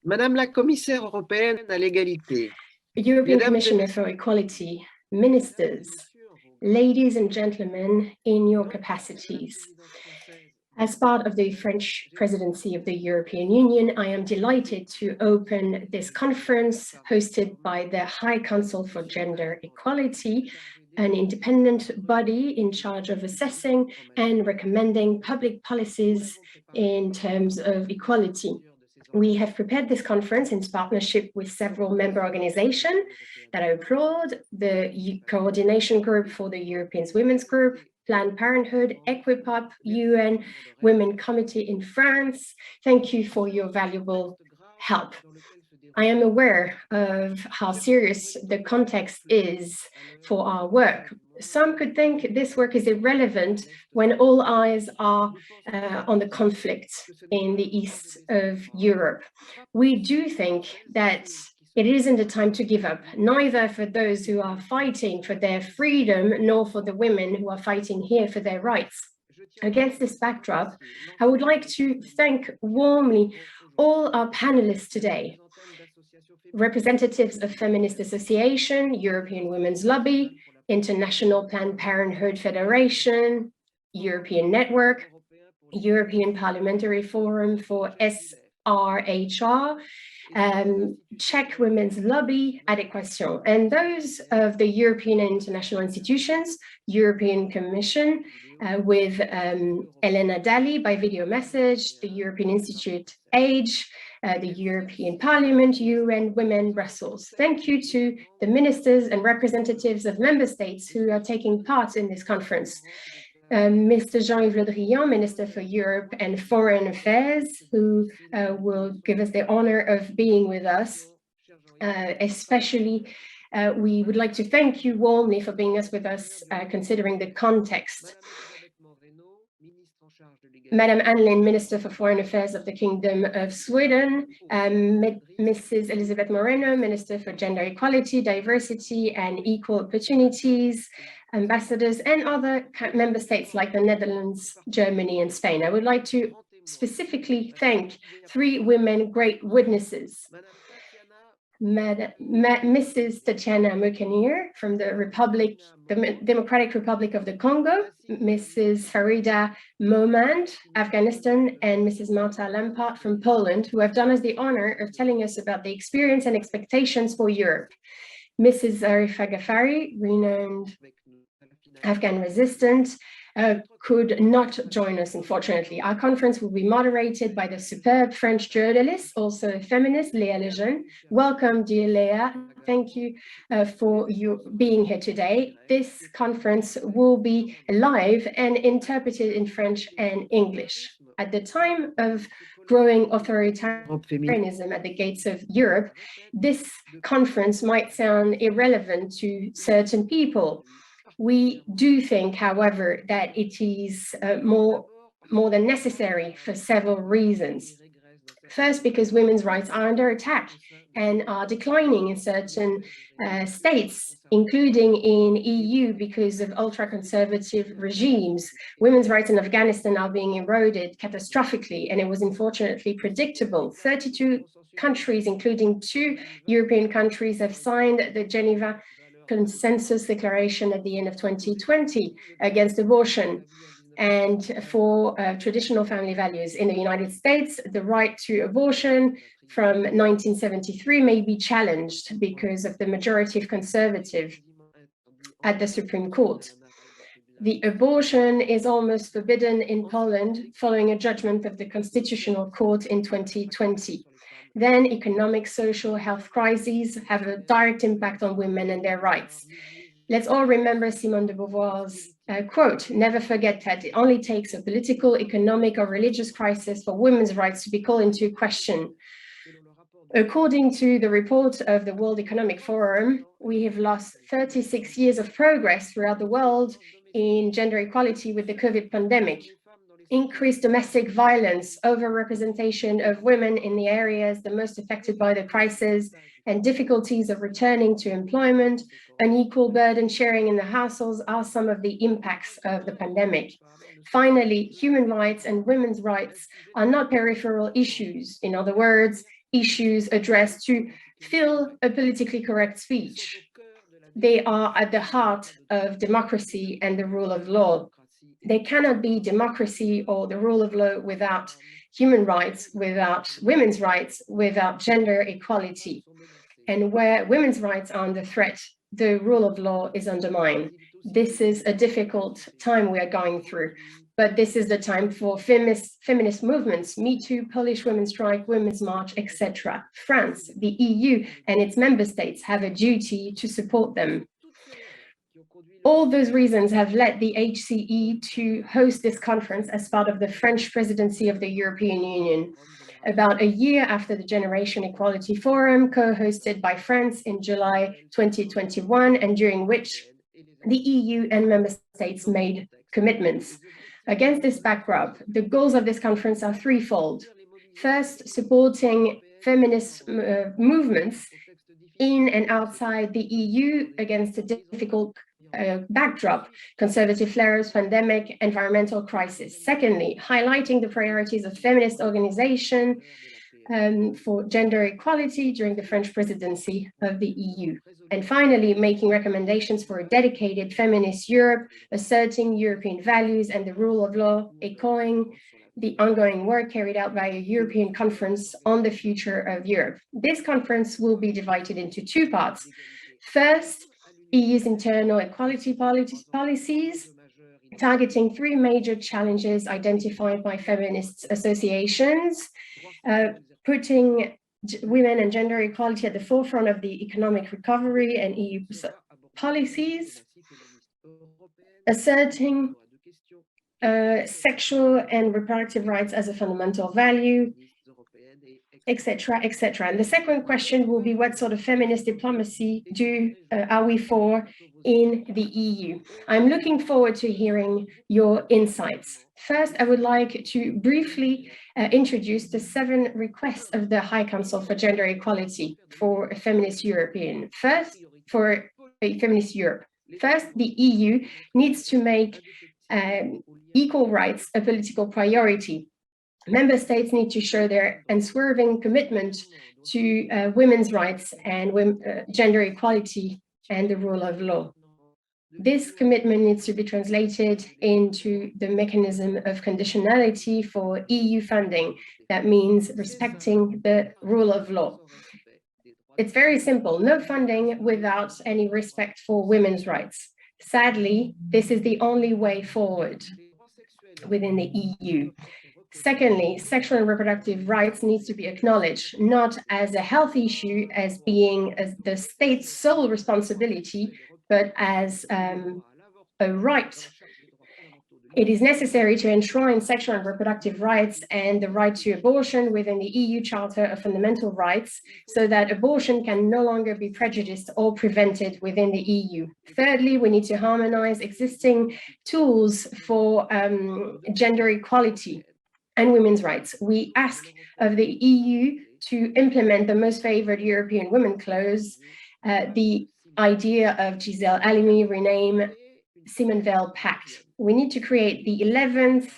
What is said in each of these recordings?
Madame la commissaire européenne à l'égalité, European Commissioner for Equality, ministers, ladies and gentlemen in your capacities. As part of the French presidency of the European Union, I am delighted to open this conference hosted by the High Council for Gender Equality, an independent body in charge of assessing and recommending public policies in terms of equality. We have prepared this conference in partnership with several member organizations that I applaud: the Coordination Group for the European Women's Group, Planned Parenthood, Equipop, UN Women Committee in France. Thank you for your valuable help. I am aware of how serious the context is for our work. Some could think this work is irrelevant when all eyes are on the conflict in the east of Europe. We do think that it isn't a time to give up, neither for those who are fighting for their freedom, nor for the women who are fighting here for their rights. Against this backdrop, I would like to thank warmly all our panelists today: representatives of Feminist Association, European Women's Lobby, International Planned Parenthood Federation, European Network, European Parliamentary Forum for SRHR, Czech Women's Lobby, Adéquation, and those of the European and international institutions, European Commission, with Elena Dalli by video message, the European Institute Age, the European Parliament, UN Women, Brussels. Thank you to the ministers and representatives of member states who are taking part in this conference. Mr. Jean-Yves Le Drian, Minister for Europe and Foreign Affairs, who will give us the honor of being with us. Especially, we would like to thank you warmly for being with us, considering the context. Madam Anne Lynn, Minister for Foreign Affairs of the Kingdom of Sweden, Mrs. Elizabeth Moreno, Minister for Gender Equality, Diversity and Equal Opportunities, ambassadors, and other member states like the Netherlands, Germany, and Spain. I would like to specifically thank three women great witnesses: Mrs. Tatiana Mokanier from the Democratic Republic of the Congo, Mrs. Farida Momand, Afghanistan, and Mrs. Marta Lampart from Poland, who have done us the honor of telling us about the experience and expectations for Europe. Mrs. Arifa Ghaffari, renowned Afghan resistant, could not join us, unfortunately. Our conference will be moderated by the superb French journalist, also a feminist, Léa Lejeune. Welcome, dear Léa. Thank you for you being here today. This conference will be live and interpreted in French and English. At the time of growing authoritarianism at the gates of Europe, this conference might sound irrelevant to certain people. We do think, however, that it is more than necessary for several reasons. First, because women's rights are under attack and are declining in certain states, including in EU, because of ultra-conservative regimes. Women's rights in Afghanistan are being eroded catastrophically, and it was unfortunately predictable. 32 countries, including 2 European countries, have signed the Geneva Consensus Declaration at the end of 2020 against abortion and for traditional family values. In the United States, the right to abortion from 1973 may be challenged because of the majority of conservative at the Supreme Court. The abortion is almost forbidden in Poland following a judgment of the Constitutional Court in 2020. Then economic, social, health crises have a direct impact on women and their rights. Let's all remember Simone de Beauvoir's quote, "Never forget that it only takes a political, economic, or religious crisis for women's rights to be called into question." According to the report of the World Economic Forum, we have lost 36 years of progress throughout the world in gender equality with the COVID pandemic. Increased domestic violence, overrepresentation of women in the areas the most affected by the crisis, and difficulties of returning to employment, unequal burden sharing in the households are some of the impacts of the pandemic. Finally, human rights and women's rights are not peripheral issues. In other words, issues addressed to fill a politically correct speech. They are at the heart of democracy and the rule of law. There cannot be democracy or the rule of law without human rights, without women's rights, without gender equality. And where women's rights are under threat, the rule of law is undermined. This is a difficult time we are going through, but this is the time for feminist movements, Me Too, Polish Women's Strike, Women's March, etc. France, the EU, and its member states have a duty to support them. All those reasons have led the HCE to host this conference as part of the French presidency of the European Union, about a year after the Generation Equality Forum, co-hosted by France in July 2021, and during which the EU and member states made commitments. Against this backdrop, the goals of this conference are threefold. First, supporting feminist movements in and outside the EU against a difficult backdrop, conservative flare-ups, pandemic, environmental crisis. Secondly, highlighting the priorities of feminist organization for gender equality during the French presidency of the EU. And finally, making recommendations for a dedicated feminist Europe, asserting European values and the rule of law, echoing the ongoing work carried out by a European conference on the future of Europe. This conference will be divided into two parts. First, EU's internal equality policies, targeting three major challenges identified by feminist associations, putting women and gender equality at the forefront of the economic recovery and EU policies, asserting sexual and reproductive rights as a fundamental value, etc., etc. And the second question will be, what sort of feminist diplomacy are we for in the EU? I'm looking forward to hearing your insights. First, I would like to briefly introduce the 7 requests of the High Council for Gender Equality for a Feminist European. First, for a Feminist Europe. First, the EU needs to make equal rights a political priority. Member states need to show their unswerving commitment to women's rights and gender equality and the rule of law. This commitment needs to be translated into the mechanism of conditionality for EU funding. That means respecting the rule of law. It's very simple, no funding without any respect for women's rights. Sadly, this is the only way forward within the EU. Secondly, sexual and reproductive rights needs to be acknowledged, not as a health issue, as being the state's sole responsibility, but as a right. It is necessary to enshrine sexual and reproductive rights and the right to abortion within the EU Charter of Fundamental Rights, so that abortion can no longer be prejudiced or prevented within the EU. Thirdly, we need to harmonize existing tools for gender equality and women's rights. We ask of the EU to implement the most favored European women clause, the idea of Giselle Halimi rename Simone Veil Pact. We need to create the 11th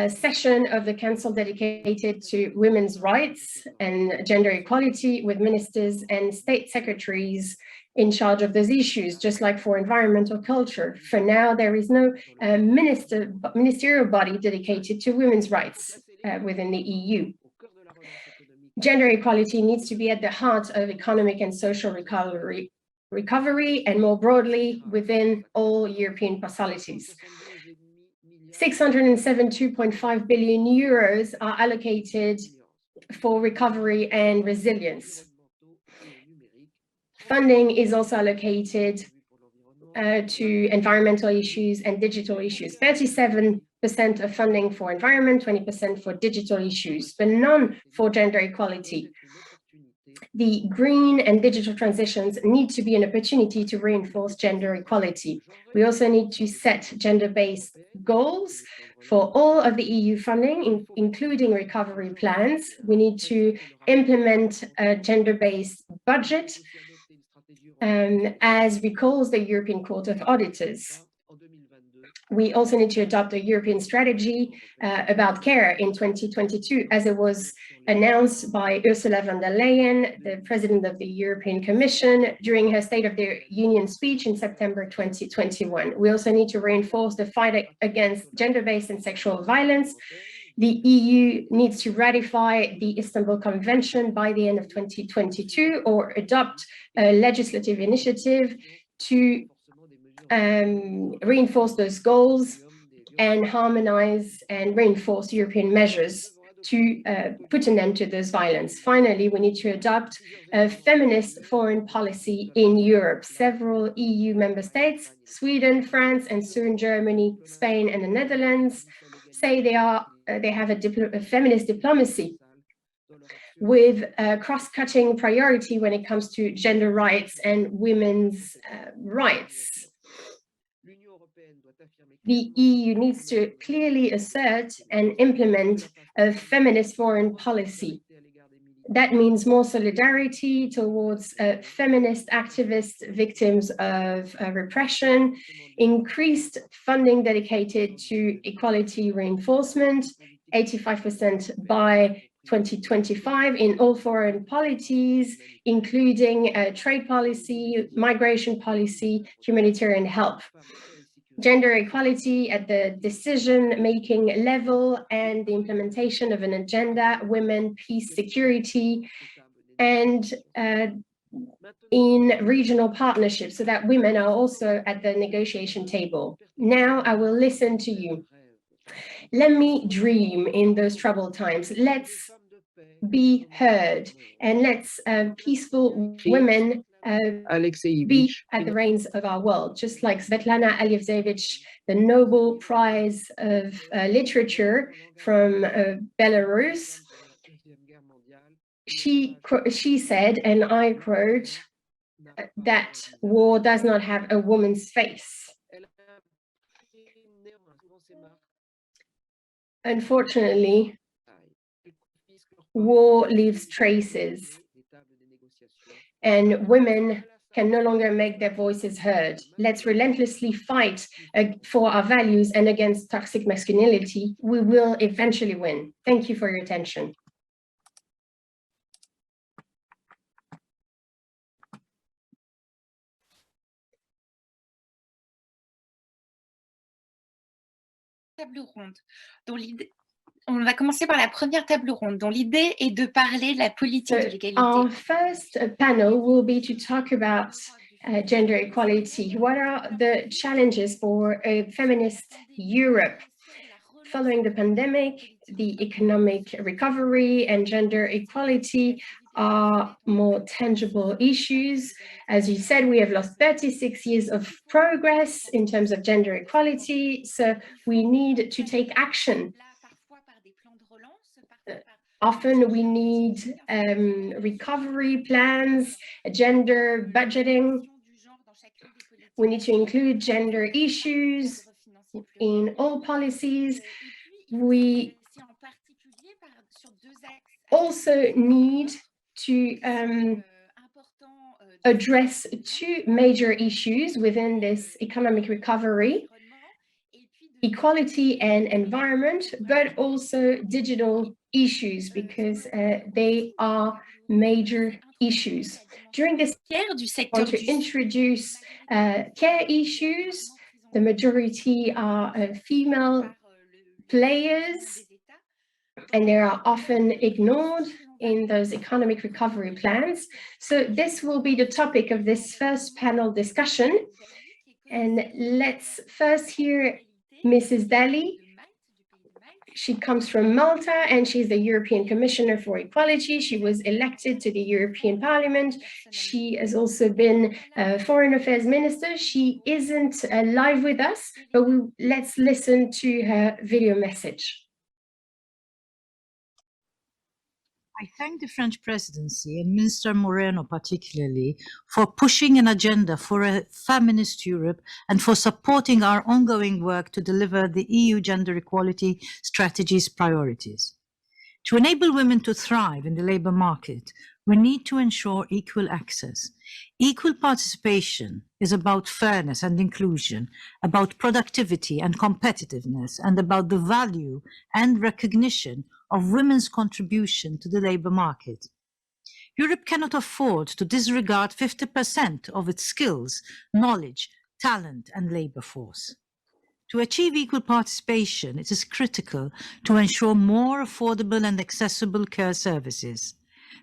session of the Council dedicated to women's rights and gender equality, with ministers and state secretaries in charge of those issues, just like for environmental culture. For now, there is no ministerial body dedicated to women's rights within the EU. Gender equality needs to be at the heart of economic and social recovery, and more broadly within all European policies. 672.5 billion euros are allocated for recovery and resilience. Funding is also allocated to environmental issues and digital issues. 37% of funding for environment, 20% for digital issues, but none for gender equality. The green and digital transitions need to be an opportunity to reinforce gender equality. We also need to set gender-based goals for all of the EU funding, including recovery plans. We need to implement a gender-based budget, as recalls the European Court of Auditors. We also need to adopt a European strategy about care in 2022, as it was announced by Ursula von der Leyen, the President of the European Commission, during her State of the Union speech in September 2021. We also need to reinforce the fight against gender-based and sexual violence. The EU needs to ratify the Istanbul Convention by the end of 2022 or adopt a legislative initiative to reinforce those goals and harmonize and reinforce European measures to put an end to this violence. Finally, we need to adopt a feminist foreign policy in Europe. Several EU member states, Sweden, France, and soon Germany, Spain, and the Netherlands, say they have a feminist diplomacy with a cross-cutting priority when it comes to gender rights and women's rights. The EU needs to clearly assert and implement a feminist foreign policy. That means more solidarity towards feminist activists, victims of repression, increased funding dedicated to equality reinforcement, 85% by 2025 in all foreign policies, including trade policy, migration policy, humanitarian help. Gender equality at the decision-making level and the implementation of an agenda, women, peace, security, and in regional partnerships so that women are also at the negotiation table. Now I will listen to you. Let me dream in those troubled times. Let's be heard and let's peaceful women be at the reins of our world, just like Svetlana Alexievich, the Nobel Prize of Literature from Belarus. She said, and I quote, that war does not have a woman's face. Unfortunately, war leaves traces, and women can no longer make their voices heard. Let's relentlessly fight for our values and against toxic masculinity. We will eventually win. Thank you for your attention. Table ronde, dont l'idée... On va commencer par la première table ronde, dont l'idée est de parler de la politique de l'égalité. Our first panel will be to talk about gender equality. What are the challenges for a feminist Europe? Following the pandemic, the economic recovery and gender equality are more tangible issues. As you said, we have lost 36 years of progress in terms of gender equality, so we need to take action. Often we need recovery plans, gender budgeting. We need to include gender issues in all policies. We also need to address two major issues within this economic recovery: equality and environment, but also digital issues, because they are major issues. During this year, I want to introduce care issues. The majority are female players, and they are often ignored in those economic recovery plans. So this will be the topic of this first panel discussion. And let's first hear Mrs. Daly. She comes from Malta, and she's the European Commissioner for Equality. She was elected to the European Parliament. She has also been a Foreign Affairs Minister. She isn't live with us, but let's listen to her video message. I thank the French presidency and Minister Moreno particularly for pushing an agenda for a feminist Europe and for supporting our ongoing work to deliver the EU gender equality strategy's priorities. To enable women to thrive in the labour market, we need to ensure equal access. Equal participation is about fairness and inclusion, about productivity and competitiveness, and about the value and recognition of women's contribution to the labour market. Europe cannot afford to disregard 50% of its skills, knowledge, talent, and labour force. To achieve equal participation, it is critical to ensure more affordable and accessible care services.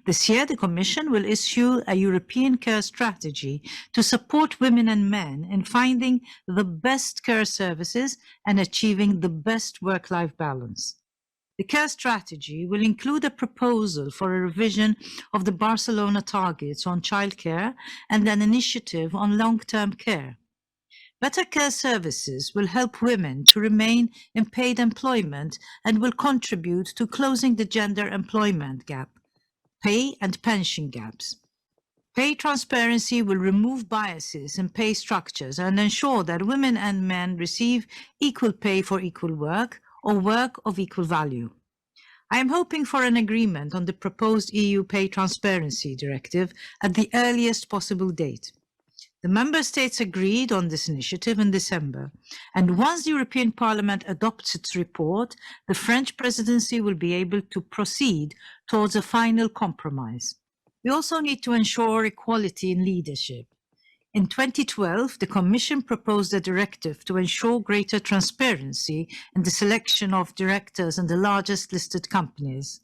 This year, the Commission will issue a European care strategy to support women and men in finding the best care services and achieving the best work-life balance. The care strategy will include a proposal for a revision of the Barcelona targets on childcare and an initiative on long-term care. Better care services will help women to remain in paid employment and will contribute to closing the gender employment gap, pay and pension gaps. Pay transparency will remove biases in pay structures and ensure that women and men receive equal pay for equal work or work of equal value. I am hoping for an agreement on the proposed EU Pay Transparency Directive at the earliest possible date. The Member States agreed on this initiative in December, and once the European Parliament adopts its report, the French presidency will be able to proceed towards a final compromise. We also need to ensure equality in leadership. In 2012, the Commission proposed a directive to ensure greater transparency in the selection of directors in the largest listed companies.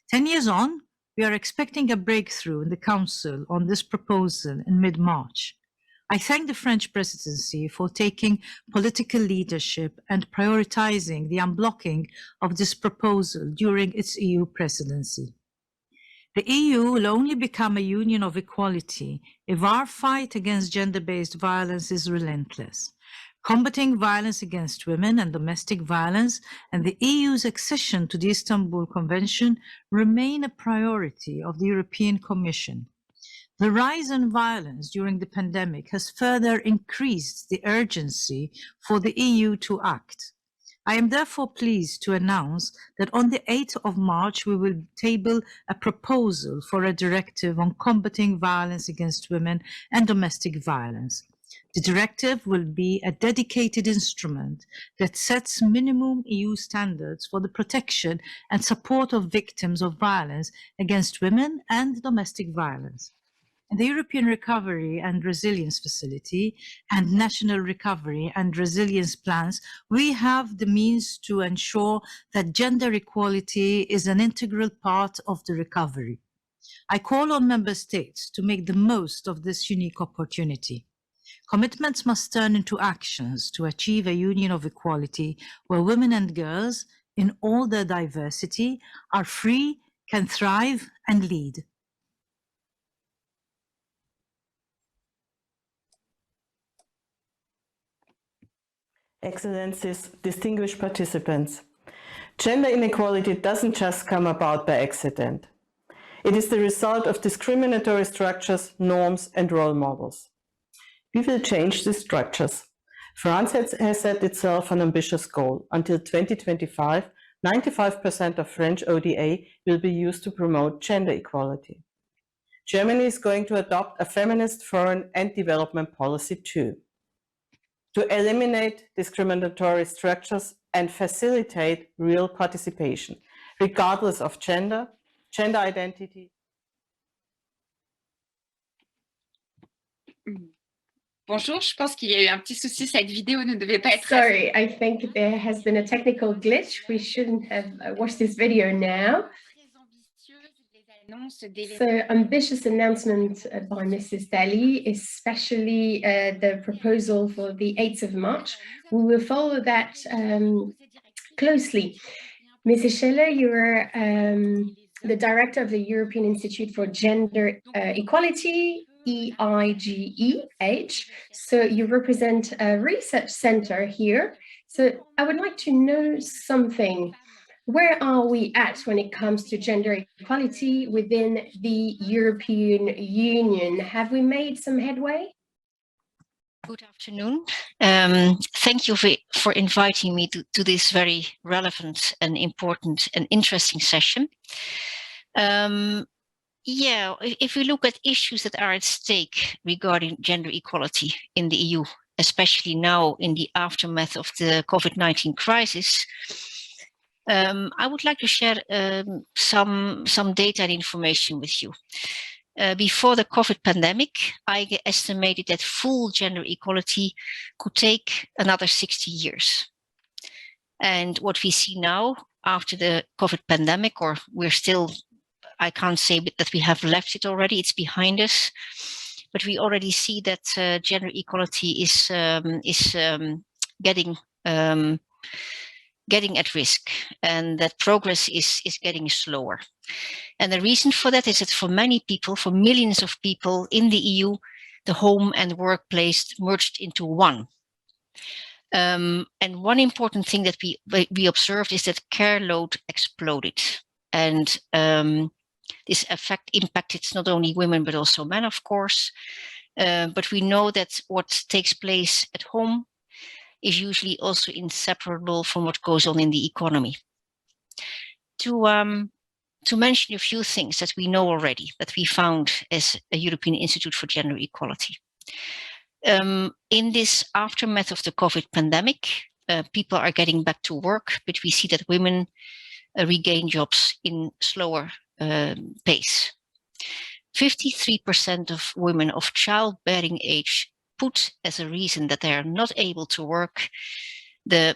10 years on, we are expecting a breakthrough in the Council on this proposal in mid-March. I thank the French presidency for taking political leadership and prioritizing the unblocking of this proposal during its EU presidency. The EU will only become a union of equality if our fight against gender-based violence is relentless. Combating violence against women and domestic violence and the EU's accession to the Istanbul Convention remain a priority of the European Commission. The rise in violence during the pandemic has further increased the urgency for the EU to act. I am therefore pleased to announce that on the 8th of March, we will table a proposal for a directive on combating violence against women and domestic violence. The directive will be a dedicated instrument that sets minimum EU standards for the protection and support of victims of violence against women and domestic violence. In the European Recovery and Resilience Facility and National Recovery and Resilience Plans, we have the means to ensure that gender equality is an integral part of the recovery. I call on Member States to make the most of this unique opportunity. Commitments must turn into actions to achieve a union of equality where women and girls, in all their diversity, are free, can thrive and lead. Excellencies, distinguished participants, gender inequality doesn't just come about by accident. It is the result of discriminatory structures, norms, and role models. We will change these structures. France has set itself an ambitious goal. Until 2025, 95% of French ODA will be used to promote gender equality. Germany is going to adopt a feminist foreign and development policy too, to eliminate discriminatory structures and facilitate real participation, regardless of gender, gender identity. Bonjour, je pense qu'il y a eu un petit souci, cette vidéo ne devait pas être... Sorry, I think there has been a technical glitch. We shouldn't have watched this video now. So ambitious announcement by Mrs. Daly, especially the proposal for the 8th of March. We will follow that closely. Mrs. Scheller, you are the director of the European Institute for Gender Equality, EIGEH. So you represent a research center here. So I would like to know something. Where are we at when it comes to gender equality within the European Union? Have we made some headway? Good afternoon. Thank you for inviting me to this very relevant and important and interesting session. Yeah, if we look at issues that are at stake regarding gender equality in the EU, especially now in the aftermath of the COVID-19 crisis, I would like to share some data and information with you. Before the COVID pandemic, I estimated that full gender equality could take another 60 years. And what we see now after the COVID pandemic, or we're still, I can't say that we have left it already, it's behind us, but we already see that gender equality is getting at risk, and that progress is getting slower. And the reason for that is that for many people, for millions of people in the EU, the home and workplace merged into one. And one important thing that we observed is that care load exploded. And this effect impacted not only women, but also men, of course. But we know that what takes place at home is usually also inseparable from what goes on in the economy. To mention a few things that we know already, that we found as a European Institute for Gender Equality. In this aftermath of the COVID pandemic, people are getting back to work, but we see that women regain jobs in slower pace. 53% of women of childbearing age put as a reason that they are not able to work the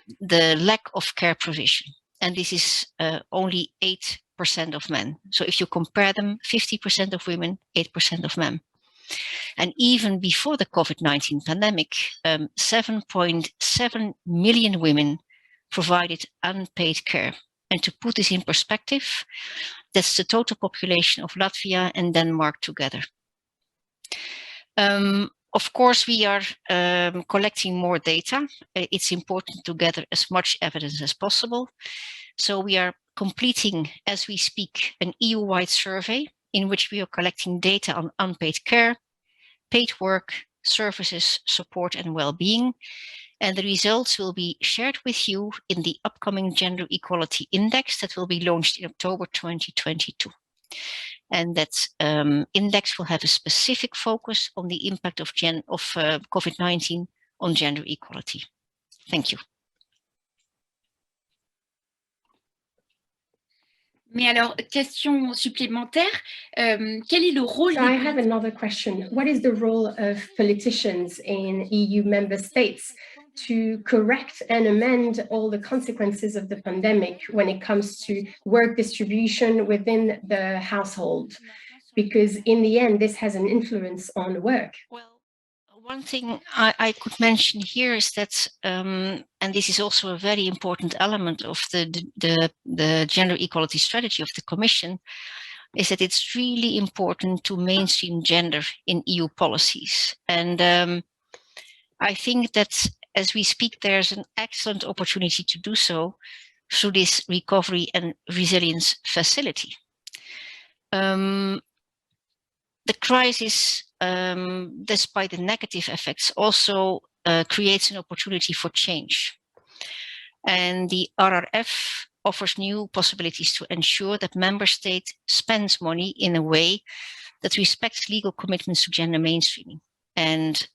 lack of care provision. And this is only 8% of men. So if you compare them, 50% of women, 8% of men. And even before the COVID-19 pandemic, 7.7 million women provided unpaid care. And to put this in perspective, that's the total population of Latvia and Denmark together. Of course, we are collecting more data. It's important to gather as much evidence as possible. So we are completing, as we speak, an EU-wide survey in which we are collecting data on unpaid care, paid work, services, support, and well-being. And the results will be shared with you in the upcoming Gender Equality Index that will be launched in October 2022. And that index will have a specific focus on the impact of COVID-19 on gender equality. Thank you. Mais alors, question supplémentaire, quel est le rôle So I have another question. What is the role of politicians in EU member states to correct and amend all the consequences of the pandemic when it comes to work distribution within the household? Because in the end, this has an influence on work. Well, one thing I could mention here is that, and this is also a very important element of the gender equality strategy of the Commission, is that it's really important to mainstream gender in EU policies. And I think that as we speak, there's an excellent opportunity to do so through this recovery and resilience facility. The crisis, despite the negative effects, also creates an opportunity for change. And the RRF offers new possibilities to ensure that member states spend money in a way that respects legal commitments to gender mainstreaming. And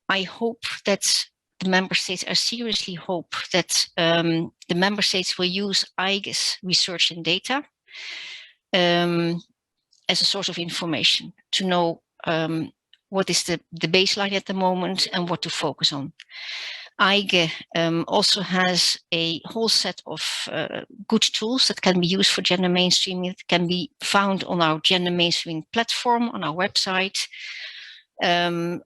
I hope that the member states, I seriously hope that the member states will use IGES research and data as a source of information to know what is the baseline at the moment and what to focus on. IGE also has a whole set of good tools that can be used for gender mainstreaming. It can be found on our gender mainstreaming platform on our website. And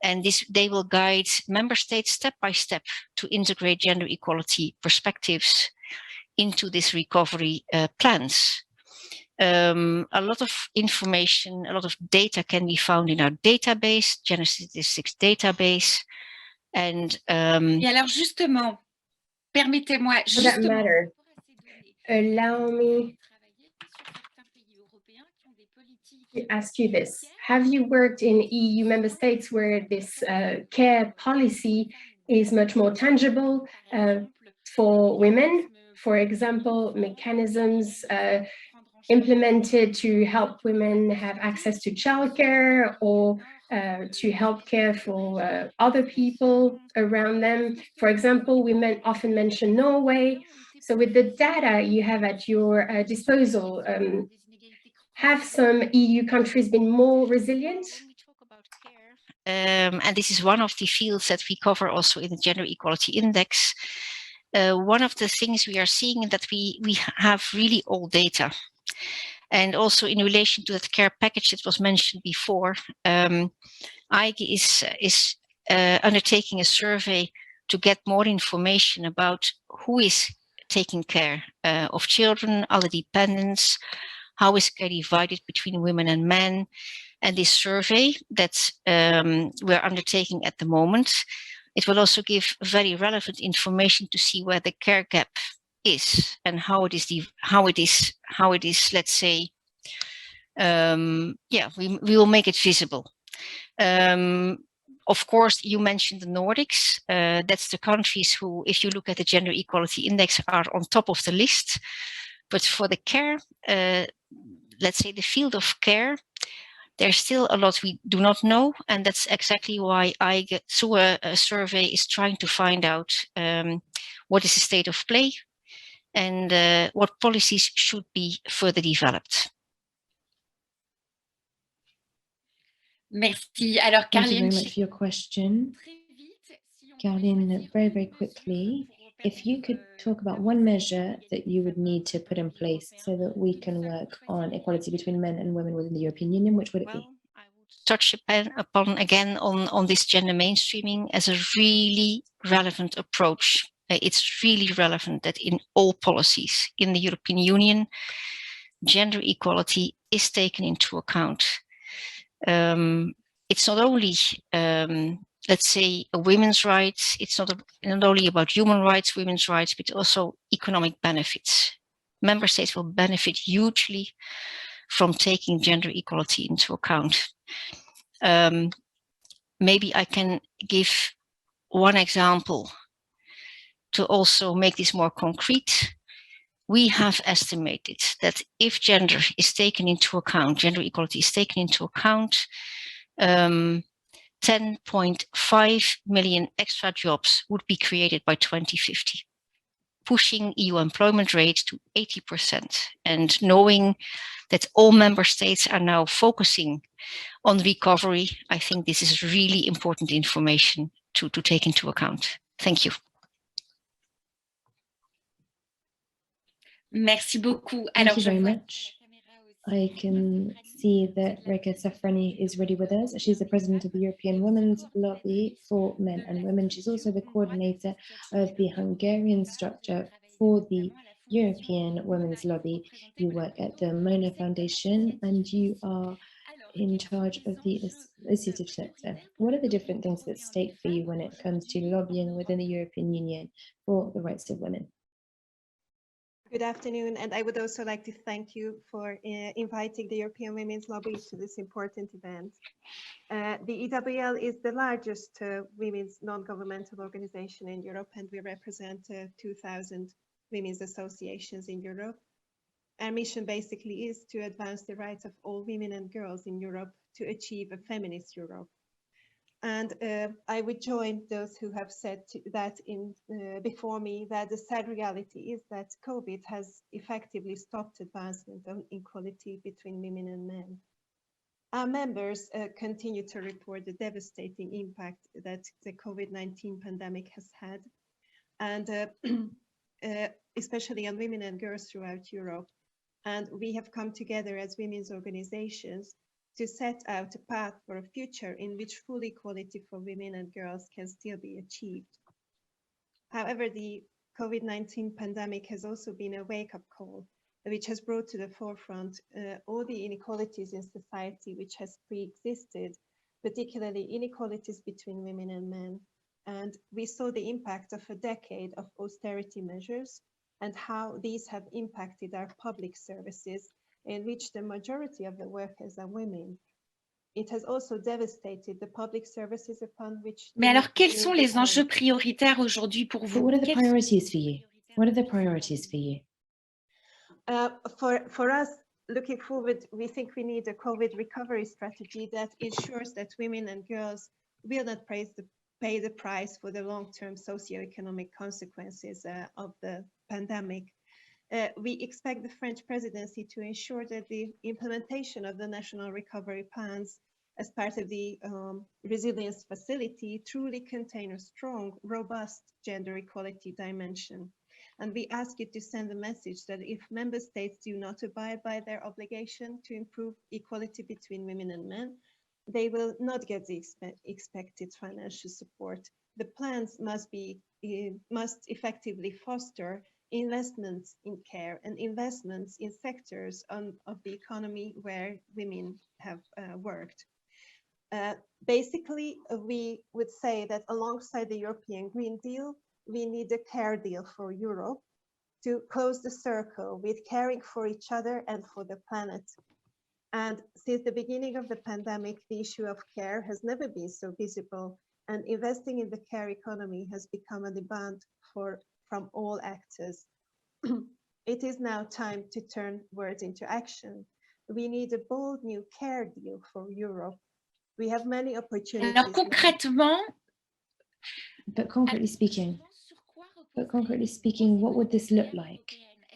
they will guide member states step by step to integrate gender equality perspectives into this recovery plans. A lot of information, a lot of data can be found in our database, Gender Statistics database. And Et alors justement, permettez-moi justement, allow me to ask you this. Have you worked in EU member states where this care policy is much more tangible for women? For example, mechanisms implemented to help women have access to childcare or to help care for other people around them. For example, we often mention Norway. So with the data you have at your disposal, have some EU countries been more resilient? When we talk about care, and this is one of the fields that we cover also in the Gender Equality Index, one of the things we are seeing is that we have really old data. And also in relation to that care package that was mentioned before, IGE is undertaking a survey to get more information about who is taking care of children, other dependents, how is care divided between women and men. And this survey that we're undertaking at the moment, it will also give very relevant information to see where the care gap is and how it is, let's say, we will make it visible. Of course, you mentioned the Nordics. That's the countries who, if you look at the Gender Equality Index, are on top of the list. But for the care, let's say the field of care, there's still a lot we do not know. And that's exactly why I, through a survey, is trying to find out what is the state of play and what policies should be further developed. Merci. Alors, Thank you very Caroline, much for your question. Caroline, very, very quickly, if you could talk about one measure that you would need to put in place so that we can work on equality between men and women within the European Union, which would it be? I would touch upon again on this gender mainstreaming as a really relevant approach. It's really relevant that in all policies in the European Union, gender equality is taken into account. It's not only, let's say, a women's rights. It's not only about human rights, women's rights, but also economic benefits. Member states will benefit hugely from taking gender equality into account. Maybe I can give one example to also make this more concrete. We have estimated that if gender is taken into account, gender equality is taken into account, 10.5 million extra jobs would be created by 2050, pushing EU employment rate to 80%. And knowing that all member states are now focusing on recovery, I think this is really important information to take into account. Thank you. merci beaucoup. Thank Alors, you je very vois much. I can see that Reka Safrani is ready with us. She's the president of the European Women's Lobby for Men and Women. She's also the coordinator of the Hungarian structure for the European Women's Lobby. You work at the Mona Foundation and you are in charge of the associative sector. What are the different things at stake for you when it comes to lobbying within the European Union for the rights of women? Good afternoon, and I would also like to thank you for inviting the European Women's Lobby to this important event. The EWL is the largest women's non-governmental organization in Europe, and we represent 2,000 women's associations in Europe. Our mission basically is to advance the rights of all women and girls in Europe to achieve a feminist Europe. And I would join those who have said that before me that the sad reality is that COVID has effectively stopped advancement of equality between women and men. Our members continue to report the devastating impact that the COVID-19 pandemic has had, and especially on women and girls throughout Europe. And we have come together as women's organizations to set out a path for a future in which full equality for women and girls can still be achieved. However, the COVID-19 pandemic has also been a wake-up call, which has brought to the forefront all the inequalities in society which has pre-existed, particularly inequalities between women and men. And we saw the impact of a decade of austerity measures and how these have impacted our public services, in which the majority of the workers are women. It has also devastated the public services upon which. Mais alors, quels sont les enjeux prioritaires aujourd'hui pour But vous? what are the Quels- priorities for you? What are the priorities for you? For us, looking forward, we think we need a COVID recovery strategy that ensures that women and girls will not pay the price for the long-term socioeconomic consequences of the pandemic. We expect the French presidency to ensure that the implementation of the national recovery plans as part of the resilience facility truly contain a strong, robust gender equality dimension. And we ask you to send a message that if member states do not abide by their obligation to improve equality between women and men, they will not get the expected financial support. The plans must effectively foster investments in care and investments in sectors of the economy where women have worked. Basically, we would say that alongside the European Green Deal, we need a care deal for Europe to close the circle with caring for each other and for the planet. And since the beginning of the pandemic, the issue of care has never been so visible, and investing in the care economy has become a demand from all actors. It is now time to turn words into action. We need a bold new care deal for Europe. We have many opportunities. Alors concrètement, But concretely speaking, what would this look like?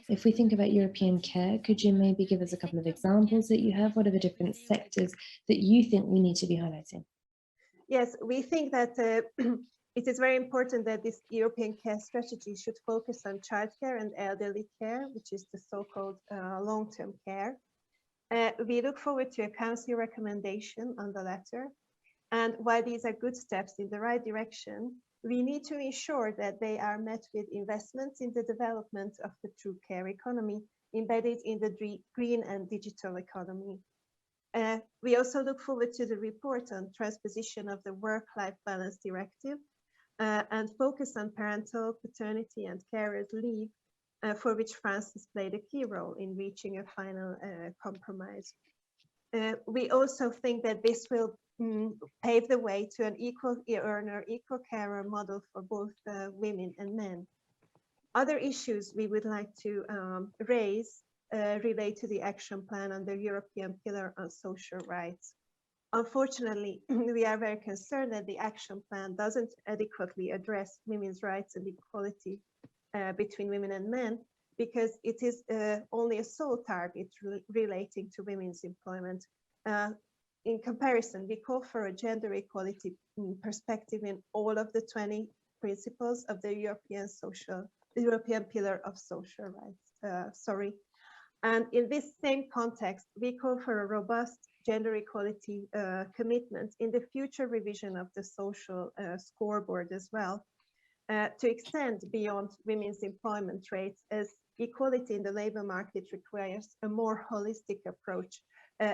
If we think about European care, could you maybe give us a couple of examples that you have? What are the different sectors that you think we need to be highlighting? Yes, we think that it is very important that this European care strategy should focus on childcare and elderly care, which is the so-called long-term care. We look forward to a council recommendation on the latter. And while these are good steps in the right direction, we need to ensure that they are met with investments in the development of the true care economy embedded in the green and digital economy. We also look forward to the report on transposition of the Work-Life Balance Directive and focus on parental, paternity and carers leave, for which France has played a key role in reaching a final compromise. We also think that this will pave the way to an equal earner, equal carer model for both women and men. Other issues we would like to raise relate to the action plan on the European Pillar on Social Rights. Unfortunately, we are very concerned that the action plan doesn't adequately address women's rights and equality between women and men, because it is only a sole target relating to women's employment. In comparison, we call for a gender equality perspective in all of the 20 principles of the European Pillar of Social Rights. And in this same context, we call for a robust gender equality commitment in the future revision of the social scoreboard as well, to extend beyond women's employment rates, as equality in the labor market requires a more holistic approach,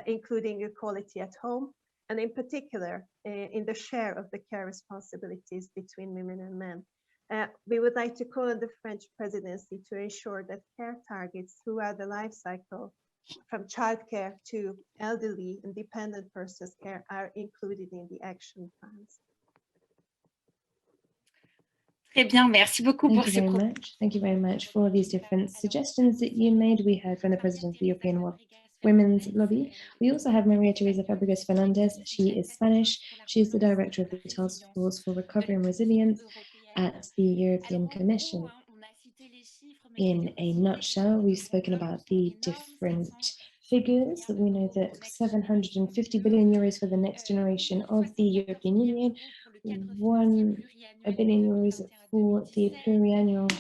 including equality at home, and in particular, in the share of the care responsibilities between women and men. We would like to call on the French presidency to ensure that care targets throughout the life cycle, from childcare to elderly and dependent persons care, are included in the action plans. très bien, merci beaucoup pour ces propos. Thank you very much for these different suggestions that you made. We heard from the President of the European Women's Lobby. We also have Maria Teresa Fabregas Fernandez. She is Spanish. She is the director of the Task Force for Recovery and Resilience at the European Commission. In a nutshell, we've spoken about the different figures. That we know that 750 billion euros for the next generation of the European Union, 1 billion euros for the pluriannual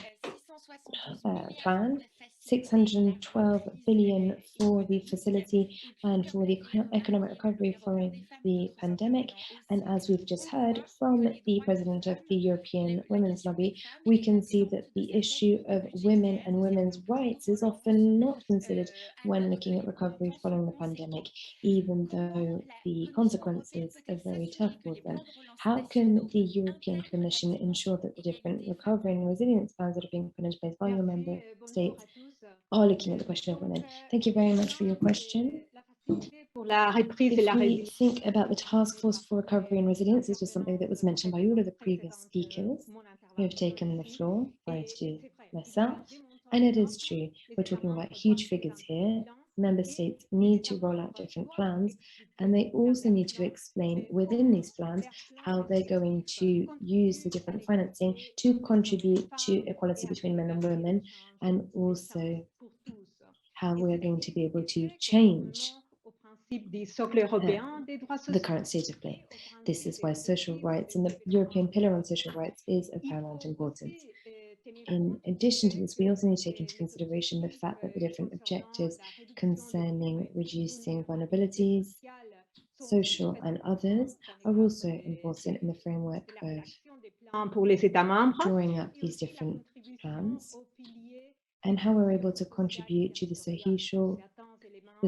plan, 612 billion for the facility and for the economic recovery following the pandemic. And as we've just heard from the president of the European Women's Lobby, we can see that the issue of women and women's rights is often not considered when looking at recovery following the pandemic, even though the consequences are very tough for them. How can the European Commission ensure that the different recovery and resilience plans that are being put into place by your member states are looking at the question of women. Thank you very much for your question. If we think about the Task Force for Recovery and Resilience, this was something that was mentioned by all of the previous speakers who have taken the floor prior to myself. And it is true, we're talking about huge figures here. Member states need to roll out different plans, and they also need to explain within these plans how they're going to use the different financing to contribute to equality between men and women, and also how we're going to be able to change the current state of play. This is why social rights and the European Pillar on Social Rights is of paramount importance. In addition to this, we also need to take into consideration the fact that the different objectives concerning reducing vulnerabilities, social and others, are also important in the framework of drawing up these different plans and how we're able to contribute to the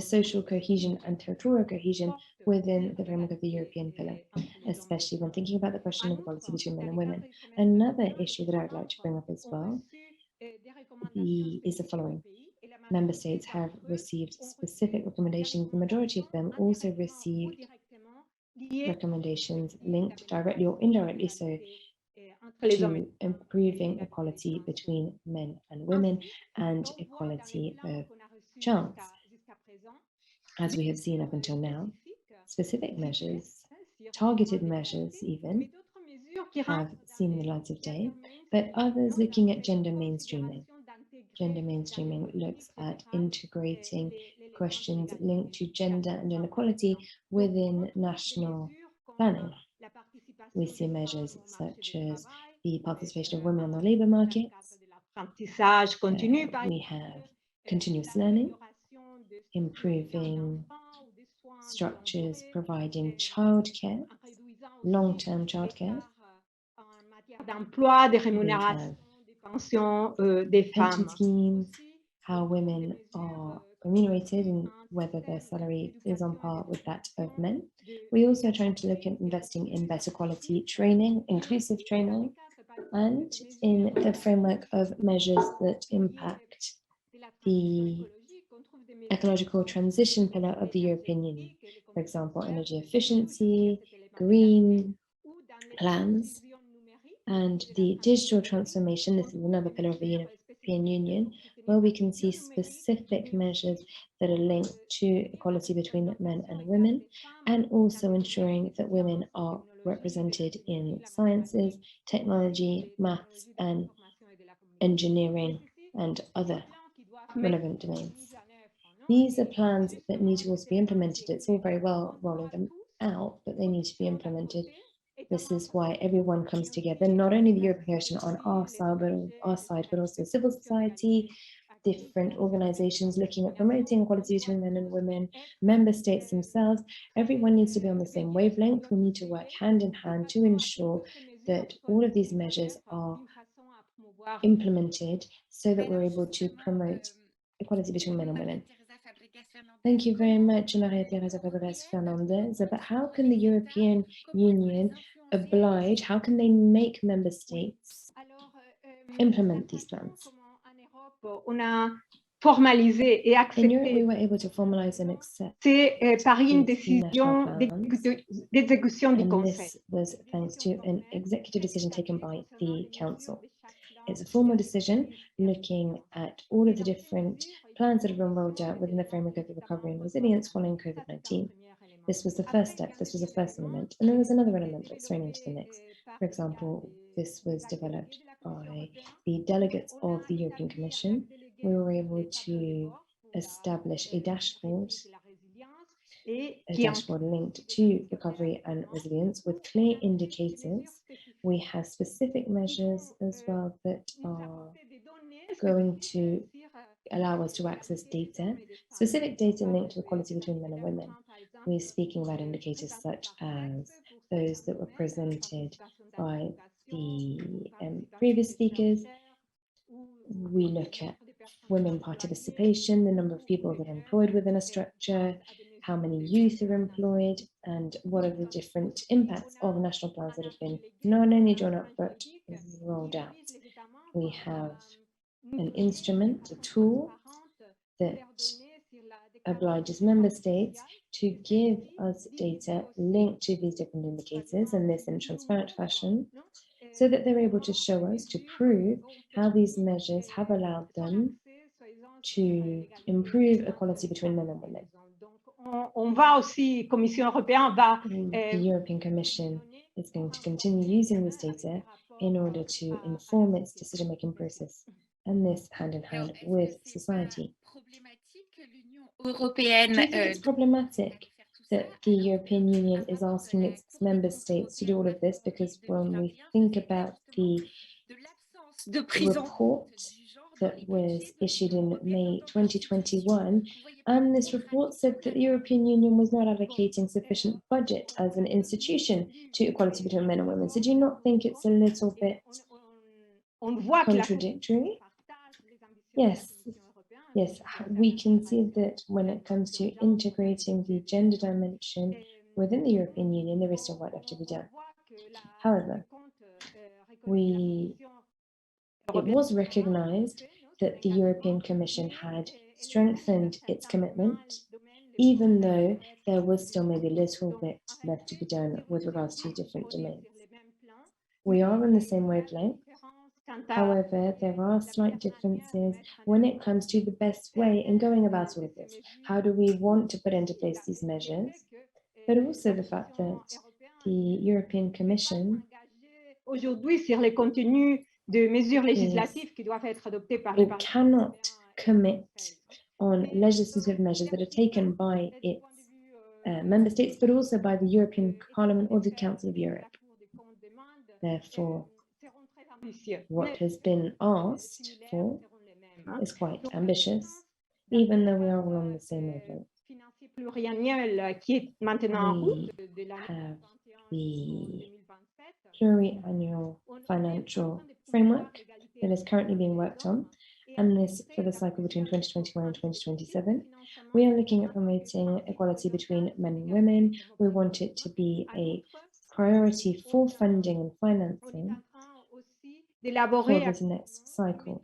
social cohesion and territorial cohesion within the framework of the European Pillar, especially when thinking about the question of equality between men and women. Another issue that I would like to bring up as well is the following. Member states have received specific recommendations. The majority of them also received recommendations linked directly or indirectly so to improving equality between men and women and equality of chance. As we have seen up until now, specific measures, targeted measures even, have seen the light of day, but others looking at gender mainstreaming. Gender mainstreaming looks at integrating questions linked to gender and inequality within national planning. We see measures such as the participation of women on the labour markets. We have continuous learning, improving structures providing childcare, long-term childcare. We have pension schemes, how women are remunerated and whether their salary is on par with that of men. We also are trying to look at investing in better quality training, inclusive training, and in the framework of measures that impact the ecological transition pillar of the European Union. For example, energy efficiency, green plans, and the digital transformation. This is another pillar of the European Union, where we can see specific measures that are linked to equality between men and women, and also ensuring that women are represented in sciences, technology, maths, and engineering, and other relevant domains. These are plans that need to also be implemented. It's all very well rolling them out, but they need to be implemented. This is why everyone comes together, not only the European Commission on our side, but also civil society, different organizations looking at promoting equality between men and women, member states themselves. Everyone needs to be on the same wavelength. We need to work hand in hand to ensure that all of these measures are implemented so that we're able to promote equality between men and women. Thank you very much, Maria Teresa Fabregas Fernandez. But how can the European Union oblige, how can they make member states implement these plans? In Europe, we were able to formalize and accept national plans, and this was thanks to an executive decision taken by the Council. It's a formal decision looking at all of the different plans that have been rolled out within the framework of the recovery and resilience following COVID-19. This was the first step, this was the first element, and there was another element that's thrown into the mix. For example, this was developed by the delegates of the European Commission. We were able to establish a dashboard linked to recovery and resilience with clear indicators. We have specific measures as well that are going to allow us to access data, specific data linked to equality between men and women. We're speaking about indicators such as those that were presented by the previous speakers. We look at women participation, the number of people that are employed within a structure, how many youth are employed, and what are the different impacts of national plans that have been not only drawn up but rolled out. We have an instrument, a tool that obliges member states to give us data linked to these different indicators, and this in a transparent fashion, so that they're able to show us, to prove how these measures have allowed them to improve equality between men and women. The European Commission is going to continue using this data in order to inform its decision-making process, and this hand in hand with society. Do you think it's problematic that the European Union is asking its member states to do all of this? Because when we think about the report that was issued in May 2021, and this report said that the European Union was not allocating sufficient budget as an institution to equality between men and women. So do you not think it's a little bit contradictory? Yes, yes, we can see that when it comes to integrating the gender dimension within the European Union, there is still work left to be done. However, it was recognized that the European Commission had strengthened its commitment, even though there was still maybe a little bit left to be done with regards to different domains. We are on the same wavelength. However, there are slight differences when it comes to the best way in going about all of this. How do we want to put into place these measures? But also the fact that the European Commission cannot commit on legislative measures that are taken by its member states, but also by the European Parliament or the Council of Europe. Therefore, what has been asked for is quite ambitious, even though we are all on the same wavelength. We have the pluriannual financial framework that is currently being worked on, and this for the cycle between 2021 and 2027. We are looking at promoting equality between men and women. We want it to be a priority for funding and financing for this next cycle.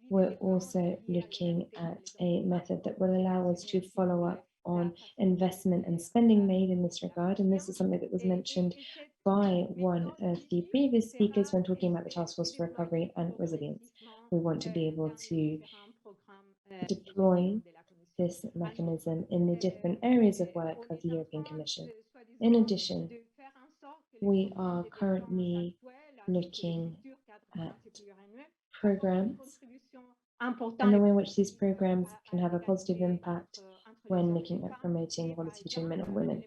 We're also looking at a method that will allow us to follow up on investment and spending made in this regard, and this is something that was mentioned by one of the previous speakers when talking about the Task Force for Recovery and Resilience. We want to be able to deploy this mechanism in the different areas of work of the European Commission. In addition, we are currently looking at programs and the way in which these programs can have a positive impact when looking at promoting equality between men and women.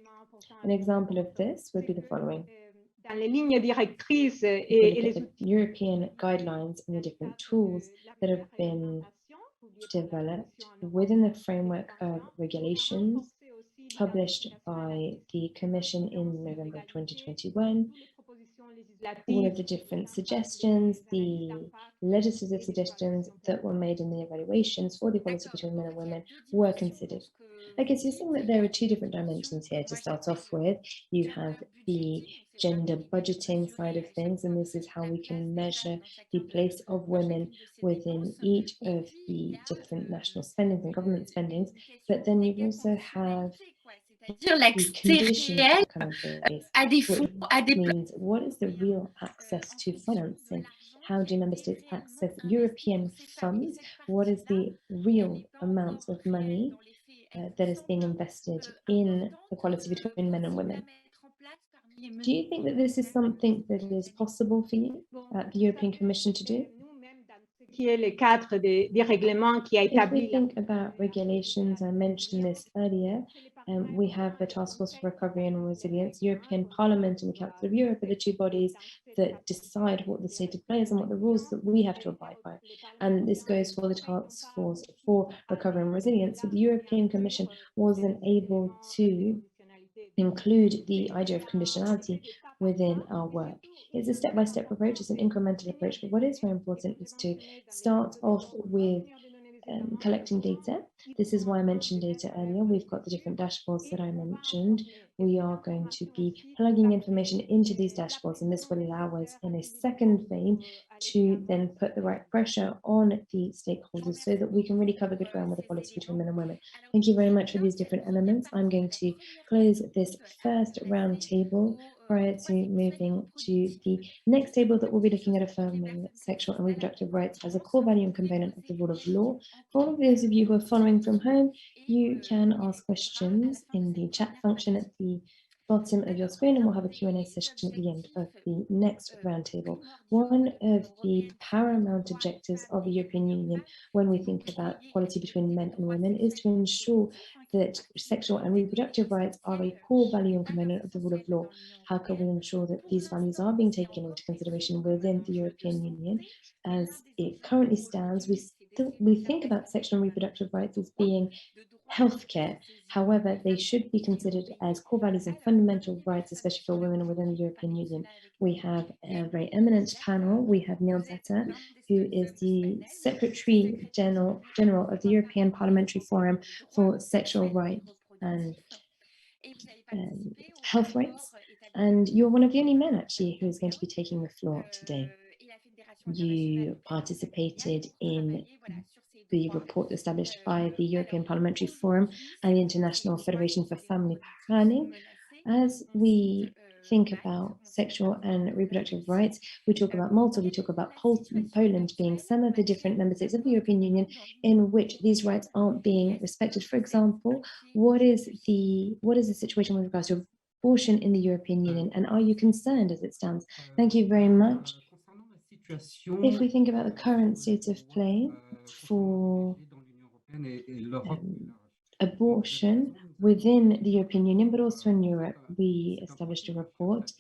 An example of this would be the following. If we look at the European guidelines and the different tools that have been developed within the framework of regulations published by the Commission in November 2021, all of the different suggestions, the legislative suggestions that were made in the evaluations for the equality between men and women were considered. Okay, so you're saying that there are two different dimensions here to start off with. You have the gender budgeting side of things, and this is how we can measure the place of women within each of the different national spendings and government spendings, but then you also have the conditions that come in place, which means what is the real access to financing? How do member states access European funds? What is the real amount of money that is being invested in equality between men and women? Do you think that this is something that is possible for you at the European Commission to do? If we think about regulations, I mentioned this earlier, we have the Task Force for Recovery and Resilience. European Parliament and the Council of Europe are the two bodies that decide what the state of play is and what the rules that we have to abide by. And this goes for the Task Force for Recovery and Resilience. So the European Commission wasn't able to include the idea of conditionality within our work. It's a step-by-step approach, it's an incremental approach, but what is very important is to start off with collecting data. This is why I mentioned data earlier. We've got the different dashboards that I mentioned. We are going to be plugging information into these dashboards, and this will allow us in a second vein to then put the right pressure on the stakeholders so that we can really cover good ground with equality between men and women. Thank you very much for these different elements. I'm going to close this first round table prior to moving to the next table that we'll be looking at affirming sexual and reproductive rights as a core value and component of the rule of law. For all of those of you who are following from home, you can ask questions in the chat function at the bottom of your screen, and we'll have a Q&A session at the end of the next roundtable. One of the paramount objectives of the European Union when we think about equality between men and women is to ensure that sexual and reproductive rights are a core value and component of the rule of law. How can we ensure that these values are being taken into consideration within the European Union? As it currently stands, we think about sexual and reproductive rights as being healthcare. However, they should be considered as core values and fundamental rights, especially for women within the European Union. We have a very eminent panel. We have Neil Zetter, who is the Secretary General of the European Parliamentary Forum for Sexual Rights and Health Rights. And you're one of the only men, actually, who is going to be taking the floor today. You participated in the report established by the European Parliamentary Forum and the International Federation for Family Planning. As we think about sexual and reproductive rights, we talk about Malta, we talk about Poland being some of the different member states of the European Union in which these rights aren't being respected. For example, what is the situation with regards to abortion in the European Union, and are you concerned as it stands? Thank you very much. If we think about the current state of play for abortion within the European Union, but also in Europe, we established a report.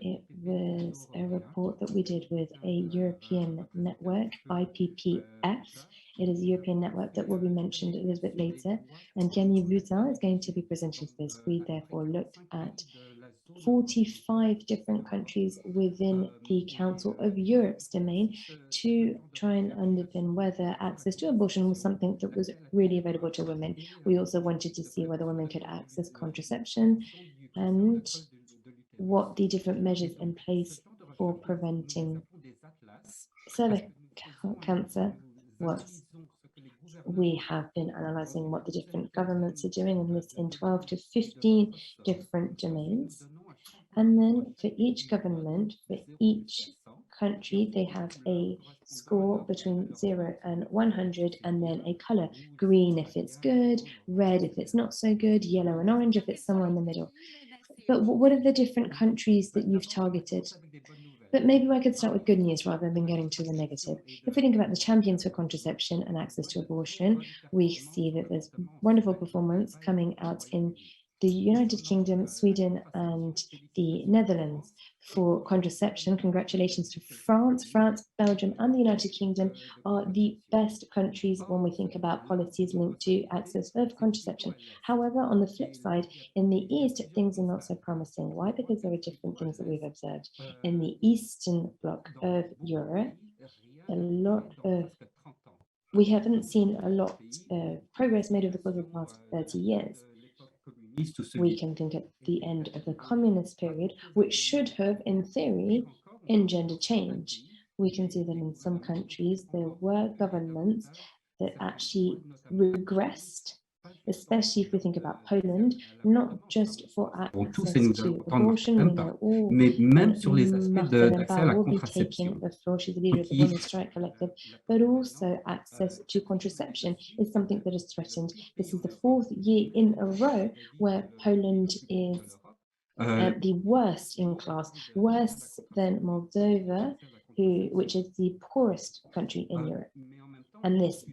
It was a report that we did with a European network, IPPF. It is a European network that will be mentioned a little bit later. And Camille Vutin is going to be presenting this. We therefore looked at 45 different countries within the Council of Europe's domain to try and underpin whether access to abortion was something that was really available to women. We also wanted to see whether women could access contraception and what the different measures in place for preventing cervical cancer was. We have been analysing what the different governments are doing, and this in 12 to 15 different domains. And then for each government, for each country, they have a score between 0 and 100, and then a colour: green if it's good, red if it's not so good, yellow and orange if it's somewhere in the middle. But what are the different countries that you've targeted? But maybe I could start with good news rather than getting to the negative. If we think about the champions for contraception and access to abortion, we see that there's wonderful performance coming out in the United Kingdom, Sweden, and the Netherlands. For contraception, congratulations to France. France, Belgium, and the United Kingdom are the best countries when we think about policies linked to access of contraception. However, on the flip side, in the East, things are not so promising. Why? Because there are different things that we've observed. In the Eastern bloc of Europe, we haven't seen a lot of progress made over the course of the past 30 years. We can think at the end of the communist period, which should have, in theory, engendered change. We can see that in some countries, there were governments that actually regressed, especially if we think about Poland, not just for access to abortion. We know all Martha will be taking the floor. She's the leader of the Women's Strike Collective, but also access to contraception is something that is threatened. This is the 4th year in a row where Poland is the worst in class, worse than Moldova, which is the poorest country in Europe. And this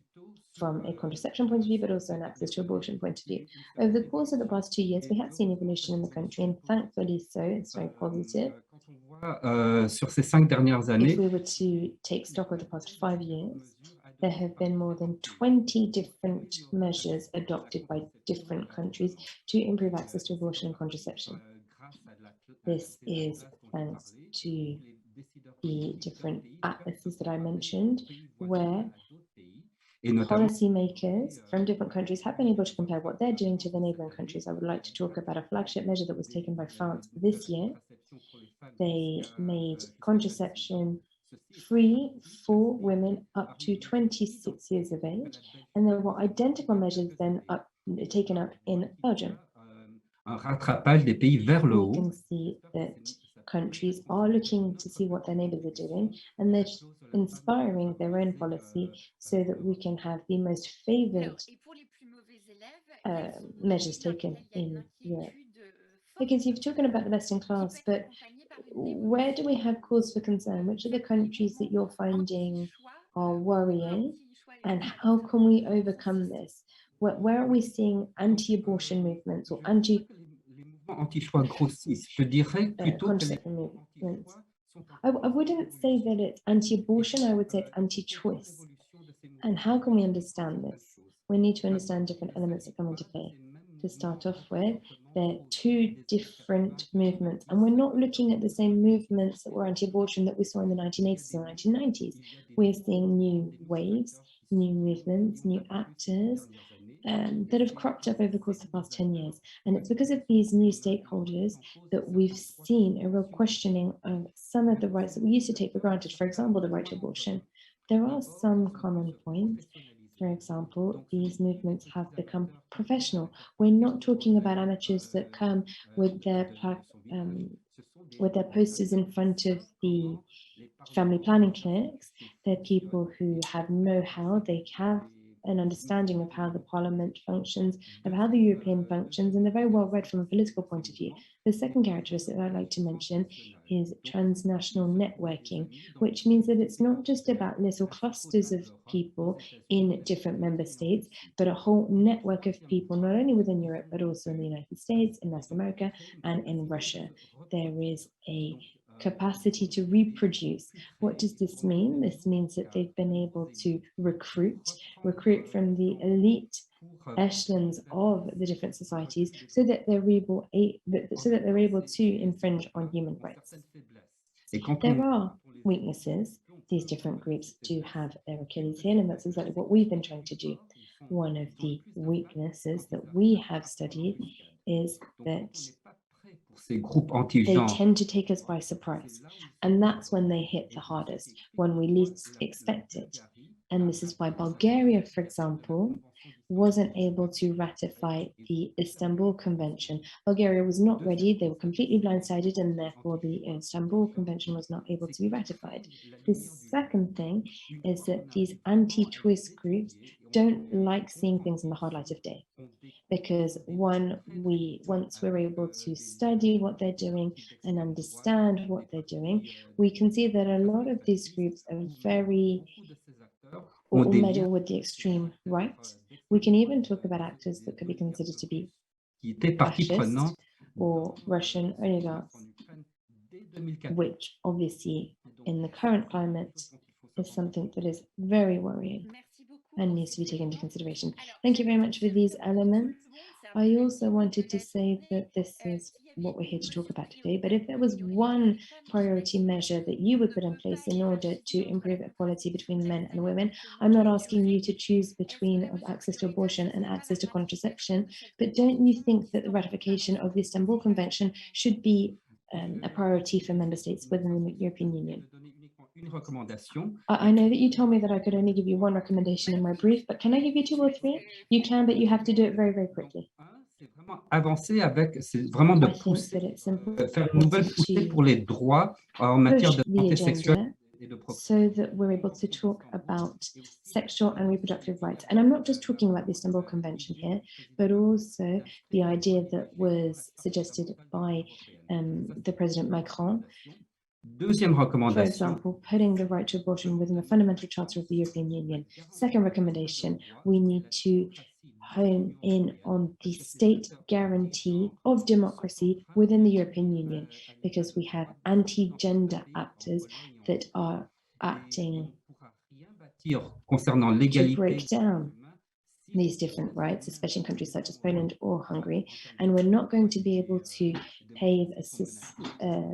from a contraception point of view, but also an access to abortion point of view. Over the course of the past 2 years, we have seen evolution in the country, and thankfully so, it's very positive. If we were to take stock of the past 5 years, there have been more than 20 different measures adopted by different countries to improve access to abortion and contraception. This is thanks to the different atlases that I mentioned, where policymakers from different countries have been able to compare what they're doing to the neighboring countries. I would like to talk about a flagship measure that was taken by France this year. They made contraception free for women up to 26 years of age, and there were identical measures then taken up in Belgium. Un rattrapage des pays vers le We haut. can see that countries are looking to see what their neighbors are doing, and they're inspiring their own policy so that we can have the most favored measures taken in Europe. Because you've talking about the best in class, but where do we have cause for concern? Which are the countries that you're finding are worrying, and how can we overcome this? Where are we seeing anti-abortion movements or Anti-choix grossissent. Je dirais plutôt que les movements? I wouldn't say that it's anti-abortion, I would say it's anti-choice. And how can we understand this? We need to understand different elements that come into play. To start off with, there are two different movements, and we're not looking at the same movements that were anti-abortion that we saw in the 1980s and 1990s. We're seeing new waves, new movements, new actors that have cropped up over the course of the past 10 years. And it's because of these new stakeholders that we've seen a real questioning of some of the rights that we used to take for granted. For example, the right to abortion. There are some common points. For example, these movements have become professional. We're not talking about amateurs that come with their posters in front of the family planning clinics. They're people who have know-how, they have an understanding of how the parliament functions, of how the European functions, and they're very well read from a political point of view. The second characteristic that I'd like to mention is transnational networking, which means that it's not just about little clusters of people in different member states, but a whole network of people, not only within Europe, but also in the United States, in Latin America, and in Russia. There is a capacity to reproduce. What does this mean? This means that they've been able to recruit from the elite echelons of the different societies so that they're able to infringe on human rights. There are weaknesses. These different groups do have their Achilles heel, and that's exactly what we've been trying to do. One of the weaknesses that we have studied is that they tend to take us by surprise, and that's when they hit the hardest, when we least expect it. And this is why Bulgaria, for example, wasn't able to ratify the Istanbul Convention. Bulgaria was not ready, they were completely blindsided, and therefore the Istanbul Convention was not able to be ratified. The second thing is that these anti-choice groups don't like seeing things in the hard light of day, because once we're able to study what they're doing and understand what they're doing, we can see that a lot of these groups are very or meddle with the extreme right. We can even talk about actors that could be considered to be fascist or Russian oligarchs, which obviously in the current climate is something that is very worrying and needs to be taken into consideration. Thank you very much for these elements. I also wanted to say that this is what we're here to talk about today, but if there was one priority measure that you would put in place in order to improve equality between men and women, I'm not asking you to choose between access to abortion and access to contraception, but don't you think that the ratification of the Istanbul Convention should be a priority for member states within the European Union? I know that you told me that I could only give you one recommendation in my brief, but can I give you 2 or 3? You can, but you have to do it very, very quickly. C'est vraiment de pousser, faire une nouvelle poussée pour les droits en matière de santé sexuelle et de so that we're able to talk about sexual and reproductive rights. And I'm not just talking about the Istanbul Convention here, but also the idea that was suggested by the President Macron. Deuxième recommandation. For example, putting the right to abortion within the fundamental charter of the European Union. Second recommendation, we need to hone in on the state guarantee of democracy within the European Union, because we have anti-gender actors that are acting to break down these different rights, especially in countries such as Poland or Hungary, and we're not going to be able to pave a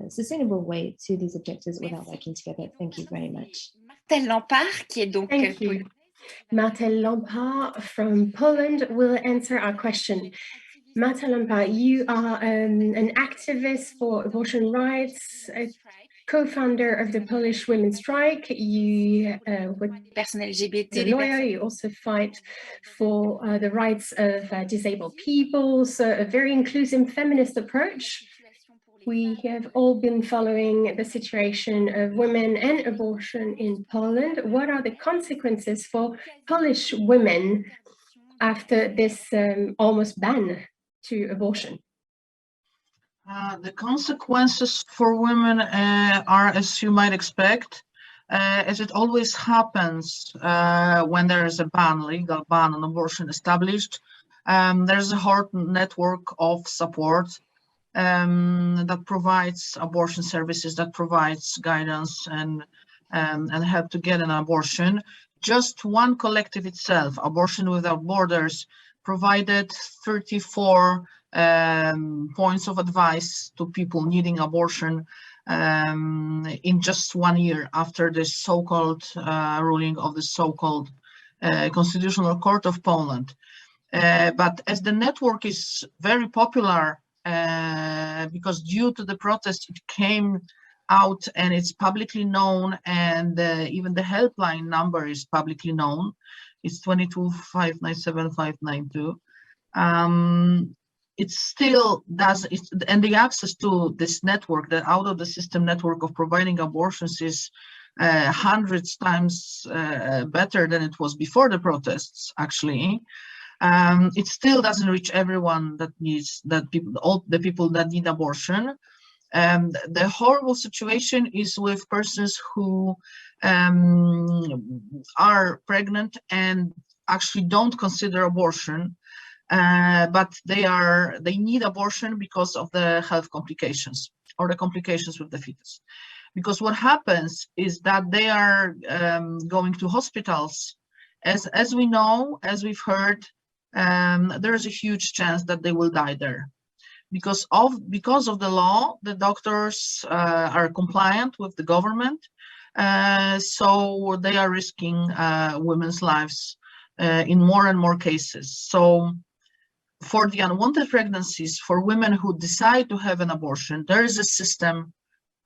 sustainable way to these objectives without working together. Thank you very much. Martel Lampard, qui est donc Thank you. Martel Lampard from Poland will answer our question. Martel Lampard, you are an activist for abortion rights. co-founder of the Polish Women's Strike. You were Personnes LGBT, a lawyer. You also fight for the rights of disabled people. So a very inclusive feminist approach. We have all been following the situation of women and abortion in Poland. What are the consequences for Polish women after this almost ban to abortion? The consequences for women are, as you might expect, as it always happens when there is a legal ban on abortion established. There's a whole network of support that provides abortion services, that provides guidance and help to get an abortion. Just one collective itself, Abortion Without Borders, provided 34 points of advice to people needing abortion in just 1 year after the so-called ruling of the so-called Constitutional Court of Poland. But as the network is very popular, because due to the protest, it came out and it's publicly known, and even the helpline number is publicly known. It's 22 597 592. It still does, and the access to this network, the out of the system network of providing abortions, is hundreds times better than it was before the protests, actually. It still doesn't reach everyone that needs, all the people that need abortion. The horrible situation is with persons who are pregnant and actually don't consider abortion, but they need abortion because of the health complications or the complications with the fetus. Because what happens is that they are going to hospitals. As we know, as we've heard, there is a huge chance that they will die there. Because of the law, the doctors are compliant with the government, so they are risking women's lives in more and more cases. So for the unwanted pregnancies, for women who decide to have an abortion, there is a system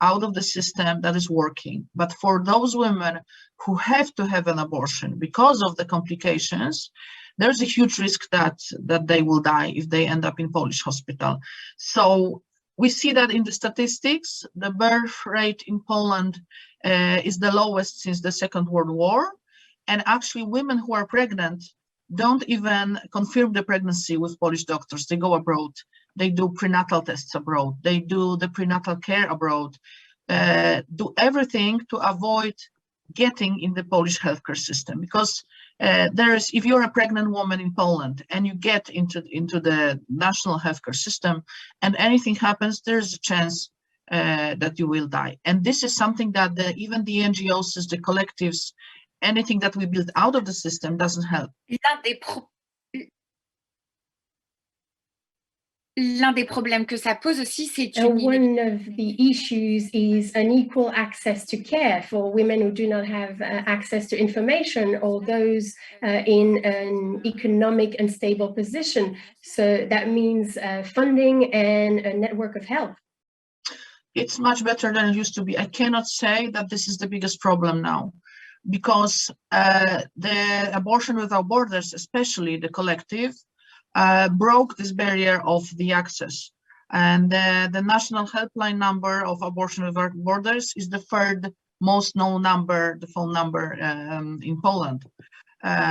out of the system that is working. But for those women who have to have an abortion because of the complications, there's a huge risk that they will die if they end up in Polish hospital. So we see that in the statistics, the birth rate in Poland is the lowest since the Second World War. And actually women who are pregnant don't even confirm the pregnancy with Polish doctors. They go abroad. They do prenatal tests abroad. They do the prenatal care abroad, do everything to avoid getting in the Polish healthcare system. Because if you're a pregnant woman in Poland and you get into the national healthcare system and anything happens, there's a chance that you will die. And this is something that even the NGOs, the collectives, anything that we build out of the system doesn't help. L'un des problèmes que ça pose aussi, c'est one of the issues is unequal access to care for women who do not have access to information, or those in an economic unstable position. So that means funding and a network of help. It's much better than it used to be. I cannot say that this is the biggest problem now, because the Abortion Without Borders, especially the collective, broke this barrier of the access. And the national helpline number of Abortion Without Borders is the third most known number, the phone number in Poland.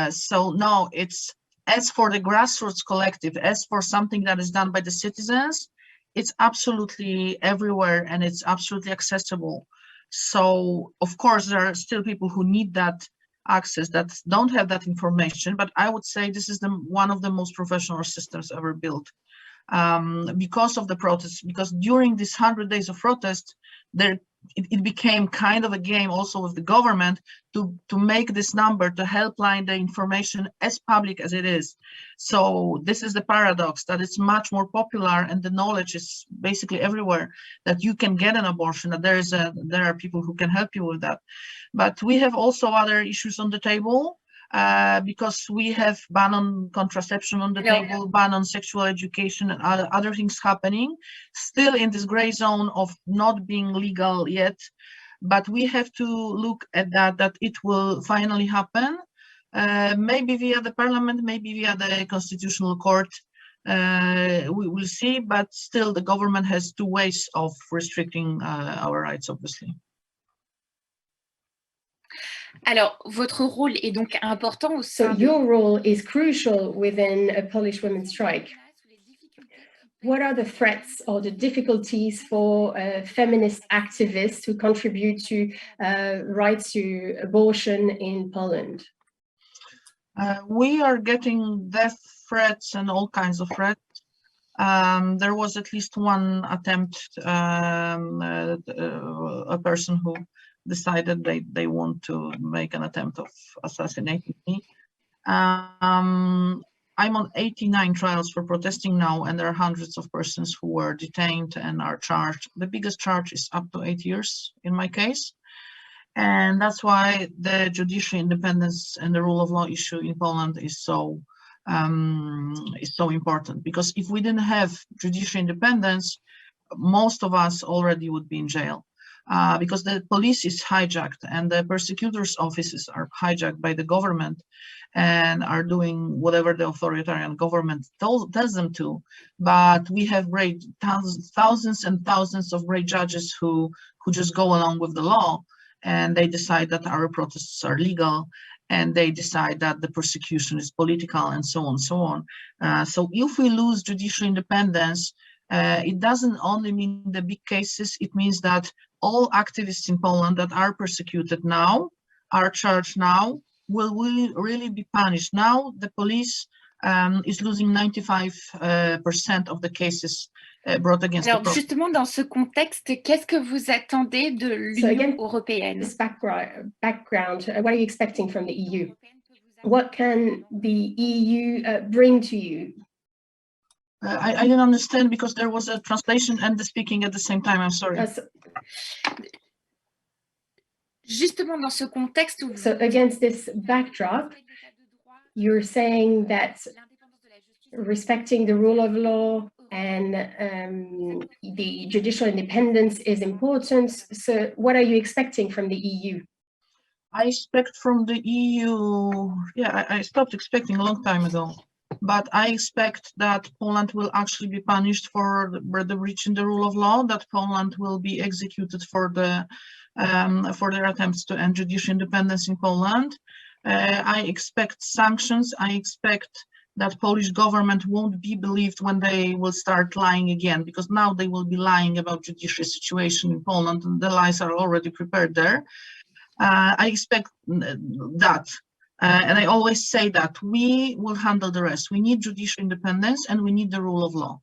So no, it's, as for the grassroots collective, as for something that is done by the citizens, it's absolutely everywhere and it's absolutely accessible. So of course there are still people who need that access that don't have that information, but I would say this is one of the most professional systems ever built, because of the protests. Because during these 100 days of protest, it became kind of a game also with the government to make this number, to helpline, the information as public as it is. So this is the paradox, that it's much more popular and the knowledge is basically everywhere, that you can get an abortion, that there are people who can help you with that. But we have also other issues on the table. because we have ban on contraception on the table, ban on sexual education, and other things happening, still in this gray zone of not being legal yet. But we have to look at that it will finally happen, maybe via the parliament, maybe via the constitutional court. We will see, but still the government has two ways of restricting our rights, obviously. Alors, votre rôle est donc important au sein So your role is crucial within a Polish women's strike. What are the threats or the difficulties for feminist activists who contribute to rights to abortion in Poland? We are getting death threats and all kinds of threats. There was at least one attempt, a person who decided they want to make an attempt of assassinating me. I'm on 89 trials for protesting now, and there are hundreds of persons who were detained and are charged. The biggest charge is up to 8 years in my case. And that's why the judicial independence and the rule of law issue in Poland is so important. Because if we didn't have judicial independence, most of us already would be in jail. Because the police is hijacked and the prosecutors' offices are hijacked by the government and are doing whatever the authoritarian government tells them to. But we have great thousands and thousands of great judges who just go along with the law, and they decide that our protests are legal, and they decide that the persecution is political, and so on and so on. So if we lose judicial independence, it doesn't only mean the big cases, it means that all activists in Poland that are persecuted now, are charged now, will really be punished. Now the police is losing 95% of the cases brought against Alors, the justement, dans ce contexte, qu'est-ce que vous attendez de l'Union européenne? This background, what are you expecting from the EU? What can the EU bring to you? I didn't understand because there was a translation and the speaking at the same time. I'm sorry. Justement, dans ce contexte où So against this backdrop, you're saying that respecting the rule of law and the judicial independence is important. So what are you expecting from the EU? I expect from the EU, I stopped expecting a long time ago, but I expect that Poland will actually be punished for the breach in the rule of law, that Poland will be executed for their attempts to end judicial independence in Poland. I expect sanctions. I expect that Polish government won't be believed when they will start lying again, because now they will be lying about judicial situation in Poland, and the lies are already prepared there. I expect that. And I always say that we will handle the rest. We need judicial independence and we need the rule of law.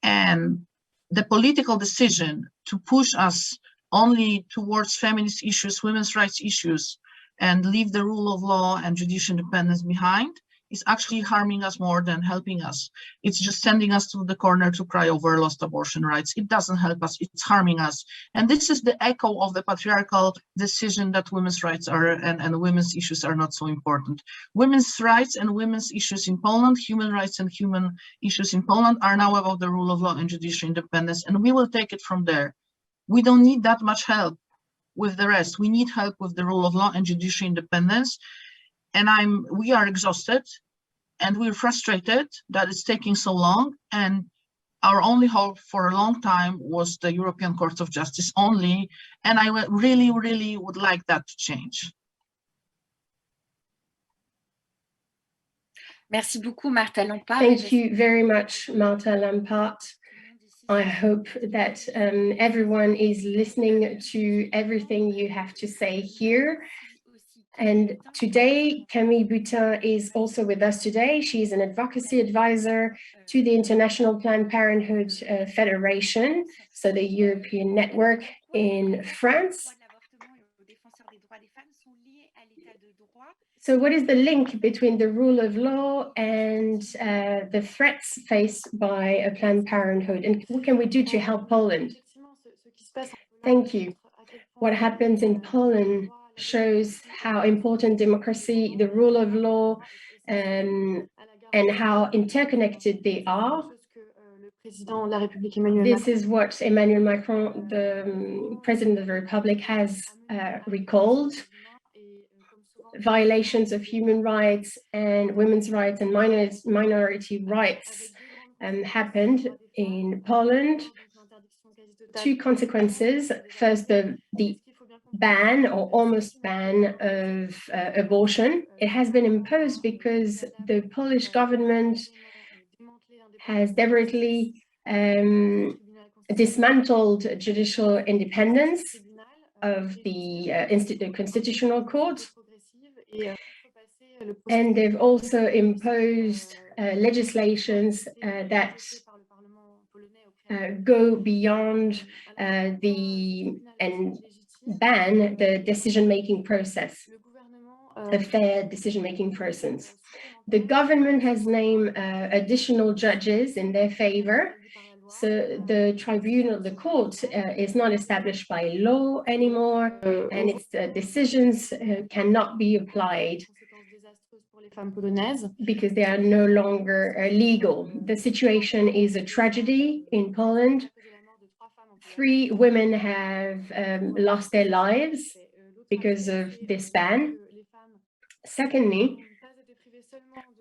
And the political decision to push us only towards feminist issues, women's rights issues, and leave the rule of law and judicial independence behind is actually harming us more than helping us. It's just sending us to the corner to cry over lost abortion rights. It doesn't help us, it's harming us. And this is the echo of the patriarchal decision that women's rights are and women's issues are not so important. Women's rights and women's issues in Poland, human rights and human issues in Poland are now about the rule of law and judicial independence, and we will take it from there. We don't need that much help with the rest. We need help with the rule of law and judicial independence. And we are exhausted and we're frustrated that it's taking so long. And our only hope for a long time was the European Court of Justice only. And I really, really would like that to change. Merci beaucoup, Martha Lampard. Thank you very much, Martha Lampard. I hope that everyone is listening to everything you have to say here. And today, Camille Butin is also with us today. She's an advocacy advisor to the International Planned Parenthood Federation, so the European network in France. So what is the link between the rule of law and the threats faced by a Planned Parenthood? And what can we do to help Poland? Thank you. What happens in Poland shows how important democracy, the rule of law, and how interconnected they are. This is what Emmanuel Macron, the President of the Republic, has recalled. Violations of human rights and women's rights and minority rights happened in Poland. Two consequences. First, the ban or almost ban of abortion. It has been imposed because the Polish government has deliberately dismantled judicial independence of the Constitutional Court. And they've also imposed legislations that go beyond and ban the decision-making process, a fair decision-making process. The government has named additional judges in their favor. So the tribunal, the court, is not established by law anymore, and its decisions cannot be applied because they are no longer legal. The situation is a tragedy in Poland. 3 women have lost their lives because of this ban. Secondly,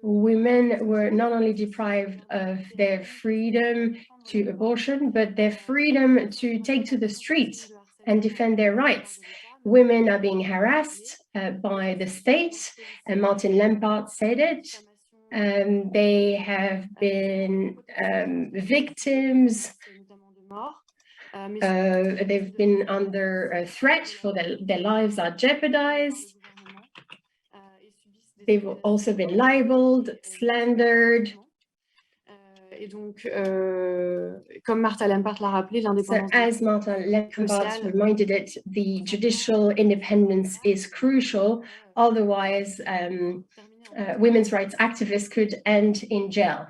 women were not only deprived of their freedom to abortion, but their freedom to take to the streets and defend their rights. Women are being harassed by the state, and Martin Lempart said it. They have been victims. They've been under a threat for their lives are jeopardized. They've also been libeled, slandered. Comme Martha Lempart l'a rappelé, l'indépendance. So, as Martha Lempart reminded it, the judicial independence is crucial. Otherwise, women's rights activists could end in jail.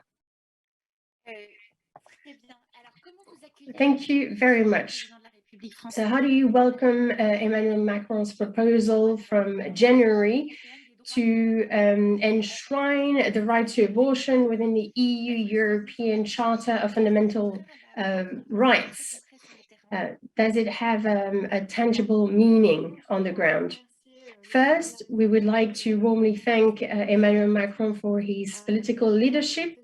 Thank you very much. So, how do you welcome Emmanuel Macron's proposal from January to enshrine the right to abortion within the EU European Charter of Fundamental Rights? Does it have a tangible meaning on the ground? First, we would like to warmly thank Emmanuel Macron for his political leadership,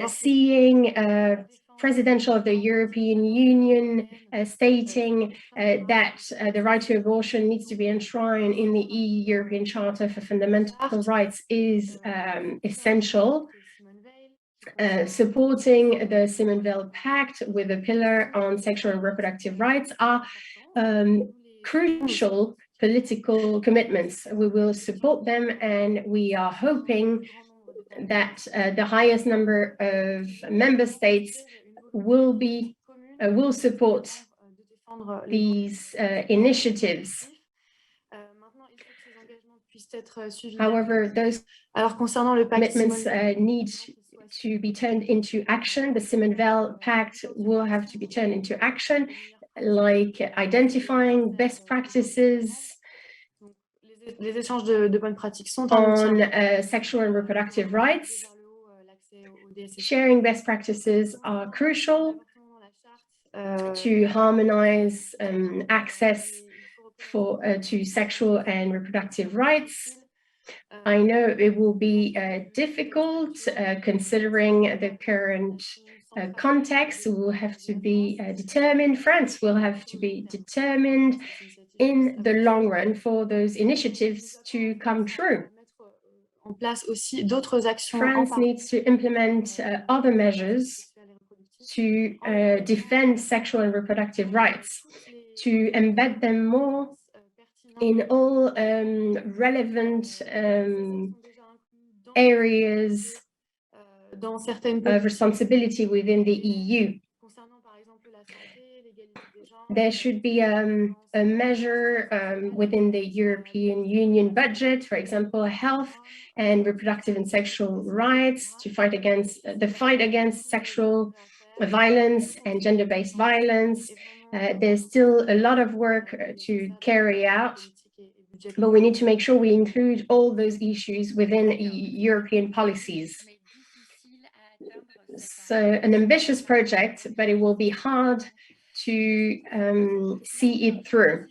seeing Presidential of the European Union stating that the right to abortion needs to be enshrined in the EU European Charter for Fundamental Rights is essential. Supporting the Simone Veil Pact with a pillar on sexual and reproductive rights are crucial political commitments. We will support them, and we are hoping that the highest number of member states will support these initiatives. However, those commitments need to be turned into action. The Simone Veil Pact will have to be turned into action, like identifying best practices on sexual and reproductive rights. Sharing best practices are crucial to harmonize access to sexual and reproductive rights. I know it will be difficult considering the current context. Will have to be determined. France will have to be determined in the long run for those initiatives to come true. France needs to implement other measures to defend sexual and reproductive rights, to embed them more in all relevant areas of responsibility within the EU. There should be a measure within the European Union budget, for example, health and reproductive and sexual rights, to fight against sexual violence and gender-based violence, There's still a lot of work to carry out, but we need to make sure we include all those issues within European policies. So an ambitious project, but it will be hard to see it through.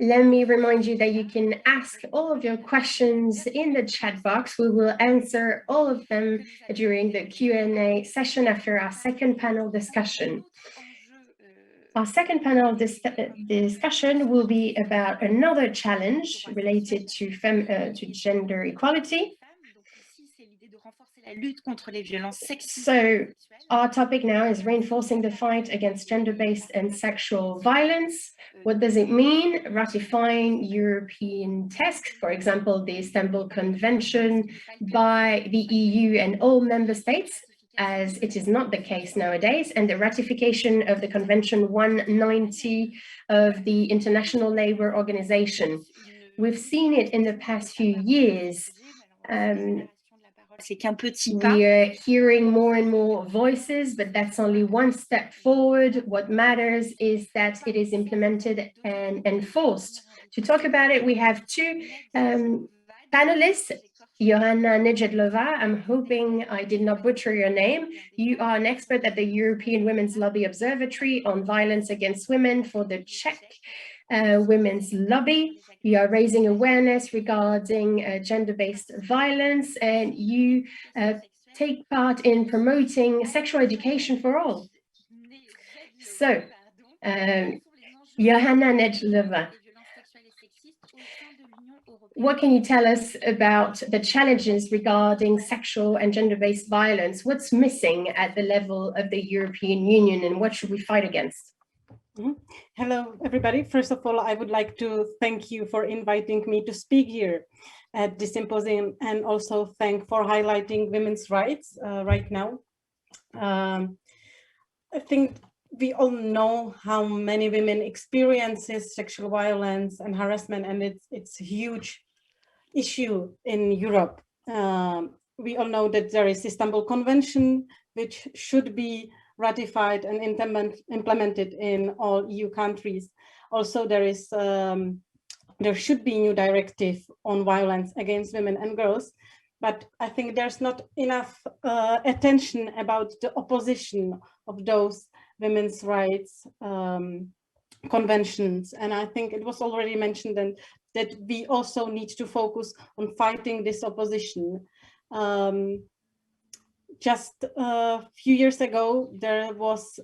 Let me remind you that you can ask all of your questions in the chat box. We will answer all of them during the Q&A session after our second panel discussion. Our second panel discussion will be about another challenge related to gender equality. So our topic now is reinforcing the fight against gender-based and sexual violence. What does it mean? Ratifying European texts, for example, the Istanbul Convention by the EU and all member states, as it is not the case nowadays, and the ratification of the Convention 190 of the International Labour Organization. We've seen it in the past few years. We are hearing more and more voices, but that's only one step forward. What matters is that it is implemented and enforced. To talk about it, we have two panelists. Johanna Nejedlova, I'm hoping I did not butcher your name. You are an expert at the European Women's Lobby Observatory on Violence Against Women for the Czech Women's Lobby. You are raising awareness regarding gender-based violence, and you take part in promoting sexual education for all. So, Johanna Nejedlova, what can you tell us about the challenges regarding sexual and gender-based violence? What's missing at the level of the European Union, and what should we fight against? Hello, everybody. First of all, I would like to thank you for inviting me to speak here at the symposium, and also thank for highlighting women's rights right now. I think we all know how many women experiences sexual violence and harassment, and it's a huge issue in Europe. We all know that there is Istanbul Convention, which should be ratified and implemented in all EU countries. Also, there should be a new directive on violence against women and girls, but I think there's not enough attention about the opposition of those women's rights conventions. And I think it was already mentioned that we also need to focus on fighting this opposition. Just a few years ago, there was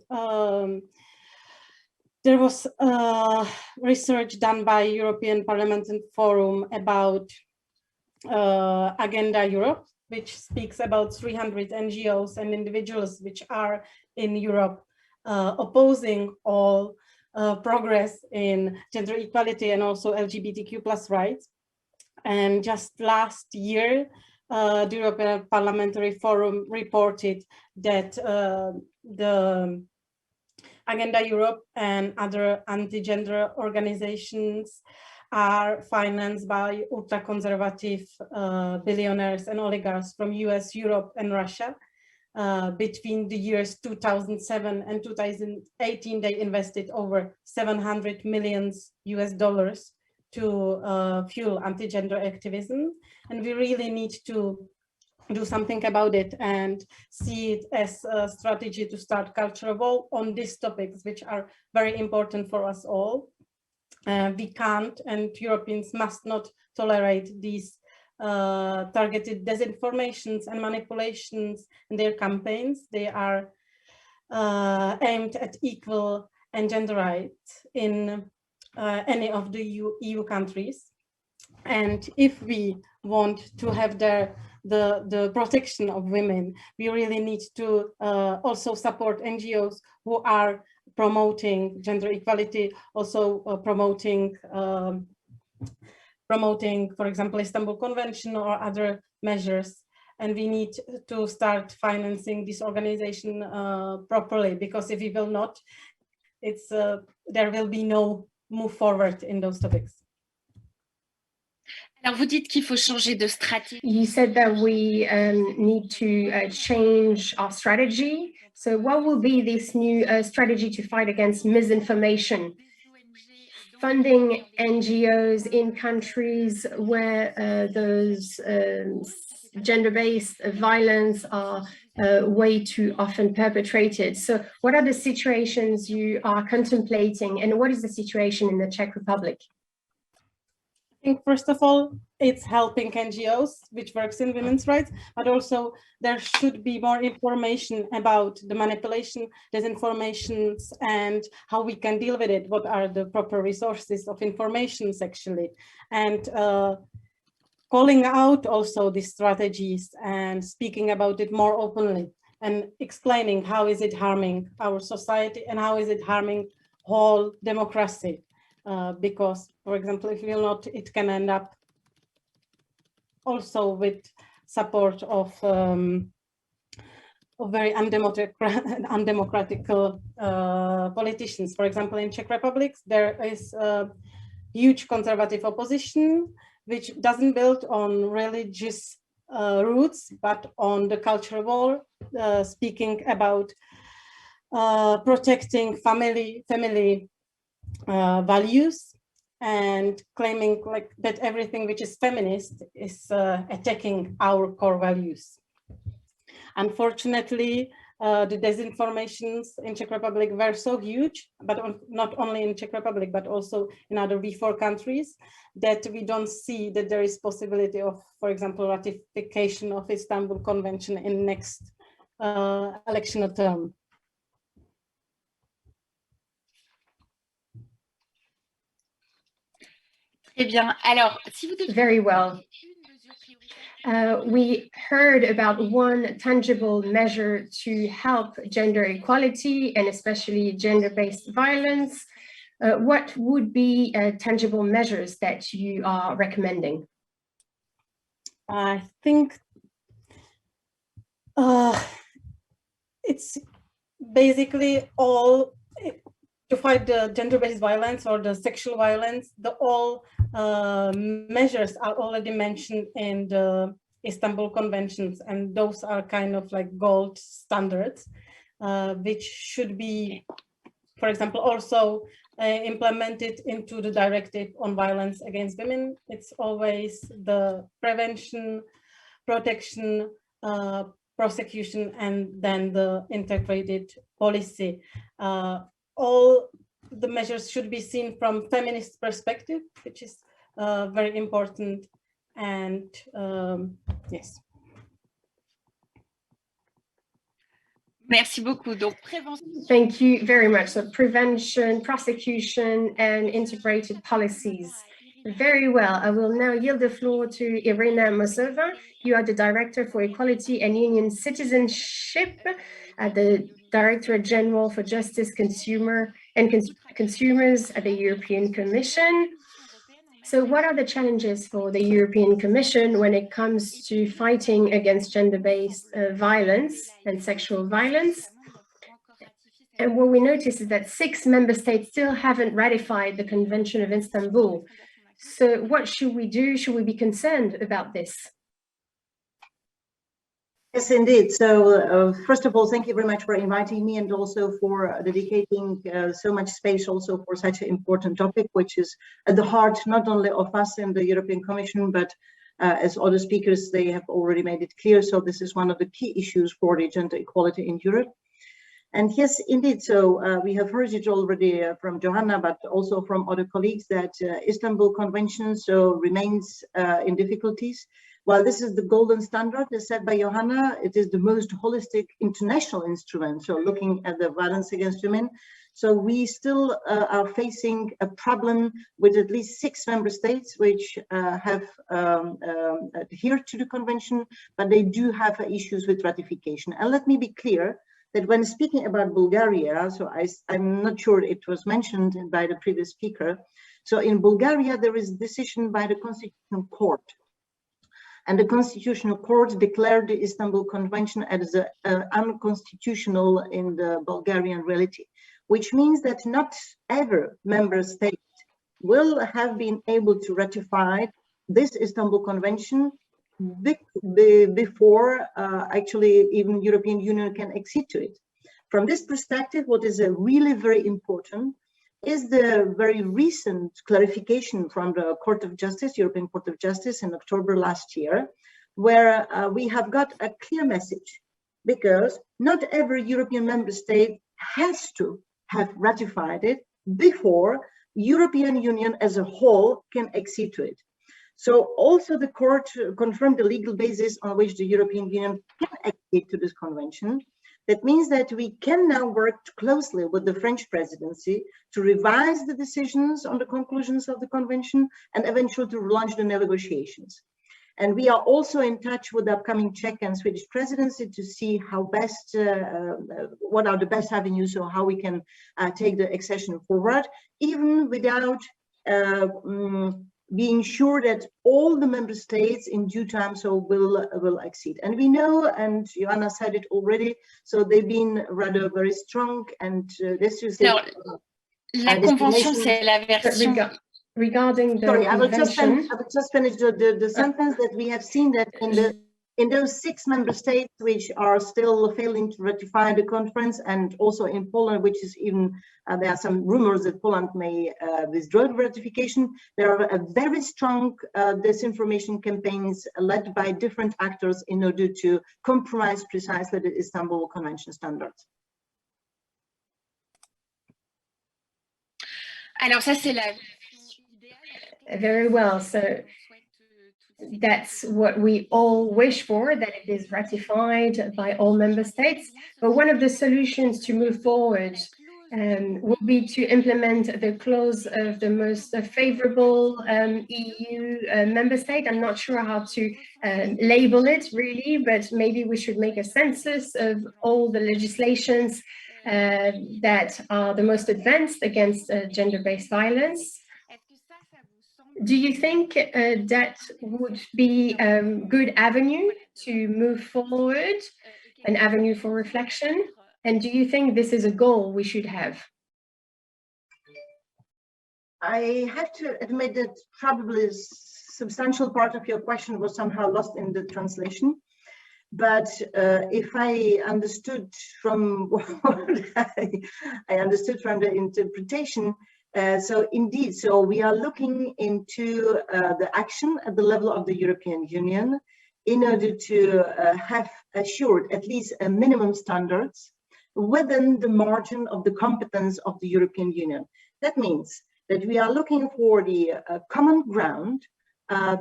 research done by European Parliament and Forum about Agenda Europe, which speaks about 300 NGOs and individuals which are in Europe opposing all progress in gender equality and also LGBTQ+ rights. And just last year, the European Parliamentary Forum reported that the Agenda Europe and other anti-gender organizations are financed by ultra-conservative billionaires and oligarchs from US, Europe, and Russia. Between the years 2007 and 2018, they invested over $700 million to fuel anti-gender activism. And we really need to do something about it and see it as a strategy to start cultural war on these topics, which are very important for us all. We can't, and Europeans must not tolerate these targeted disinformations and manipulations in their campaigns. They are aimed at equal and gender rights in any of the EU countries. And if we want to have the protection of women, we really need to also support NGOs who are promoting gender equality, also promoting, for example, Istanbul Convention or other measures. And we need to start financing this organization properly, because if we will not, there will be no move forward in those topics. Alors, vous dites qu'il faut changer de stratégie. You said that we need to change our strategy. So what will be this new strategy to fight against misinformation? Funding NGOs in countries where those gender-based violence are way too often perpetrated. So what are the situations you are contemplating, and what is the situation in the Czech Republic? I think first of all, it's helping NGOs, which works in women's rights, but also there should be more information about the manipulation, disinformations, and how we can deal with it. What are the proper resources of information actually? And calling out also these strategies and speaking about it more openly and explaining how is it harming our society and how is it harming whole democracy. Because, for example, if you're not, it can end up also with support of very undemocratic politicians. For example, in Czech Republic, there is a huge conservative opposition, which doesn't build on religious roots, but on the cultural war, speaking about protecting family values and claiming like that everything which is feminist is attacking our core values. Unfortunately, the disinformations in Czech Republic were so huge, but not only in Czech Republic, but also in other V4 countries, that we don't see that there is possibility of, for example, ratification of Istanbul Convention in next election term. Eh bien, alors, si vous devez... Very well. We heard about one tangible measure to help gender equality and especially gender-based violence. What would be tangible measures that you are recommending? I think it's basically all to fight the gender-based violence or the sexual violence. All measures are already mentioned in the Istanbul Conventions, and those are kind of like gold standards, which should be, for example, also implemented into the directive on violence against women. It's always the prevention, protection, prosecution, and then the integrated policy. All the measures should be seen from feminist perspective, which is very important. And yes. Merci beaucoup. Donc, Thank you very much. So prevention, prosecution, and integrated policies. Very well. I will now yield the floor to Irina Mosova. You are the Director for Equality and Union Citizenship at the Directorate General for Justice, Consumers at the European Commission. So what are the challenges for the European Commission when it comes to fighting against gender-based violence and sexual violence? And what we notice is that 6 member states still haven't ratified the Convention of Istanbul. So what should we do? Should we be concerned about this? Yes, indeed. So first of all, thank you very much for inviting me and also for dedicating so much space also for such an important topic, which is at the heart not only of us in the European Commission, but as other speakers, they have already made it clear. So this is one of the key issues for the gender equality in Europe. And yes, indeed. So we have heard it already from Johanna, but also from other colleagues that Istanbul Convention remains in difficulties. While this is the golden standard, as said by Johanna, it is the most holistic international instrument. So looking at the violence against women. So we still are facing a problem with at least 6 member states which have adhered to the convention, but they do have issues with ratification. And let me be clear that when speaking about Bulgaria, so I'm not sure it was mentioned by the previous speaker. So in Bulgaria, there is a decision by the Constitutional Court. And the Constitutional Court declared the Istanbul Convention as unconstitutional in the Bulgarian reality, which means that not every member state will have been able to ratify this Istanbul Convention before actually even European Union can accede to it. From this perspective, what is really very important is the very recent clarification from the Court of Justice, European Court of Justice in October last year, where we have got a clear message, because not every European member state has to have ratified it before European Union as a whole can accede to it. So also the court confirmed the legal basis on which the European Union can accede to this convention. That means that we can now work closely with the French presidency to revise the decisions on the conclusions of the convention and eventually to launch the negotiations. And we are also in touch with the upcoming Czech and Swedish presidency to see how best, what are the best avenues or how we can take the accession forward, even without being sure that all the member states in due time will accede. And we know, and Joanna said it already, so they've been rather very strong, and this is Alors, la convention, c'est la version. Regarding the Sorry, I will convention, just finish the sentence that we have seen that in those 6 member states which are still failing to ratify the conference, and also in Poland, which is even there are some rumors that Poland may withdraw the ratification. There are a very strong disinformation campaigns led by different actors in order to compromise precisely the Istanbul Convention standards. Alors ça, c'est la. very well. So that's what we all wish for, that it is ratified by all member states. But one of the solutions to move forward will be to implement the clause of the most favorable EU member state. I'm not sure how to label it really, but maybe we should make a census of all the legislations that are the most advanced against gender-based violence. Do you think that would be a good avenue to move forward, an avenue for reflection? And do you think this is a goal we should have? I have to admit that probably a substantial part of your question was somehow lost in the translation. But if I understood from what I understood from the interpretation, so indeed, so we are looking into the action at the level of the European Union in order to have assured at least a minimum standards within the margin of the competence of the European Union. That means that we are looking for the common ground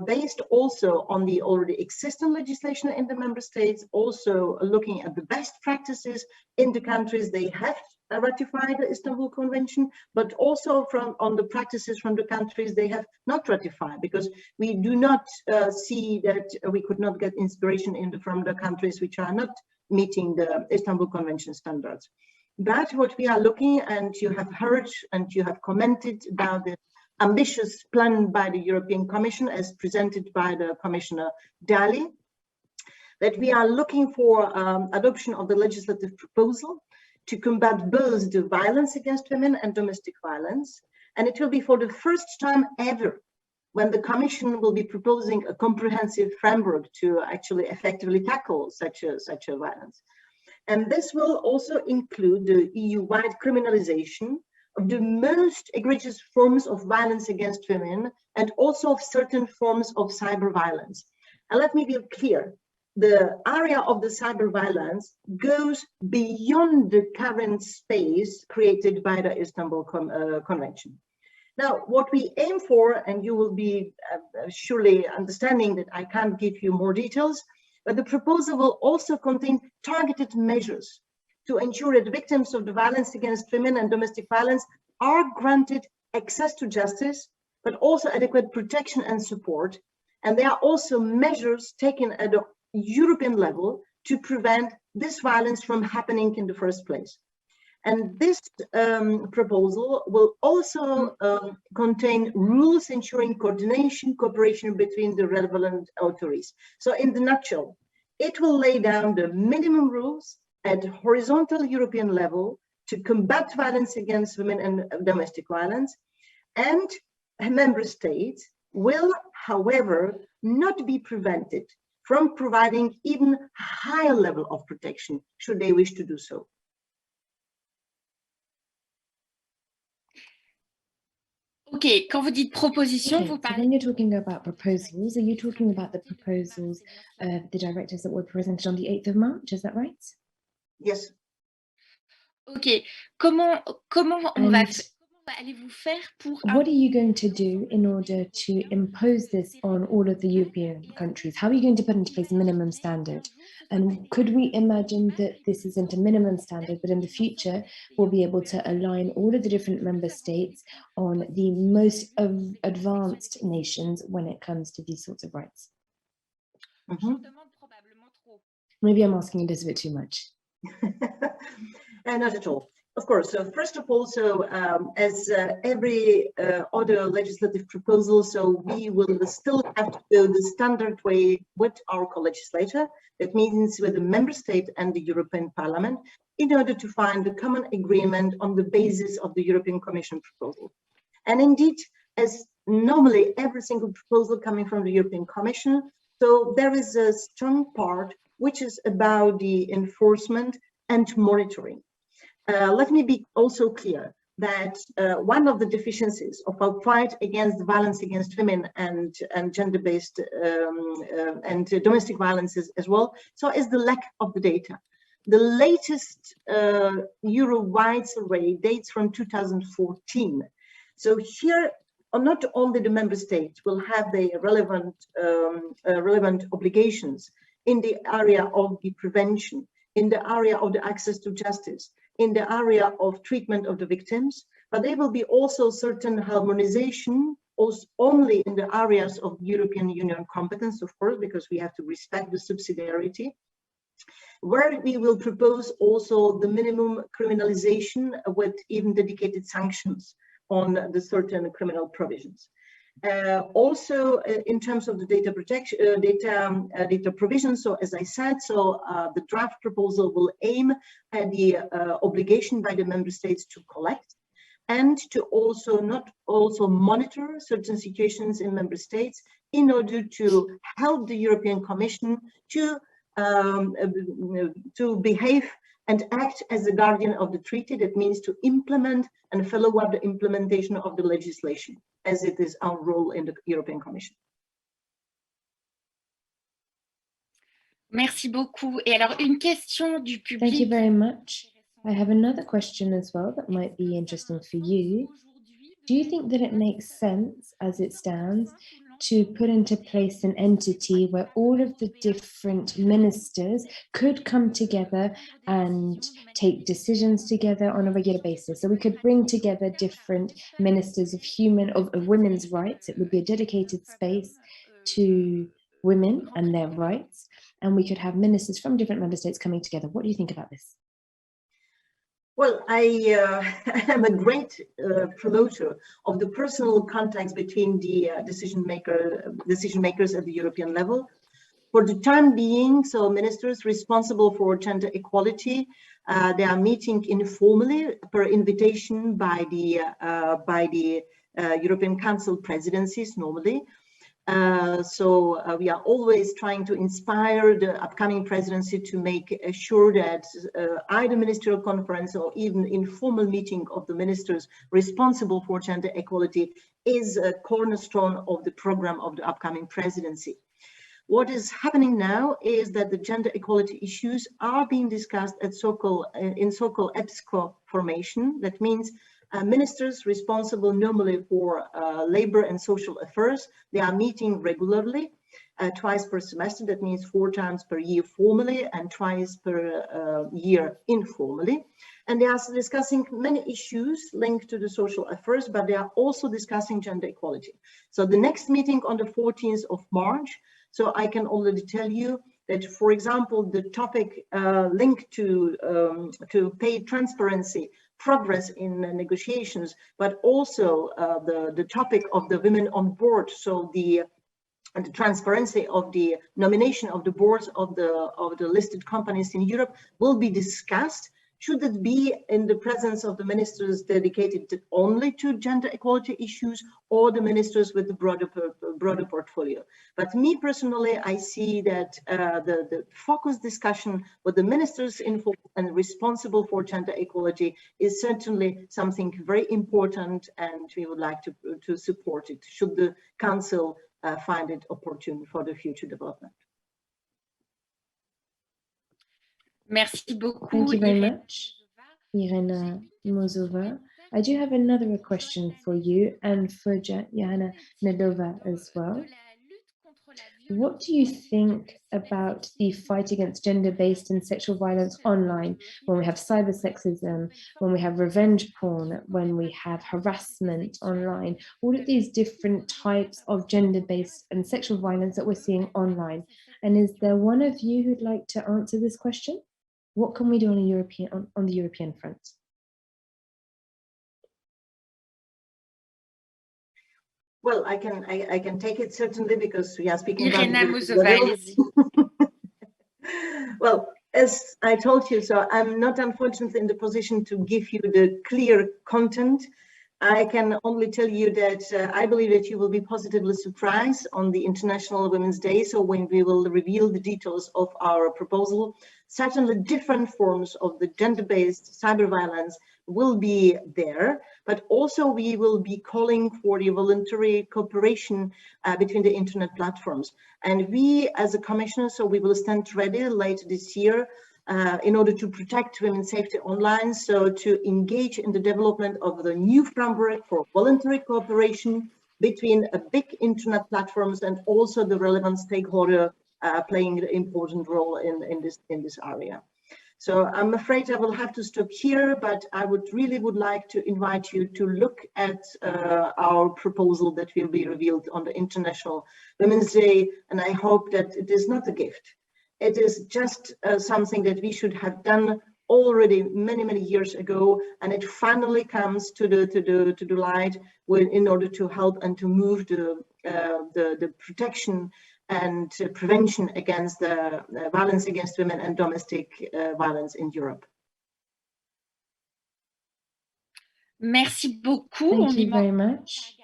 based also on the already existing legislation in the member states, also looking at the best practices in the countries they have ratified the Istanbul Convention, but also on the practices from the countries they have not ratified, because we do not see that we could not get inspiration from the countries which are not meeting the Istanbul Convention standards. But what we are looking, and you have heard and you have commented about the ambitious plan by the European Commission as presented by the Commissioner Dalli, that we are looking for adoption of the legislative proposal to combat both the violence against women and domestic violence. And it will be for the first time ever when the Commission will be proposing a comprehensive framework to actually effectively tackle such a violence. And this will also include the EU-wide criminalization of the most egregious forms of violence against women and also of certain forms of cyber violence. And let me be clear, the area of the cyber violence goes beyond the current space created by the Istanbul Convention. Now, what we aim for, and you will be surely understanding that I can't give you more details, but the proposal will also contain targeted measures to ensure that victims of the violence against women and domestic violence are granted access to justice, but also adequate protection and support. And there are also measures taken at the European level to prevent this violence from happening in the first place. And this proposal will also contain rules ensuring coordination, cooperation between the relevant authorities. So in the nutshell, it will lay down the minimum rules at horizontal European level to combat violence against women and domestic violence, and member states will however, not be prevented from providing even higher level of protection should they wish to do so. Ok, quand vous dites proposition, Okay, vous so parlez... when you're talking about proposals, are you talking about the proposals of the directives that were presented on the 8th of March, is that right? Yes. Ok, comment allez-vous faire pour... What are you going to do in order to impose this on all of the European countries? How are you going to put into place a minimum standard? And could we imagine that this isn't a minimum standard, but in the future, we'll be able to align all of the different member states on the most advanced nations when it comes to these sorts of rights? Maybe I'm asking a little bit too much. Not at all. Of course. So first of all, as every other legislative proposal, so we will still have to go the standard way with our co-legislator. That means with the member state and the European Parliament, in order to find a common agreement on the basis of the European Commission proposal. And indeed, as normally every single proposal coming from the European Commission, so there is a strong part which is about the enforcement and monitoring. Let me be also clear that one of the deficiencies of our fight against violence against women and gender-based and domestic violences as well, so is the lack of the data. The latest Euro-wide survey dates from 2014. So here, not only the member states will have the relevant obligations in the area of the prevention, in the area of the access to justice, in the area of treatment of the victims, but there will be also certain harmonization only in the areas of European Union competence, of course, because we have to respect the subsidiarity, where we will propose also the minimum criminalization with even dedicated sanctions on the certain criminal provisions. Also, in terms of the data protection, data provision. So, as I said, the draft proposal will aim at the obligation by the member states to collect and to also monitor certain situations in member states in order to help the European Commission to behave and act as the guardian of the treaty. That means to implement and follow up the implementation of the legislation, as it is our role in the European Commission. Merci beaucoup. Et alors, une question du public. Thank you very much. I have another question as well that might be interesting for you. Do you think that it makes sense, as it stands, to put into place an entity where all of the different ministers could come together and take decisions together on a regular basis? So we could bring together different ministers of women's rights. It would be a dedicated space to women and their rights, and we could have ministers from different member states coming together. What do you think about this? Well, I am a great promoter of the personal contacts between the decision makers at the European level. For the time being, so ministers responsible for gender equality, they are meeting informally per invitation by the European Council presidencies normally. We are always trying to inspire the upcoming presidency to make sure that either ministerial conference or even informal meeting of the ministers responsible for gender equality is a cornerstone of the program of the upcoming presidency. What is happening now is that the gender equality issues are being discussed at in so-called EPSCO formation. That means ministers responsible normally for labor and social affairs, they are meeting regularly, twice per semester. That means 4 times per year formally and twice per year informally. And they are discussing many issues linked to the social affairs, but they are also discussing gender equality. So the next meeting on the 14th of March, so I can already tell you that, for example, the topic linked to pay transparency, progress in negotiations, but also the topic of the women on board, so the transparency of the nomination of the boards of the listed companies in Europe will be discussed Should it be in the presence of the ministers dedicated only to gender equality issues, or the ministers with the broader portfolio? But me personally, I see that the focused discussion with the ministers involved and responsible for gender equality is certainly something very important, and we would like to support it, should the Council find it opportune for the future development. Merci beaucoup. Thank you very much, Irena Mozova. I do have another question for you and for Jana Nedova as well. What do you think about the fight against gender-based and sexual violence online, when we have cyber sexism, when we have revenge porn, when we have harassment online, all of these different types of gender-based and sexual violence that we're seeing online? And is there one of you who'd like to answer this question? What can we do on the European front? Well, I can take it certainly, because we are speaking Irena about Mozova. Well, as I told you, so I'm not unfortunately in the position to give you the clear content. I can only tell you that I believe that you will be positively surprised on the International Women's Day. So when we will reveal the details of our proposal, certainly different forms of the gender-based cyber violence will be there, but also we will be calling for the voluntary cooperation between the internet platforms. And we as a commissioner, so we will stand ready later this year in order to protect women's safety online, so to engage in the development of the new framework for voluntary cooperation between big internet platforms and also the relevant stakeholder playing an important role in this area. So I'm afraid I will have to stop here, but I would like to invite you to look at our proposal that will be revealed on the International Women's Day, and I hope that it is not a gift. It is just something that we should have done already many years ago, and it finally comes to the light in order to help and to move the protection and prevention against the violence against women and domestic violence in Europe. Merci beaucoup. Thank you very much.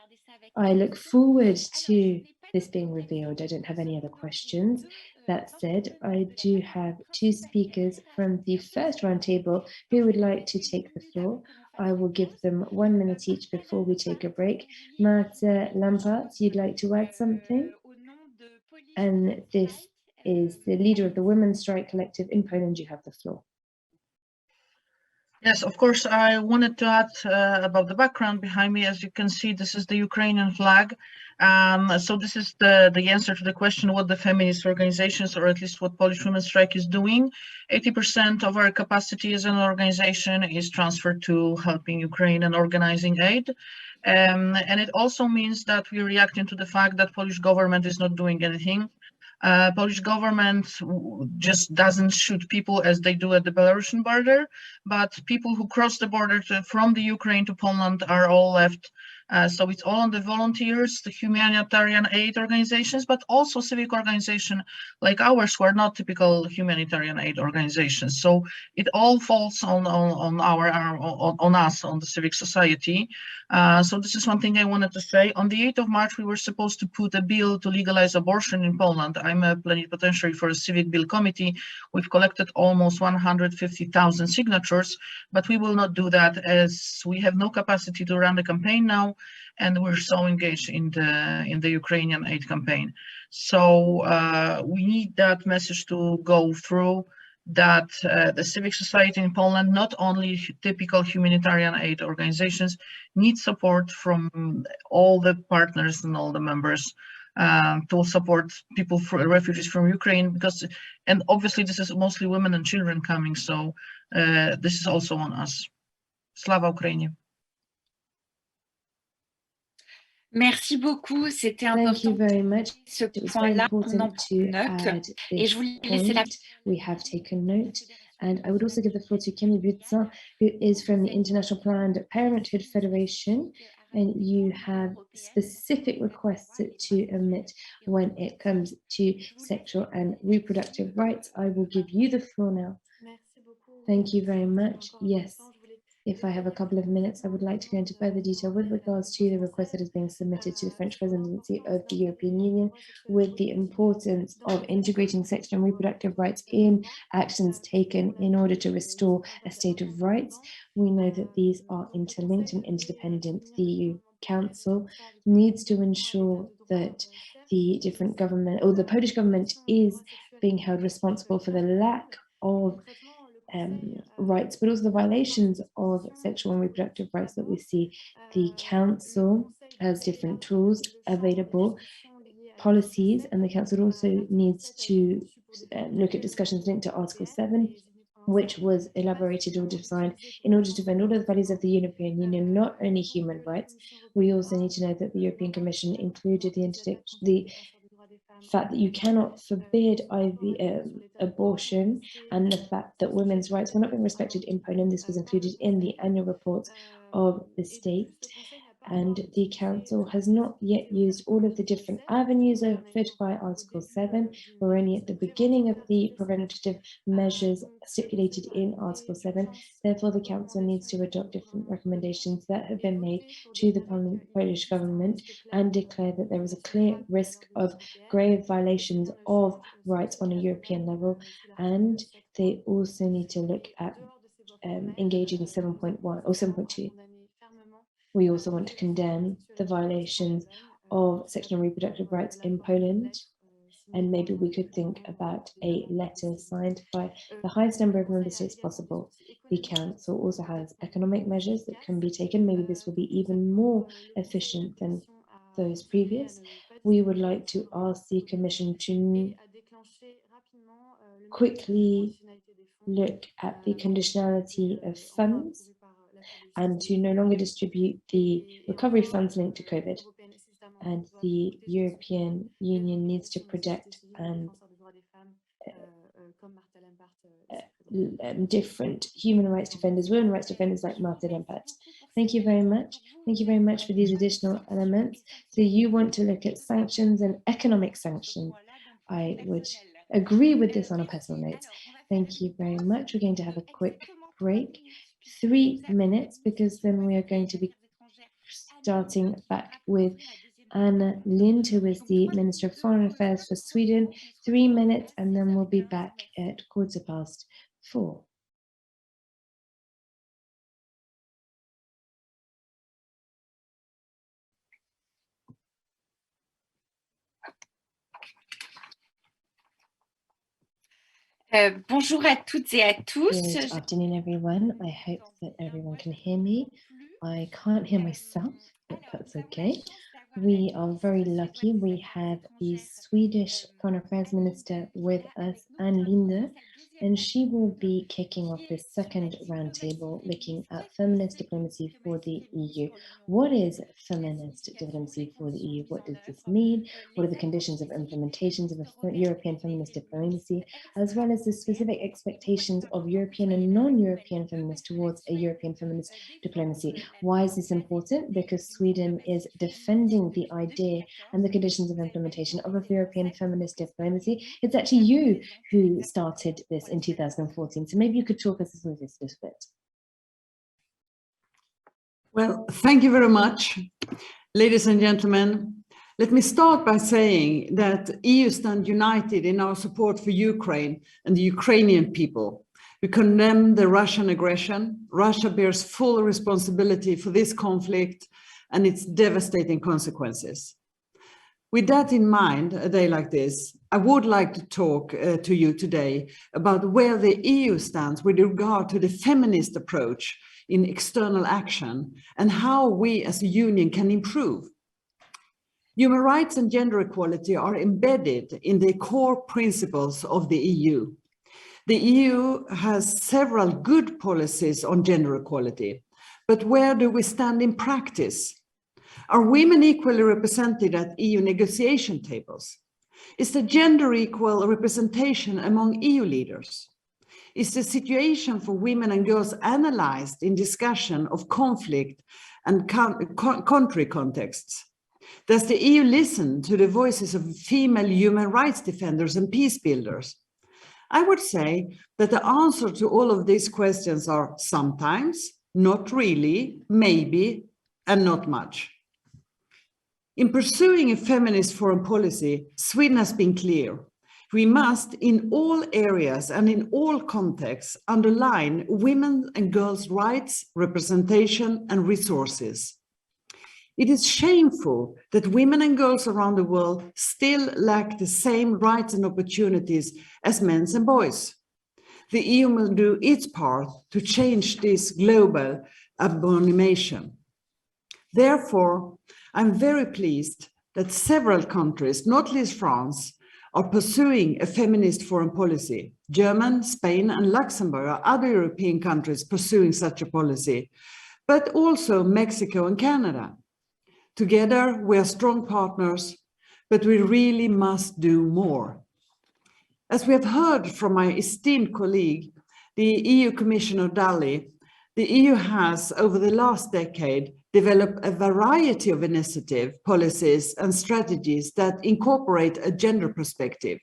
I look forward to this being revealed. I don't have any other questions. That said, I do have two speakers from the first roundtable who would like to take the floor. I will give them 1 minute each before we take a break. Marta Lampart, you'd like to add something? And this is the leader of the Women's Strike Collective in Poland. You have the floor. Yes, of course, I wanted to add about the background behind me. As you can see, this is the Ukrainian flag. So this is the answer to the question what the feminist organizations, or at least what Polish Women's Strike is doing. 80% of our capacity as an organization is transferred to helping Ukraine and organizing aid. And it also means that we are reacting to the fact that Polish government is not doing anything. Polish government just doesn't shoot people as they do at the Belarusian border, but people who cross the border from the Ukraine to Poland are all left. So it's all on the volunteers, the humanitarian aid organizations, but also civic organizations like ours who are not typical humanitarian aid organizations. So it all falls on us, on the civic society. So this is one thing I wanted to say. On the 8th of March, we were supposed to put a bill to legalize abortion in Poland. I'm a plenipotentiary for a civic bill committee. We've collected almost 150,000 signatures, but we will not do that as we have no capacity to run the campaign now, and we're so engaged in the Ukrainian aid campaign. So we need that message to go through, that the civic society in Poland, not only typical humanitarian aid organizations, need support from all the partners and all the members to support people, refugees from Ukraine, and obviously this is mostly women and children coming, so this is also on us. Slava Ukraini. Merci beaucoup, c'était important. Thank you very much. Ce It was very point-là, on en important prend to note. add Et this je voulais laisser la point. We have taken note. And I would also give the floor to Camille Butzin, who is from the International Planned Parenthood Federation. And you have specific requests to omit when it comes to sexual and reproductive rights. I will give you the floor now. Thank you very much. Yes, if I have a couple of minutes, I would like to go into further detail with regards to the request that is being submitted to the French presidency of the European Union with the importance of integrating sexual and reproductive rights in actions taken in order to restore a state of rights. We know that these are interlinked and interdependent. The EU Council needs to ensure that the different government, or the Polish government, is being held responsible for the lack of rights, but also the violations of sexual and reproductive rights that we see. The Council has different tools available, policies, and the Council also needs to look at discussions linked to Article 7, which was elaborated or designed in order to defend all of the values of the European Union, not only human rights. We also need to know that the European Commission included the fact that you cannot forbid abortion, and the fact that women's rights were not being respected in Poland. This was included in the annual reports of the state, and the Council has not yet used all of the different avenues offered by Article 7. We're only at the beginning of the preventative measures stipulated in Article 7. Therefore, the Council needs to adopt different recommendations that have been made to the Polish government and declare that there is a clear risk of grave violations of rights on a European level, and they also need to look at engaging 7.1 or 7.2. We also want to condemn the violations of sexual and reproductive rights in Poland, and maybe we could think about a letter signed by the highest number of member states possible. The Council also has economic measures that can be taken. Maybe this will be even more efficient than those previous. We would like to ask the Commission to quickly look at the conditionality of funds and to no longer distribute the recovery funds linked to COVID. And the European Union needs to protect different human rights defenders, women rights defenders like Martha Lempart. Thank you very much. Thank you very much for these additional elements. So you want to look at sanctions and economic sanctions. I would agree with this on a personal note. Thank you very much. We're going to have a quick break, 3 minutes, because then we are going to be starting back with Anna Lind, who is the Minister of Foreign Affairs for Sweden. 3 minutes, and then we'll be back at 4:15. Bonjour à toutes et à tous. Good afternoon, everyone. I hope that everyone can hear me. I can't hear myself, but that's okay. We are very lucky. We have the Swedish Foreign Affairs Minister with us, Ann Linde, and she will be kicking off this second roundtable looking at feminist diplomacy for the EU. What is feminist diplomacy for the EU? What does this mean? What are the conditions of implementations of a European feminist diplomacy, as well as the specific expectations of European and non-European feminists towards a European feminist diplomacy? Why is this important? Because Sweden is defending the idea and the conditions of implementation of a European feminist diplomacy. It's actually you who started this in 2014, so maybe you could talk us through this a little bit. Well, thank you very much, ladies and gentlemen. Let me start by saying that EU stands united in our support for Ukraine and the Ukrainian people. We condemn the Russian aggression. Russia bears full responsibility for this conflict and its devastating consequences. With that in mind, a day like this, I would like to talk to you today about where the EU stands with regard to the feminist approach in external action and how we as a union can improve. Human rights and gender equality are embedded in the core principles of the EU. The EU has several good policies on gender equality, but where do we stand in practice? Are women equally represented at EU negotiation tables? Is the gender equal representation among EU leaders? Is the situation for women and girls analyzed in discussion of conflict and country contexts? Does the EU listen to the voices of female human rights defenders and peace builders? I would say that the answer to all of these questions are sometimes, not really, maybe, and not much. In pursuing a feminist foreign policy, Sweden has been clear. We must, in all areas and in all contexts, underline women and girls' rights, representation, and resources. It is shameful that women and girls around the world still lack the same rights and opportunities as men and boys. The EU will do its part to change this global abomination. Therefore, I'm very pleased that several countries, not least France, are pursuing a feminist foreign policy. Germany, Spain, and Luxembourg are other European countries pursuing such a policy, but also Mexico and Canada. Together, we are strong partners, but we really must do more. As we have heard from my esteemed colleague, the EU Commissioner Dalli, the EU has, over the last decade, developed a variety of initiatives, policies, and strategies that incorporate a gender perspective.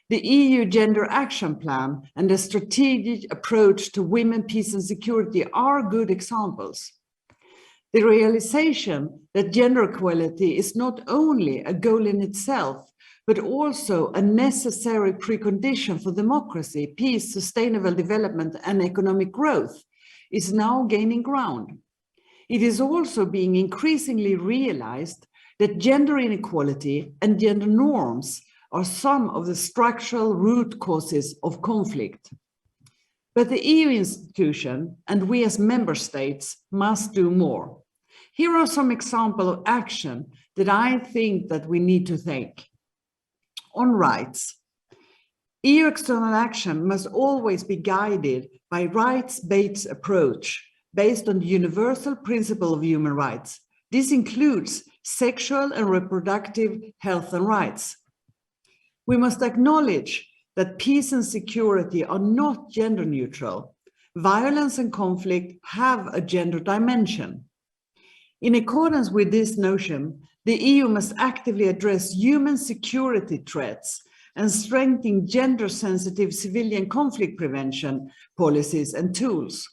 The EU Gender Action Plan and the strategic approach to women, peace, and security are good examples. The realization that gender equality is not only a goal in itself, but also a necessary precondition for democracy, peace, sustainable development, and economic growth is now gaining ground. It is also being increasingly realized that gender inequality and gender norms are some of the structural root causes of conflict. But the EU institution and we as member states must do more. Here are some examples of action that I think that we need to take. On rights, EU external action must always be guided by rights-based approach based on the universal principle of human rights. This includes sexual and reproductive health and rights. We must acknowledge that peace and security are not gender neutral. Violence and conflict have a gender dimension. In accordance with this notion, the EU must actively address human security threats and strengthen gender-sensitive civilian conflict prevention policies and tools.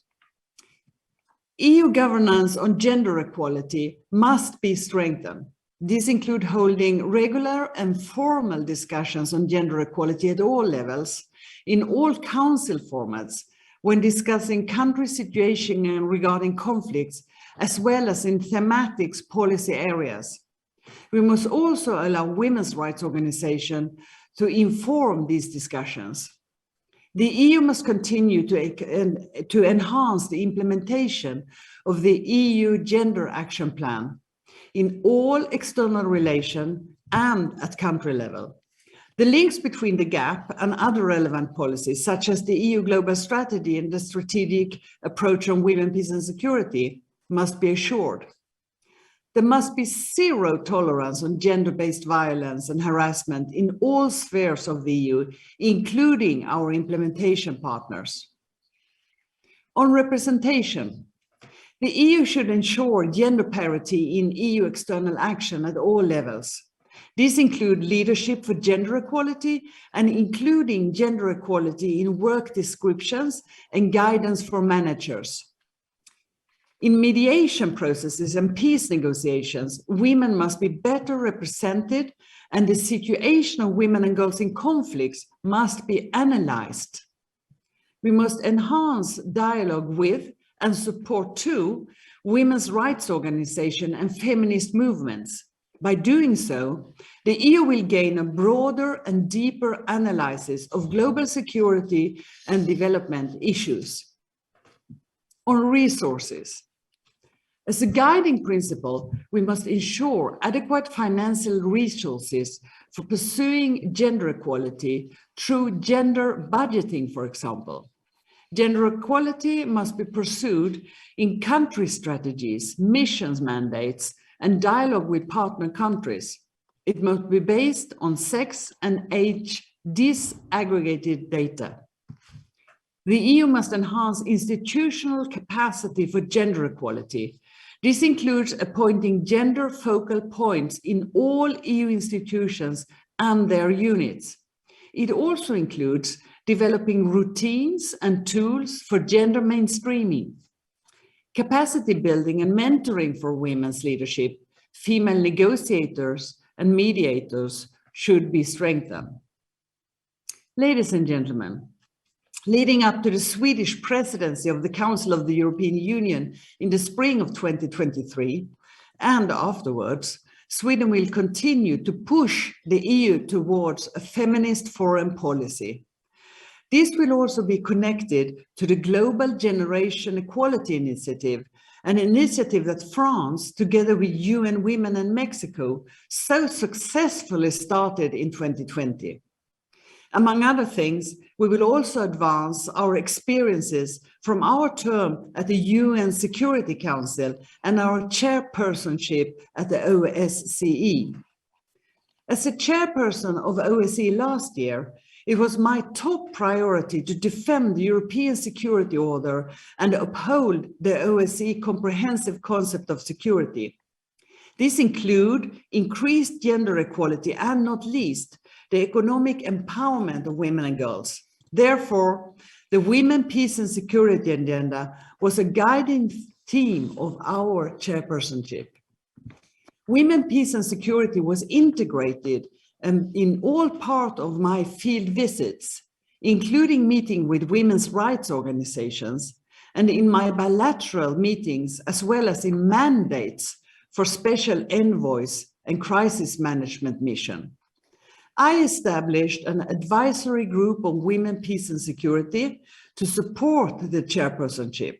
EU governance on gender equality must be strengthened. These include holding regular and formal discussions on gender equality at all levels, in all council formats, when discussing country situation and regarding conflicts, as well as in thematic policy areas. We must also allow women's rights organizations to inform these discussions. The EU must continue to enhance the implementation of the EU Gender Action Plan in all external relations and at country level. The links between the GAP and other relevant policies, such as the EU Global Strategy and the Strategic Approach on Women, Peace and Security, must be assured. There must be zero tolerance on gender-based violence and harassment in all spheres of the EU, including our implementation partners. On representation, the EU should ensure gender parity in EU external action at all levels. These include leadership for gender equality and including gender equality in work descriptions and guidance for managers. In mediation processes and peace negotiations, women must be better represented and the situation of women and girls in conflicts must be analyzed. We must enhance dialogue with and support to women's rights organizations and feminist movements. By doing so, the EU will gain a broader and deeper analysis of global security and development issues. On resources, as a guiding principle, we must ensure adequate financial resources for pursuing gender equality through gender budgeting, for example. Gender equality must be pursued in country strategies, missions mandates, and dialogue with partner countries. It must be based on sex and age disaggregated data. The EU must enhance institutional capacity for gender equality. This includes appointing gender focal points in all EU institutions and their units. It also includes developing routines and tools for gender mainstreaming, capacity building and mentoring for women's leadership, female negotiators and mediators should be strengthened. Ladies and gentlemen, leading up to the Swedish presidency of the Council of the European Union in the spring of 2023, and afterwards, Sweden will continue to push the EU towards a feminist foreign policy. This will also be connected to the Global Generation Equality Initiative, an initiative that France, together with UN Women and Mexico, so successfully started in 2020. Among other things, we will also advance our experiences from our term at the UN Security Council and our chairpersonship at the OSCE. As a chairperson of OSCE last year, it was my top priority to defend the European security order and uphold the OSCE comprehensive concept of security. This includes increased gender equality and, not least, the economic empowerment of women and girls. Therefore, the Women, Peace and Security agenda was a guiding theme of our chairpersonship. Women, Peace and Security was integrated in all part of my field visits, including meeting with women's rights organizations and in my bilateral meetings, as well as in mandates for special envoys and crisis management mission. I established an advisory group on women, peace and security to support the chairpersonship.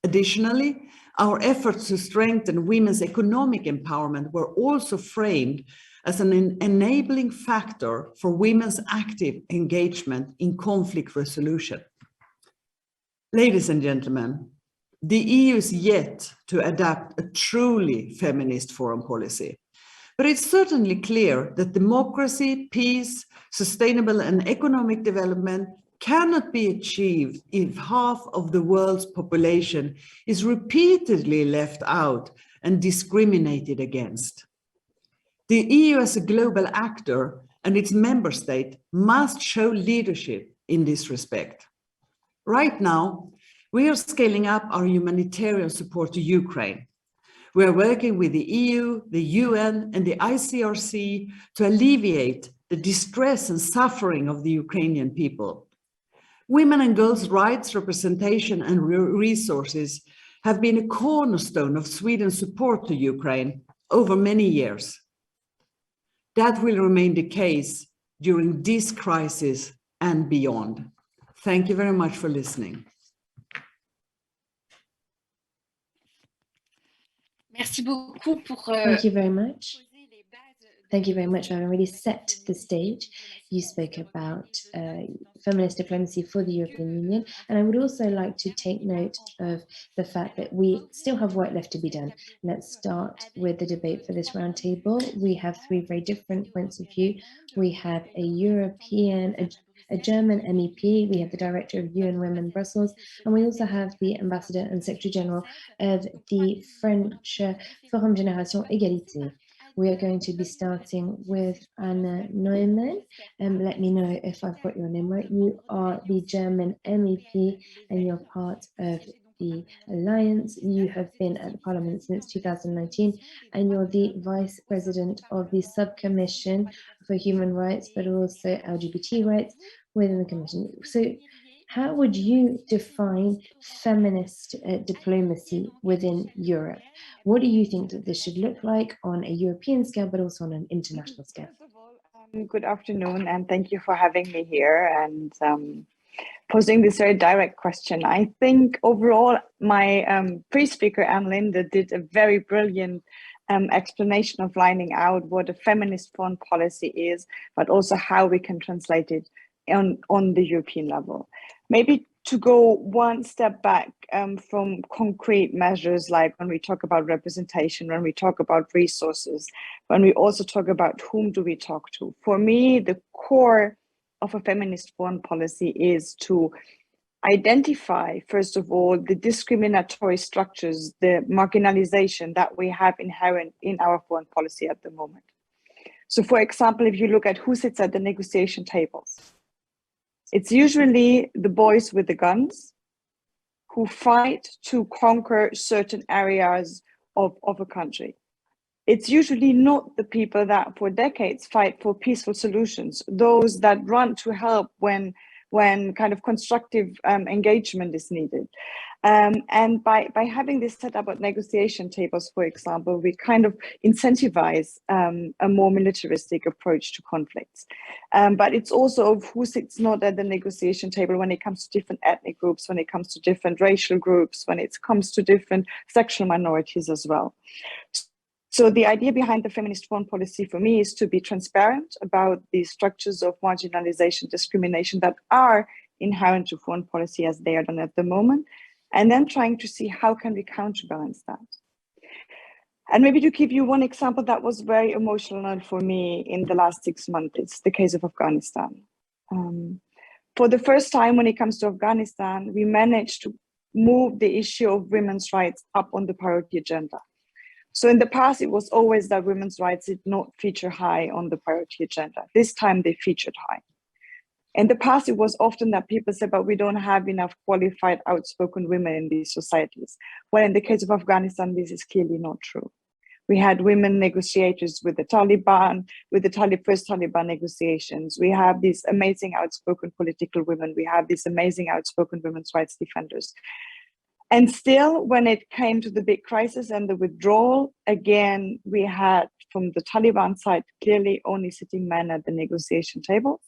Additionally, our efforts to strengthen women's economic empowerment were also framed as an enabling factor for women's active engagement in conflict resolution. Ladies and gentlemen, the EU is yet to adapt a truly feminist foreign policy. But it's certainly clear that democracy, peace, sustainable and economic development cannot be achieved if half of the world's population is repeatedly left out and discriminated against. The EU as a global actor and its member state must show leadership in this respect. Right now, we are scaling up our humanitarian support to Ukraine. We are working with the EU, the UN, and the ICRC to alleviate the distress and suffering of the Ukrainian people. Women and girls' rights representation and resources have been a cornerstone of Sweden's support to Ukraine over many years. That will remain the case during this crisis and beyond. Thank you very much for listening. Merci beaucoup pour, Thank you very much. Thank you very much for having really set the stage. You spoke about feminist diplomacy for the European Union, and I would also like to take note of the fact that we still have work left to be done. Let's start with the debate for this roundtable. We have three very different points of view. We have a a German MEP, we have the Director of UN Women Brussels, and we also have the Ambassador and Secretary General of the French Forum Génération Égalité. We are going to be starting with Anna Neumann. Let me know if I've got your name right. You are the German MEP and you're part of the Alliance. You have been at the Parliament since 2019 and you're the Vice President of the Subcommission for Human Rights, but also LGBT rights within the Commission. So how would you define feminist diplomacy within Europe? What do you think that this should look like on a European scale, but also on an international scale? First of all, good afternoon, and thank you for having me here and posing this very direct question. I think overall, my pre-speaker, Anne-Linde, did a very brilliant explanation of lining out what a feminist foreign policy is, but also how we can translate it on the European level. Maybe to go one step back from concrete measures, like when we talk about representation, when we talk about resources, when we also talk about whom do we talk to. For me, the core of a feminist foreign policy is to identify, first of all, the discriminatory structures, the marginalization that we have inherent in our foreign policy at the moment. So for example, if you look at who sits at the negotiation tables, It's usually the boys with the guns who fight to conquer certain areas of a country. It's usually not the people that for decades fight for peaceful solutions, those that run to help when kind of constructive engagement is needed. And by having this set up at negotiation tables, for example, we kind of incentivize a more militaristic approach to conflicts. But it's also of who sits not at the negotiation table when it comes to different ethnic groups, when it comes to different racial groups, when it comes to different sexual minorities as well. So the idea behind the feminist foreign policy for me is to be transparent about the structures of marginalization, discrimination that are inherent to foreign policy as they are done at the moment, and then trying to see how can we counterbalance that. And maybe to give you one example that was very emotional for me in the last 6 months, it's the case of Afghanistan. For the first time when it comes to Afghanistan, we managed to move the issue of women's rights up on the priority agenda. So in the past, it was always that women's rights did not feature high on the priority agenda. This time they featured high. In the past, it was often that people said, but we don't have enough qualified, outspoken women in these societies. Well, in the case of Afghanistan, this is clearly not true. We had women negotiators with the Taliban, with the first Taliban negotiations. We have these amazing outspoken political women. We have these amazing outspoken women's rights defenders. And still, when it came to the big crisis and the withdrawal, again, we had from the Taliban side clearly only sitting men at the negotiation tables.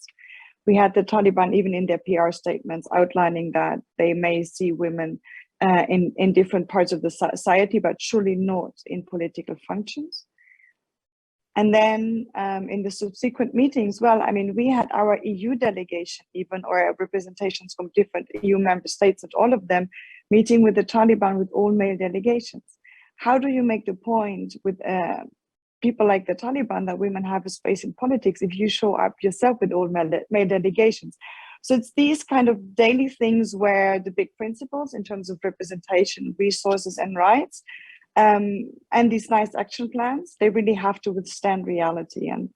We had the Taliban even in their PR statements outlining that they may see women in different parts of the society, but surely not in political functions. And then in the subsequent meetings, well, I mean, we had our EU delegation even, or representations from different EU member states, and all of them meeting with the Taliban with all male delegations. How do you make the point with people like the Taliban that women have a space in politics if you show up yourself with all male delegations? So it's these kind of daily things where the big principles in terms of representation, resources and rights, and these nice action plans, they really have to withstand reality. And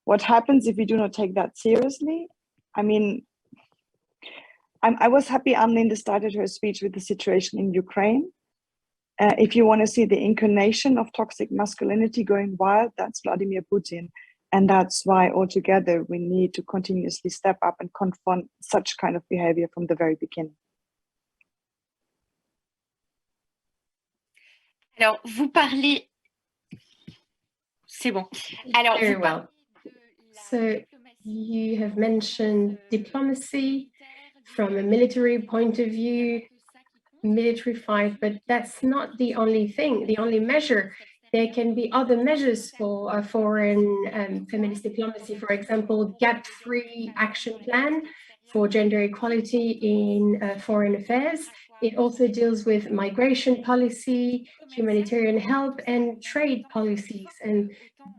what happens if we do not take that seriously? I mean, I was happy Anne-Linde started her speech with the situation in Ukraine. If you want to see the incarnation of toxic masculinity going wild, that's Vladimir Putin. And that's why altogether we need to continuously step up and confront such kind of behavior from the very beginning. Alors, vous parlez... C'est bon. Alors, very well. So you have mentioned diplomacy from a military point of view, military fight, but that's not the only thing, the only measure. There can be other measures for foreign feminist diplomacy. For example, GAP3 action plan for gender equality in foreign affairs. It also deals with migration policy, humanitarian help, and trade policies. And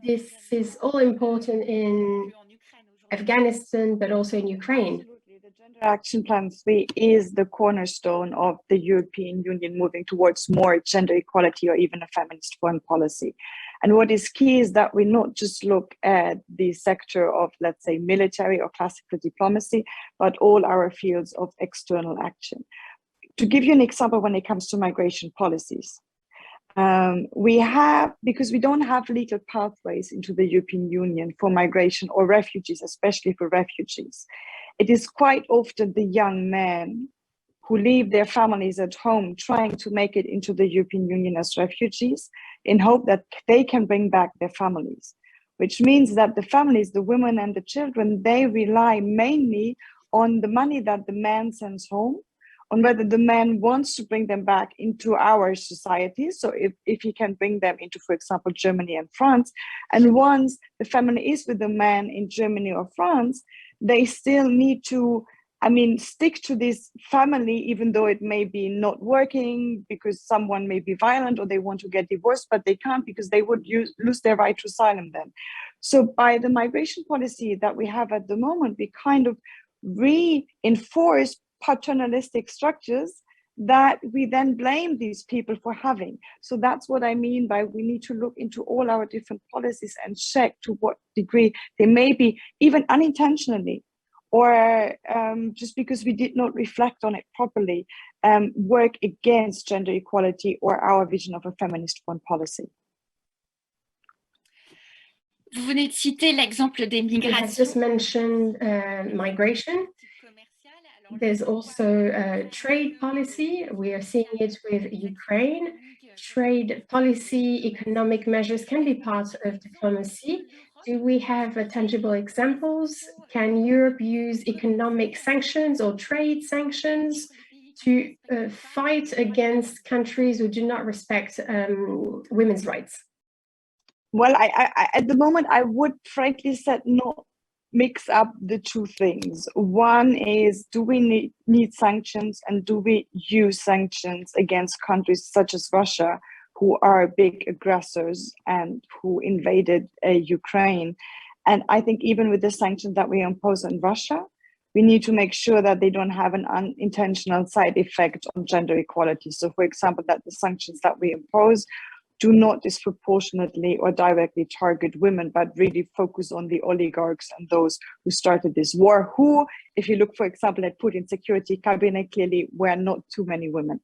this is all important in Afghanistan, but also in Ukraine. The Gender Action Plan 3 is the cornerstone of the European Union moving towards more gender equality or even a feminist foreign policy. And what is key is that we not just look at the sector of, let's say, military or classical diplomacy, but all our fields of external action. To give you an example, when it comes to migration policies, because we don't have legal pathways into the European Union for migration or refugees, especially for refugees. It is quite often the young men who leave their families at home trying to make it into the European Union as refugees in hope that they can bring back their families, which means that the families, the women and the children, they rely mainly on the money that the man sends home, on whether the man wants to bring them back into our society. So if he can bring them into, for example, Germany and France, and once the family is with the man in Germany or France, they still need to, stick to this family, even though it may be not working because someone may be violent or they want to get divorced, but they can't because they would lose their right to asylum then. So by the migration policy that we have at the moment, we kind of reinforce paternalistic structures that we then blame these people for having. So that's what I mean by we need to look into all our different policies and check to what degree they may be, even unintentionally, or just because we did not reflect on it properly, work against gender equality or our vision of a feminist foreign policy. Vous venez de citer l'exemple des You have migrations. just mentioned migration. There's also trade policy. We are seeing it with Ukraine. Trade policy, economic measures can be part of diplomacy. Do we have tangible examples? Can Europe use economic sanctions or trade sanctions to fight against countries who do not respect women's rights? Well, I at the moment, I would frankly said not mix up the two things. One is, do we need sanctions, and do we use sanctions against countries such as Russia, who are big aggressors and who invaded Ukraine? And I think even with the sanctions that we impose on Russia, we need to make sure that they don't have an unintentional side effect on gender equality. So, for example, that the sanctions that we impose do not disproportionately or directly target women, but really focus on the oligarchs and those who started this war, who, if you look, for example, at Putin's security cabinet, clearly were not too many women.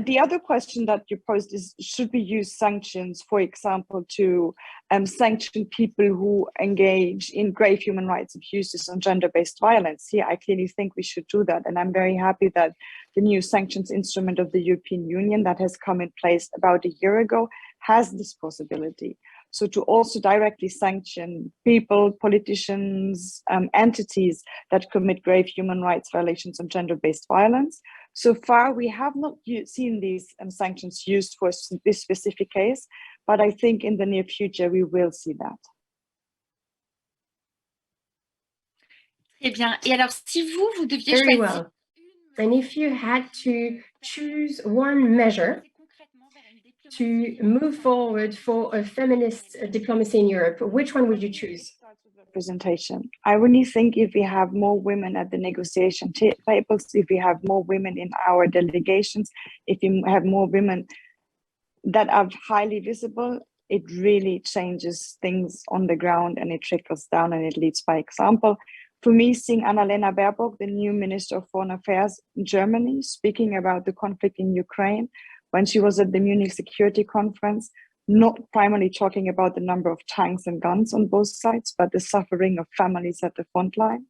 The other question that you posed is, should we use sanctions, for example, to sanction people who engage in grave human rights abuses and gender-based violence? Here, I clearly think we should do that. And I'm very happy that the new sanctions instrument of the European Union that has come in place about a year ago has this possibility. So to also directly sanction people, politicians, entities that commit grave human rights violations and gender-based violence. So far, we have not seen these sanctions used for this specific case, but I think in the near future, we will see that. Très bien. Et alors, si vous deviez Very choisir... well. And if you had to choose one measure to move forward for a feminist diplomacy in Europe, which one would you choose? Representation. I really think if we have more women at the negotiation tables, if we have more women in our delegations, if we have more women that are highly visible, it really changes things on the ground and it trickles down and it leads by example. For me, seeing Annalena Baerbock, the new Minister of Foreign Affairs in Germany, speaking about the conflict in Ukraine, when she was at the Munich Security Conference, not primarily talking about the number of tanks and guns on both sides, but the suffering of families at the front line.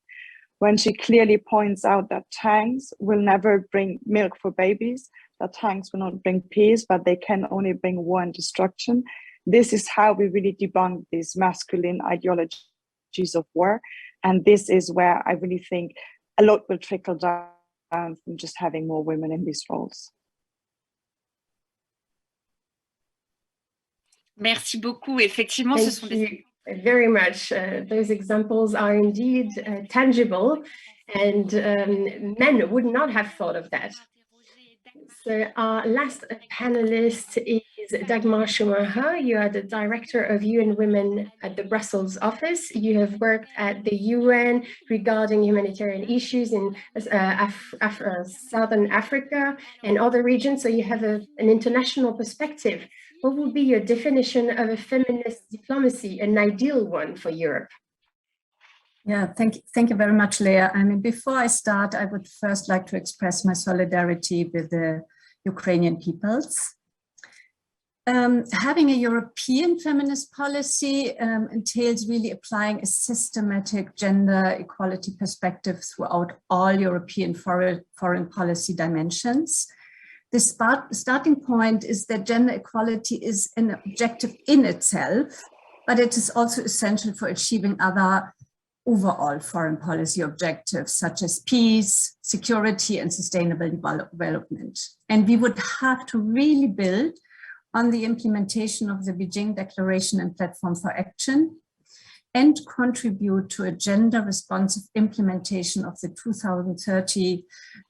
When she clearly points out that tanks will never bring milk for babies, that tanks will not bring peace, but they can only bring war and destruction. This is how we really debunk these masculine ideologies of war. And this is where I really think a lot will trickle down from just having more women in these roles. Merci beaucoup. Effectivement, ce sont des... very much. Those examples are indeed tangible, and men would not have thought of that. So our last panelist is Dagmar Schumacher. You are the Director of UN Women at the Brussels office. You have worked at the UN regarding humanitarian issues in Southern Africa and other regions, so you have an international perspective. What would be your definition of a feminist diplomacy, an ideal one for Europe? Yeah, thank you very much, Leah. I mean, before I start, I would first like to express my solidarity with the Ukrainian peoples. Having a European feminist policy entails really applying a systematic gender equality perspective throughout all European foreign policy dimensions. The starting point is that gender equality is an objective in itself, but it is also essential for achieving other overall foreign policy objectives such as peace, security, and sustainable development. And we would have to really build on the implementation of the Beijing Declaration and Platform for Action and contribute to a gender-responsive implementation of the 2030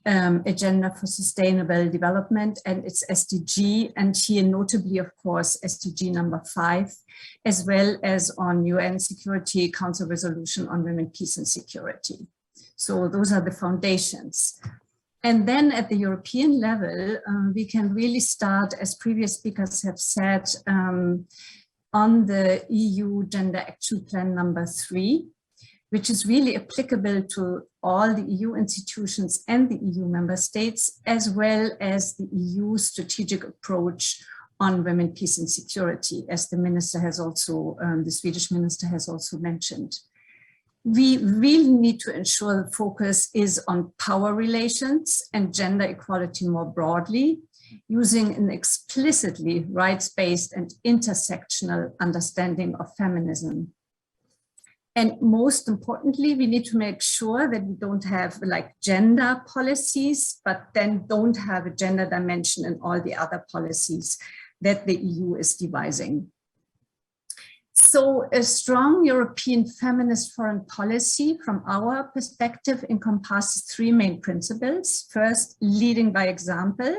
Agenda for Sustainable Development and its SDG, and here notably, of course, SDG number 5, as well as on UN Security Council Resolution on Women, Peace and Security. So those are the foundations. And then at the European level, we can really start, as previous speakers have said, on the EU Gender Action Plan number 3, which is really applicable to all the EU institutions and the EU member states, as well as the EU strategic approach on women, peace and security, as the minister has also, the Swedish minister has also mentioned. We really need to ensure the focus is on power relations and gender equality more broadly, using an explicitly rights-based and intersectional understanding of feminism. And most importantly, we need to make sure that we don't have like gender policies, but then don't have a gender dimension in all the other policies that the EU is devising. So a strong European feminist foreign policy from our perspective encompasses three main principles. First, leading by example.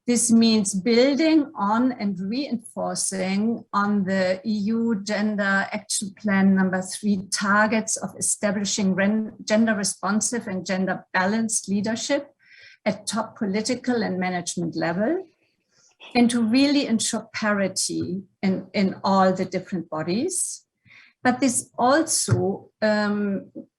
This means building on and reinforcing on the EU Gender Action Plan number 3 targets of establishing gender responsive and gender balanced leadership at top political and management level, and to really ensure parity in all the different bodies. But this also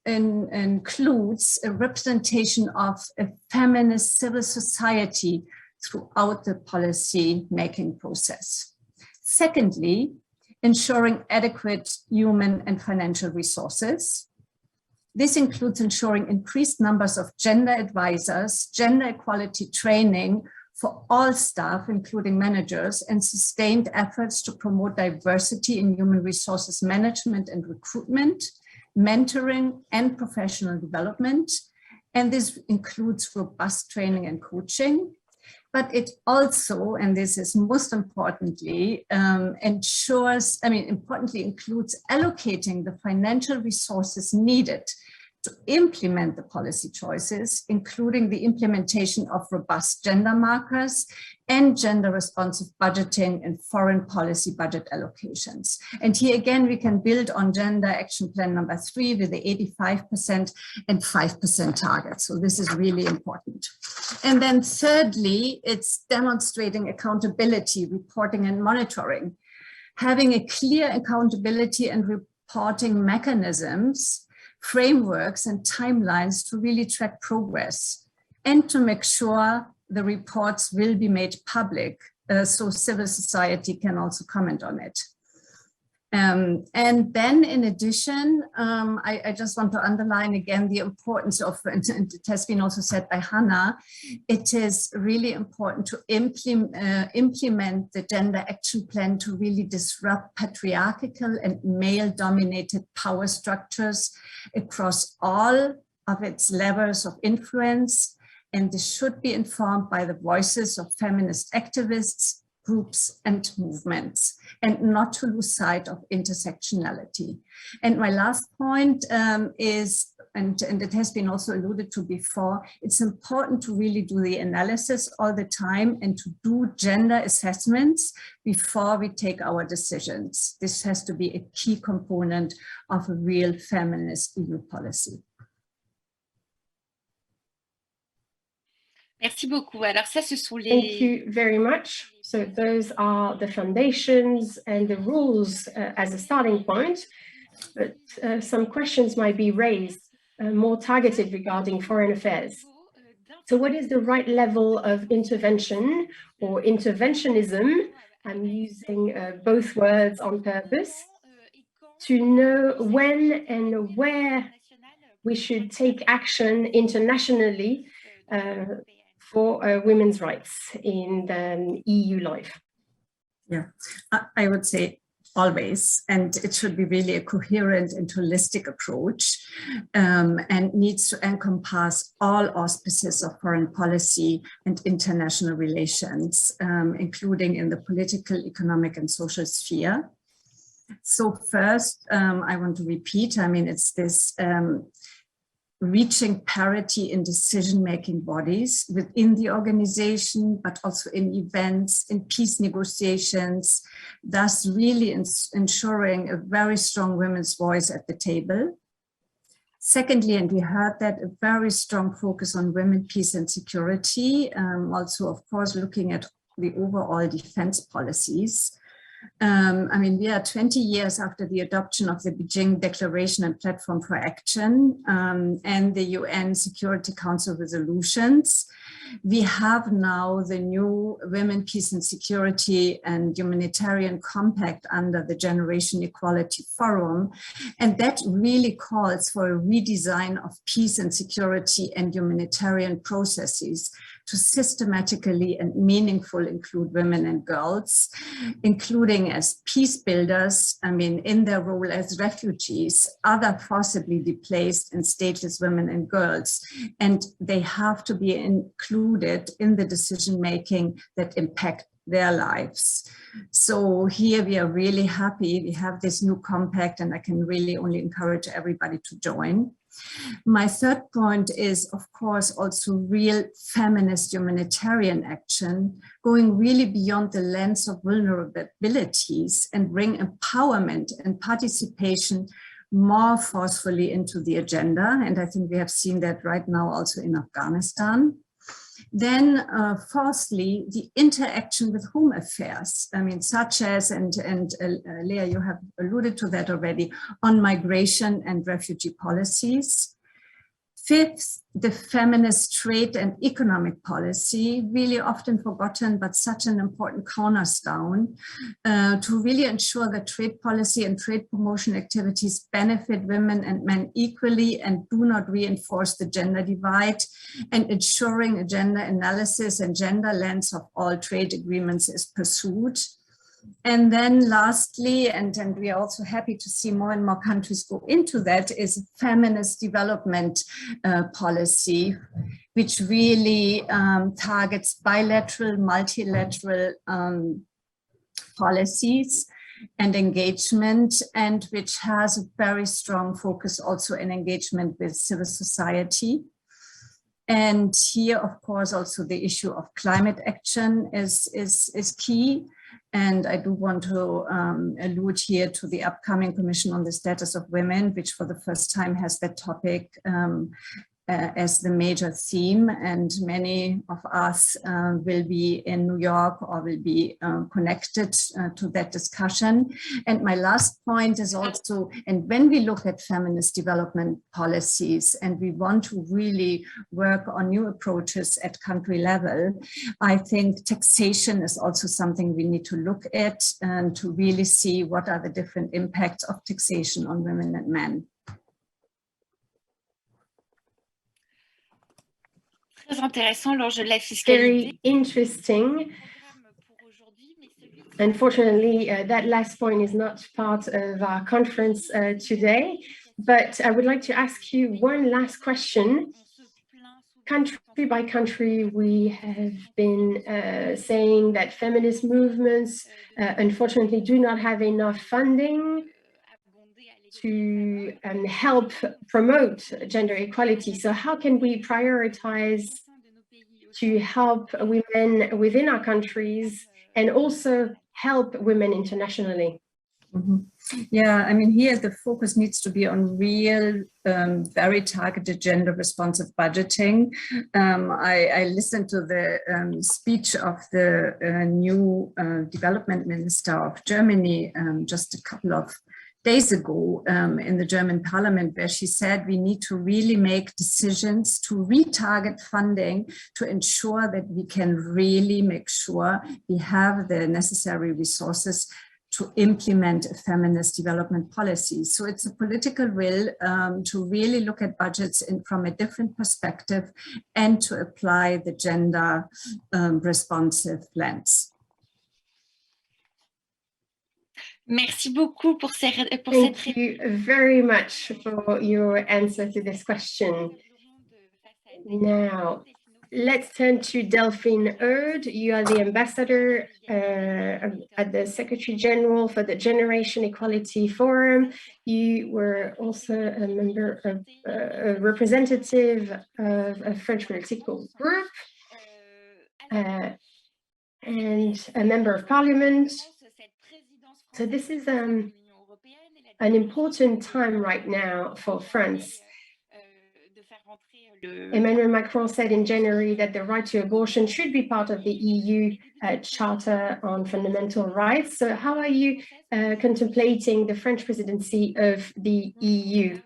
includes a representation of a feminist civil society throughout the policy-making process. Secondly, ensuring adequate human and financial resources. This includes ensuring increased numbers of gender advisors, gender equality training for all staff, including managers, and sustained efforts to promote diversity in human resources management and recruitment, mentoring, and professional development. And this includes robust training and coaching. But it also, and this is most importantly, importantly includes allocating the financial resources needed to implement the policy choices, including the implementation of robust gender markers and gender responsive budgeting and foreign policy budget allocations. And here again, we can build on Gender Action Plan number 3 with the 85% and 5% target. So this is really important. And then thirdly, it's demonstrating accountability, reporting and monitoring, having a clear accountability and reporting mechanisms, frameworks and timelines to really track progress and to make sure the reports will be made public so civil society can also comment on it. And then in addition, I just want to underline again the importance of, and it has been also said by Hannah, it is really important to implement the Gender Action Plan to really disrupt patriarchal and male-dominated power structures across all of its levels of influence. And this should be informed by the voices of feminist activists, groups and movements, and not to lose sight of intersectionality. And my last point is, and it has been also alluded to before, it's important to really do the analysis all the time and to do gender assessments before we take our decisions. This has to be a key component of a real feminist EU policy. Merci beaucoup. Alors ça, ce sont les... Thank you very much. So those are the foundations and the rules as a starting point, but some questions might be raised, more targeted regarding foreign affairs. So what is the right level of intervention or interventionism? I'm using both words on purpose to know when and where we should take action internationally for women's rights in the EU life. Yeah, I would say always, and it should be really a coherent and holistic approach and needs to encompass all auspices of foreign policy and international relations, including in the political, economic and social sphere. So first, I want to repeat, I mean, it's this reaching parity in decision-making bodies within the organization, but also in events, in peace negotiations, thus really ensuring a very strong women's voice at the table. Secondly, and we heard that, a very strong focus on women, peace and security, also of course looking at the overall defense policies. I mean, we are 20 years after the adoption of the Beijing Declaration and Platform for Action and the UN Security Council resolutions. We have now the new Women, Peace and Security and Humanitarian Compact under the Generation Equality Forum. And that really calls for a redesign of peace and security and humanitarian processes to systematically and meaningfully include women and girls, including as peace builders, I mean, in their role as refugees, other forcibly displaced and stateless women and girls. And they have to be included in the decision-making that impact their lives. So here we are really happy. We have this new compact and I can really only encourage everybody to join. My third point is, of course, also real feminist humanitarian action, going really beyond the lens of vulnerabilities and bring empowerment and participation more forcefully into the agenda. And I think we have seen that right now also in Afghanistan. Then fourthly, the interaction with home affairs, I mean, such as, and Leah, you have alluded to that already, on migration and refugee policies. Fifth, the feminist trade and economic policy, really often forgotten, but such an important cornerstone to really ensure that trade policy and trade promotion activities benefit women and men equally and do not reinforce the gender divide, and ensuring a gender analysis and gender lens of all trade agreements is pursued. And then lastly, and we are also happy to see more and more countries go into that, is feminist development policy, which really targets bilateral, multilateral policies and engagement, and which has a very strong focus also in engagement with civil society. And here, of course, also the issue of climate action is key. And I do want to allude here to the upcoming Commission on the Status of Women, which for the first time has that topic as the major theme. And many of us will be in New York or will be connected to that discussion. And my last point is also, and when we look at feminist development policies and we want to really work on new approaches at country level, I think taxation is also something we need to look at and to really see what are the different impacts of taxation on women and men. Very interesting. Unfortunately, that last point is not part of our conference today, but I would like to ask you one last question. Country by country, we have been saying that feminist movements unfortunately do not have enough funding to help promote gender equality. So how can we prioritize to help women within our countries and also help women internationally? Mm-hmm. Yeah, I mean, here the focus needs to be on real, very targeted gender responsive budgeting. I listened to the speech of the new development minister of Germany just a couple of days ago in the German parliament, where she said we need to really make decisions to retarget funding to ensure that we can really make sure we have the necessary resources to implement a feminist development policy. So it's a political will to really look at budgets from a different perspective and to apply the gender responsive lens. Merci beaucoup pour Thank you very much for your answer to this question. Now, let's turn to Delphine Erd. You are the ambassador at the Secretary General for the Generation Equality Forum. You were also a member of a representative of a French political group and a member of parliament. So this is an important time right now for France. Emmanuel Macron said in January that the right to abortion should be part of the EU Charter on Fundamental Rights. So how are you contemplating the French presidency of the EU?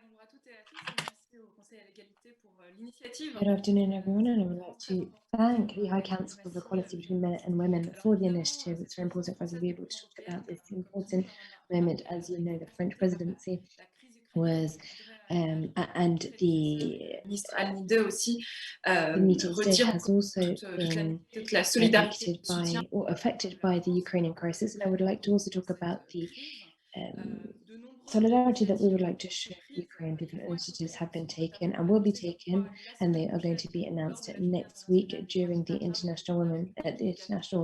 Good afternoon, everyone, and I would like to thank the High Council for Equality Between Men and Women for the initiative. It's very important for us to be able to talk about this important moment. As you know, the French presidency was, and the meeting today has also been impacted by or affected by the Ukrainian crisis. And I would like to also talk about the solidarity that we would like to show Ukraine. Different initiatives have been taken and will be taken, and they are going to be announced next week during the International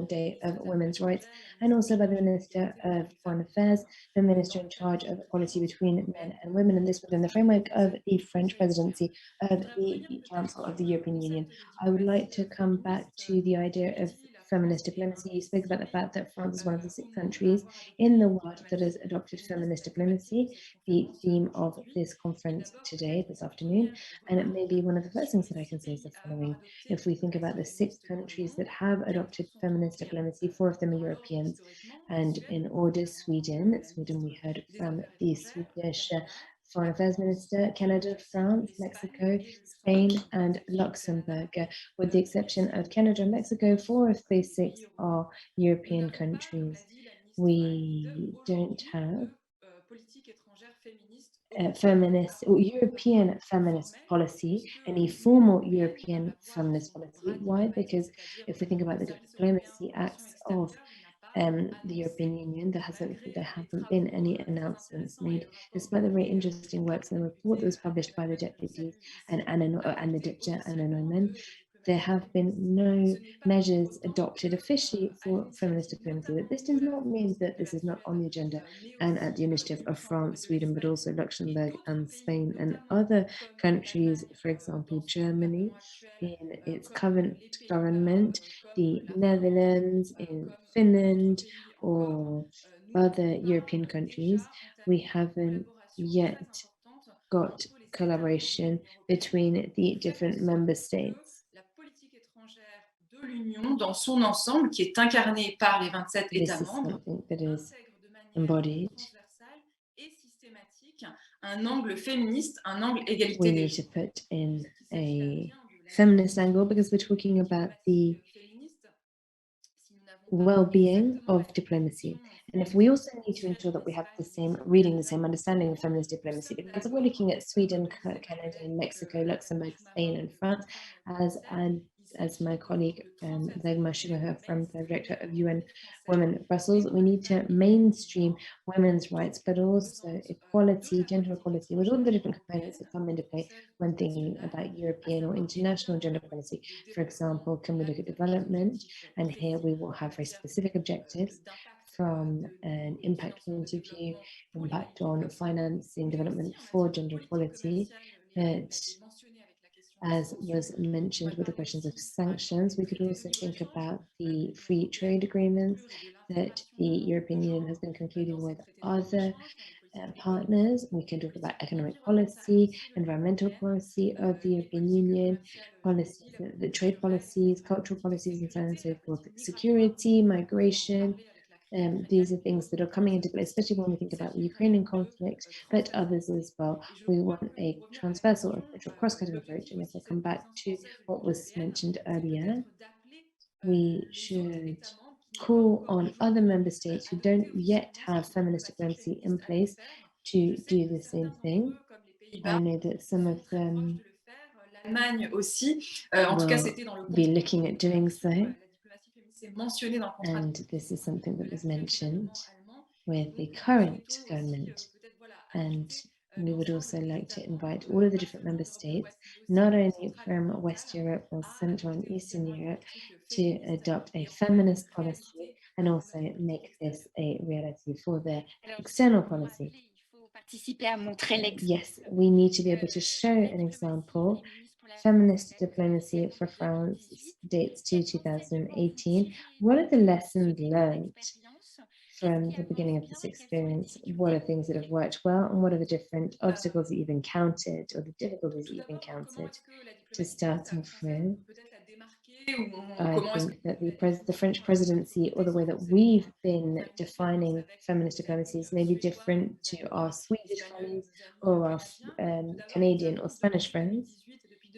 Day of Women's Rights, and also by the Minister of Foreign Affairs, the Minister in charge of equality between men and women, and this within the framework of the French presidency of the Council of the European Union. I would like to come back to the idea of feminist diplomacy. You spoke about the fact that France is one of the 6 countries in the world that has adopted feminist diplomacy, the theme of this conference today, this afternoon. And it may be one of the first things that I can say is the following. If we think about the 6 countries that have adopted feminist diplomacy, 4 of them are Europeans. And in order, Sweden, we heard from the Swedish Foreign Affairs Minister, Canada, France, Mexico, Spain, and Luxembourg. With the exception of Canada and Mexico, 4 of these 6 are European countries. We don't have feminist or European feminist policy, any formal European feminist policy. Why? Because if we think about the diplomacy acts of the European Union, there haven't been any announcements made, despite the very interesting works in the report that was published by the deputies and the Deputy Anna Neumann. There have been no measures adopted officially for feminist diplomacy. But this does not mean that this is not on the agenda and at the initiative of France, Sweden, but also Luxembourg and Spain and other countries, for example, Germany in its current government, the Netherlands, in Finland, or other European countries. We haven't yet got collaboration between the different member states. De l'Union dans son ensemble, qui est incarnée par les 27 États membres, embodied. Et systématique un angle féministe, un angle égalité We des need to put in a feminist angle because we're talking about the well-being of diplomacy. And if we also need to ensure that we have the same reading, the same understanding of feminist diplomacy, because if we're looking at Sweden, Canada, Mexico, Luxembourg, Spain, and France, as my colleague Dagmar Schumacher from the Director of UN Women Brussels, we need to mainstream women's rights, but also equality, gender equality, with all the different components that come into play when thinking about European or international gender policy. For example, can we look at development? And here we will have very specific objectives from an impact point of view, impact on financing development for gender equality, but as was mentioned with the questions of sanctions, we could also think about the free trade agreements that the European Union has been concluding with other partners. We can talk about economic policy, environmental policy of the European Union, policies, the trade policies, cultural policies, and so on and so forth, security, migration. These are things that are coming into play, especially when we think about the Ukrainian conflict, but others as well. We want a transversal approach, a cross-cutting approach. And if I come back to what was mentioned earlier, we should call on other member states who don't yet have feminist diplomacy in place to do the same thing. I know that some of them will be looking at doing so. And this is something that was mentioned with the current government. And we would also like to invite all of the different member states, not only from West Europe or Central and Eastern Europe, to adopt a feminist policy and also make this a reality for their external policy. Yes, we need to be able to show an example. Feminist diplomacy for France dates to 2018. What are the lessons learned from the beginning of this experience, what are things that have worked well and what are the different obstacles that you've encountered or the difficulties that you've encountered? To start off with, I think that the French presidency, or the way that we've been defining feminist diplomacies, may be different to our Swedish friends or our Canadian or Spanish friends.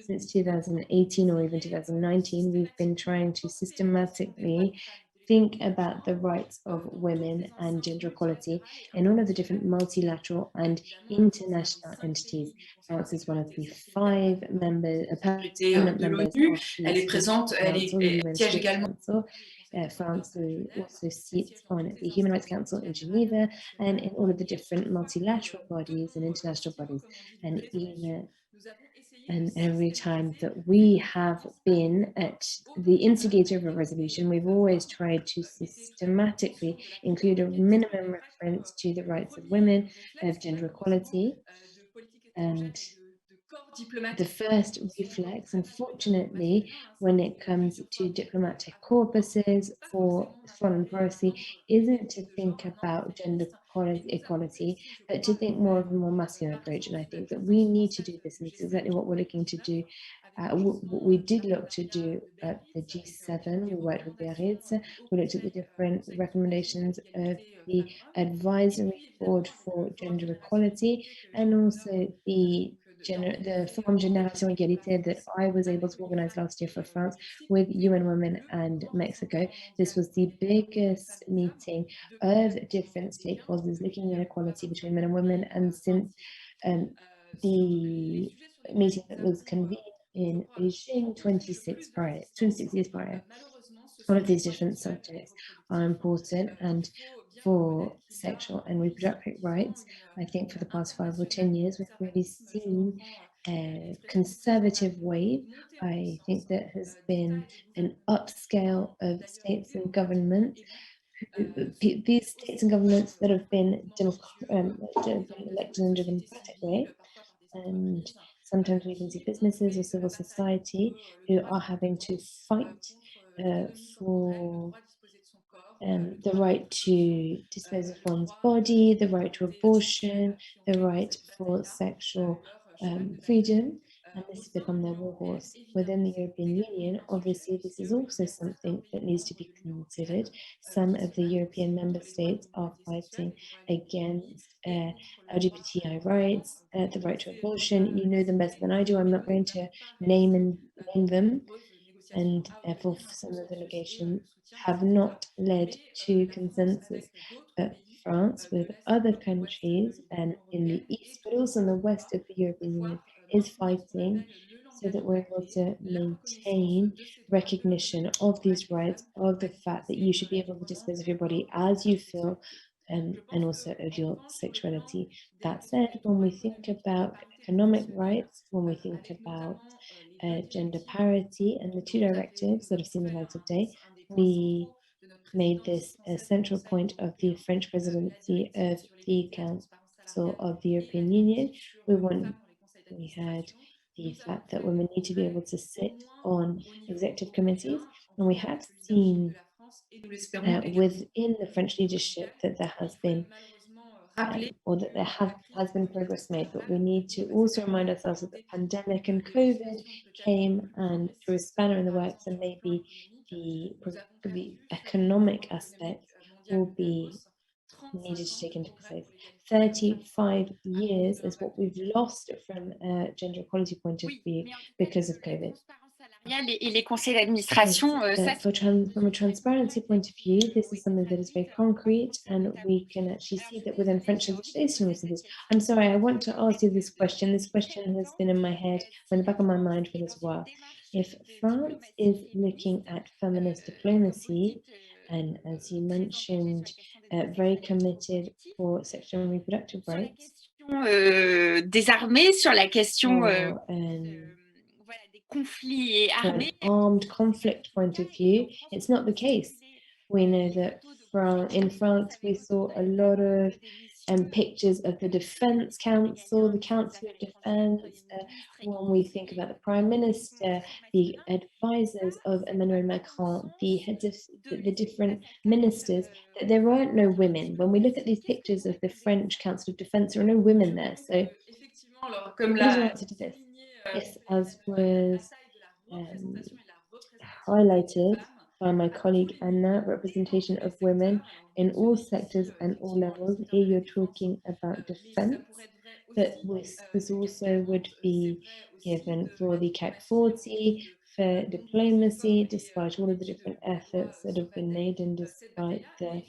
Since 2018 or even 2019, we've been trying to systematically think about the rights of women and gender equality in all of the different multilateral and international entities. France is one of the 5 permanent members of Elle est the présente, elle UN siège Security également. Council. France also sits on the Human Rights Council in Geneva and in all of the different multilateral bodies and international bodies. And every time that we have been at the instigator of a resolution, we've always tried to systematically include a minimum reference to the rights of women, of gender equality. And the first reflex, unfortunately, when it comes to diplomatic corpuses for foreign policy, isn't to think about gender equality, but to think more of a more masculine approach. And I think that we need to do this, and it's exactly what we're looking to do. What we did look to do at the G7, we worked with Biarritz, we looked at the different recommendations of the Advisory Board for Gender Equality, and also the Forum Génération Égalité that I was able to organize last year for France with UN Women and Mexico. This was the biggest meeting of different stakeholders looking at equality between men and women, and since the meeting that was convened in Beijing 26 years prior. All of these different subjects are important, and for sexual and reproductive rights, I think for the past 5 or 10 years, we've really seen a conservative wave. I think there has been an upscale of states and governments. These states and governments that have been elected in a democratic way, and sometimes we can see businesses or civil society who are having to fight for the right to dispose of one's body, the right to abortion, the right for sexual freedom, and this has become their war horse. Within the European Union, obviously, this is also something that needs to be considered. Some of the European member states are fighting against LGBTI rights, the right to abortion. You know them better than I do. I'm not going to name them. And therefore, some of the negotiations have not led to consensus. But France, with other countries and in the east, but also in the west of the European Union, is fighting so that we're able to maintain recognition of these rights, of the fact that you should be able to dispose of your body as you feel, and also of your sexuality. That said, when we think about economic rights, when we think about gender parity and the 2 directives that have seen the light of day, we made this a central point of the French presidency of the Council of the European Union. We had the fact that women need to be able to sit on executive committees, and we have seen within the French leadership that there has been or that there has been progress made, but we need to also remind ourselves that the pandemic and COVID came and threw a spanner in the works, and maybe the economic aspect will be needed to take into place. 35 years is what we've lost from a gender equality point of view because of COVID. Et les conseils d'administration, from a transparency point of view, this is something that is very concrete, and we can actually see that within French legislation we see this. I'm sorry, I want to ask you this question. This question has been in my head, or in the back of my mind for this while. If France is looking at feminist diplomacy, and as you mentioned, very committed for sexual and reproductive rights, désarmée, sur la question des conflits et armés. Armed conflict point of view, it's not the case. We know that in France we saw a lot of pictures of the Defense Council, the Council of Defense, when we think about the Prime Minister, the advisors of Emmanuel Macron, the heads of the different ministers, that there aren't no women. When we look at these pictures of the French Council of Defense, there are no women there. So what is your answer to this? Yes, as was highlighted by my colleague Anna, representation of women in all sectors and all levels. Here you're talking about defense, but this also would be given for the CAC 40, for diplomacy, despite all of the different efforts that have been made and despite the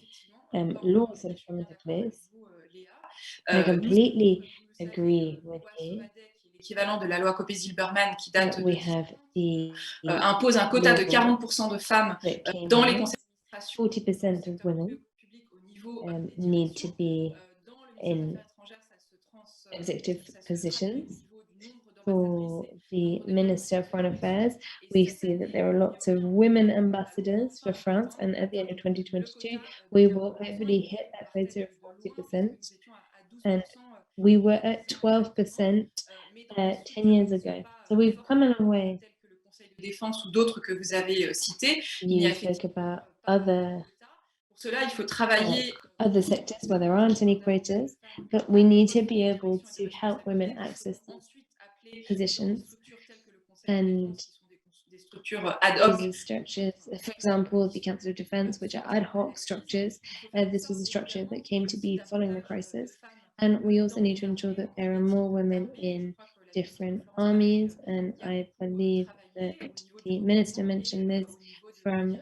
laws that have come into place. I completely agree with you. L'équivalent de la loi Copé-Zilberman qui date we have the impose un quota de 40% de femmes dans les conseils d'administration. 40% of women need to be in executive positions. For the Minister of Foreign Affairs, we see that there are lots of women ambassadors for France, and at the end of 2022, we will hopefully hit that quota of 40%, and we were at 12% 10 years ago. So we've come a long way. Défense ou d'autres que vous avez cités. You spoke about other Pour cela, il faut travailler other sectors where there aren't any quotas, but we need to be able to help women access these positions. And these structures, for example, the Council of Defense, which are ad hoc structures. This was a structure that came to be following the crisis. And we also need to ensure that there are more women in different armies. And I believe that the minister mentioned this so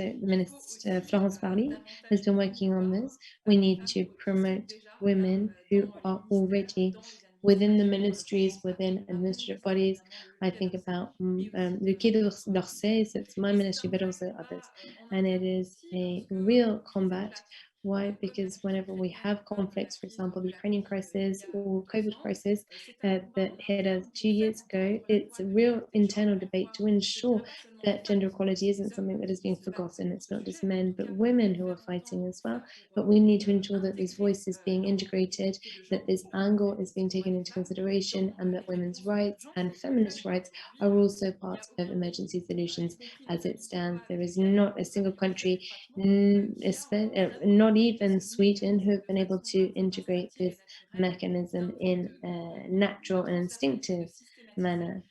the Minister Florence Parly has been working on this. We need to promote women who are already within the ministries, within administrative bodies. I think about the Quai d'Orsay, so it's my ministry, but also others. And it is a real combat. Why? Because whenever we have conflicts, for example, the Ukrainian crisis or COVID crisis that hit us 2 years ago, it's a real internal debate to ensure that gender equality isn't something that is being forgotten. It's not just men, but women who are fighting as well. But we need to ensure that this voice is being integrated, that this angle is being taken into consideration, and that women's rights and feminist rights are also part of emergency solutions. As it stands, there is not a single country, not even Sweden, who have been able to integrate this mechanism in a natural and instinctive manner,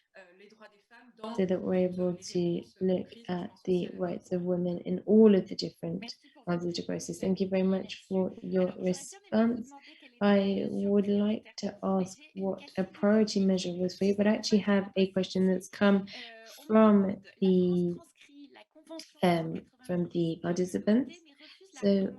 so that we're able to look at the rights of women in all of the different parts of the crisis. Thank you very much for your response. I would like to ask what a priority measure was for you, but I actually have a question that's come from the participants. So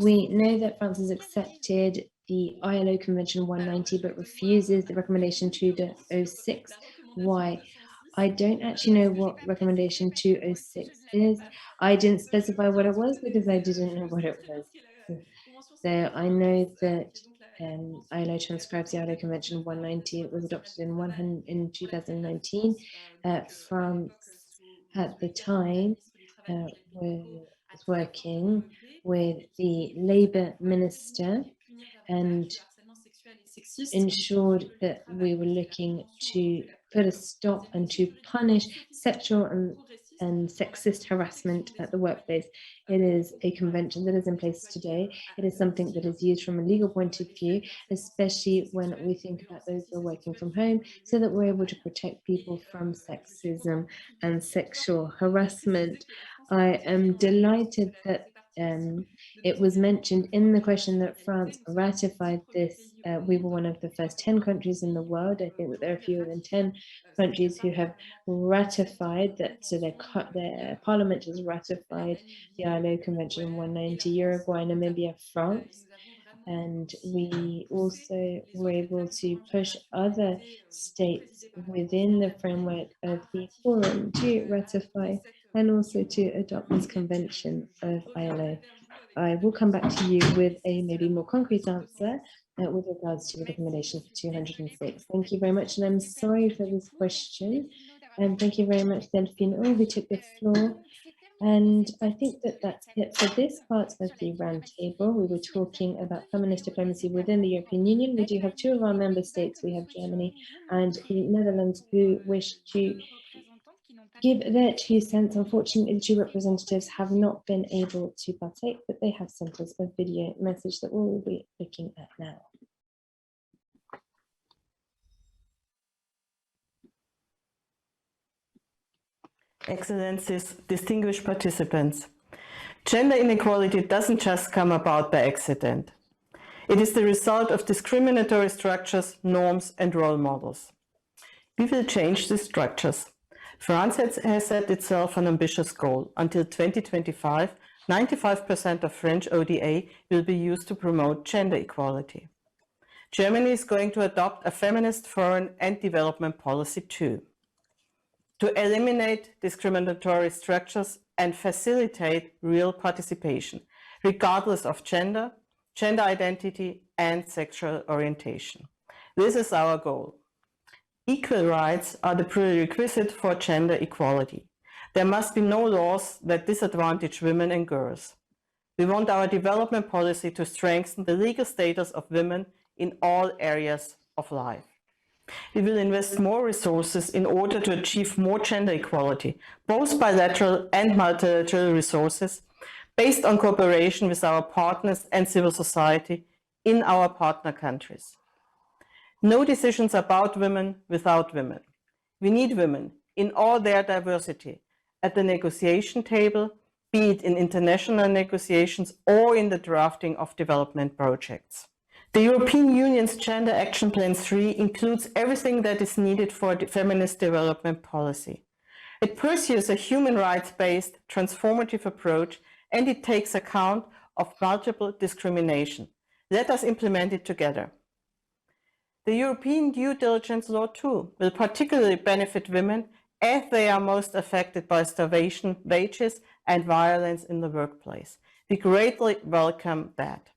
we know that France has accepted the ILO Convention 190, but refuses the recommendation 206. Why? I don't actually know what recommendation 206 is. I didn't specify what it was because I didn't know what it was. So I know that ILO transcribes the ILO Convention 190. It was adopted in 2019. France at the time was working with the Labour Minister and ensured that we were looking to put a stop and to punish sexual and sexist harassment at the workplace. It is a convention that is in place today. It is something that is used from a legal point of view, especially when we think about those who are working from home, so that we're able to protect people from sexism and sexual harassment. I am delighted that it was mentioned in the question that France ratified this. We were one of the first 10 countries in the world. I think that there are fewer than 10 countries who have ratified that. So their parliament has ratified the ILO Convention 190, Uruguay, Namibia, France. And we also were able to push other states within the framework of the forum to ratify and also to adopt this convention of ILO. I will come back to you with a maybe more concrete answer with regards to the recommendation for 206. Thank you very much, and I'm sorry for this question. And thank you very much, Delphine, who took the floor. And I think that that's it for this part of the roundtable. We were talking about feminist diplomacy within the European Union. We do have two of our member states. We have Germany and the Netherlands who wish to give their 2 cents. Unfortunately, the 2 representatives have not been able to partake, but they have sent us a video message that we'll be looking at now. Excellencies, distinguished participants, gender inequality doesn't just come about by accident. It is the result of discriminatory structures, norms, and role models. We will change these structures. France has set itself an ambitious goal. Until 2025, 95% of French ODA will be used to promote gender equality. Germany is going to adopt a feminist foreign and development policy too, to eliminate discriminatory structures and facilitate real participation, regardless of gender, gender identity, and sexual orientation. This is our goal. Equal rights are the prerequisite for gender equality. There must be no laws that disadvantage women and girls. We want our development policy to strengthen the legal status of women in all areas of life. We will invest more resources in order to achieve more gender equality, both bilateral and multilateral resources, based on cooperation with our partners and civil society in our partner countries. No decisions about women without women. We need women in all their diversity at the negotiation table, be it in international negotiations or in the drafting of development projects. The European Union's Gender Action Plan 3 includes everything that is needed for the feminist development policy. It pursues a human rights-based, transformative approach, and it takes account of multiple discrimination. Let us implement it together. The European due diligence law too will particularly benefit women as they are most affected by starvation, wages, and violence in the workplace. We greatly welcome that.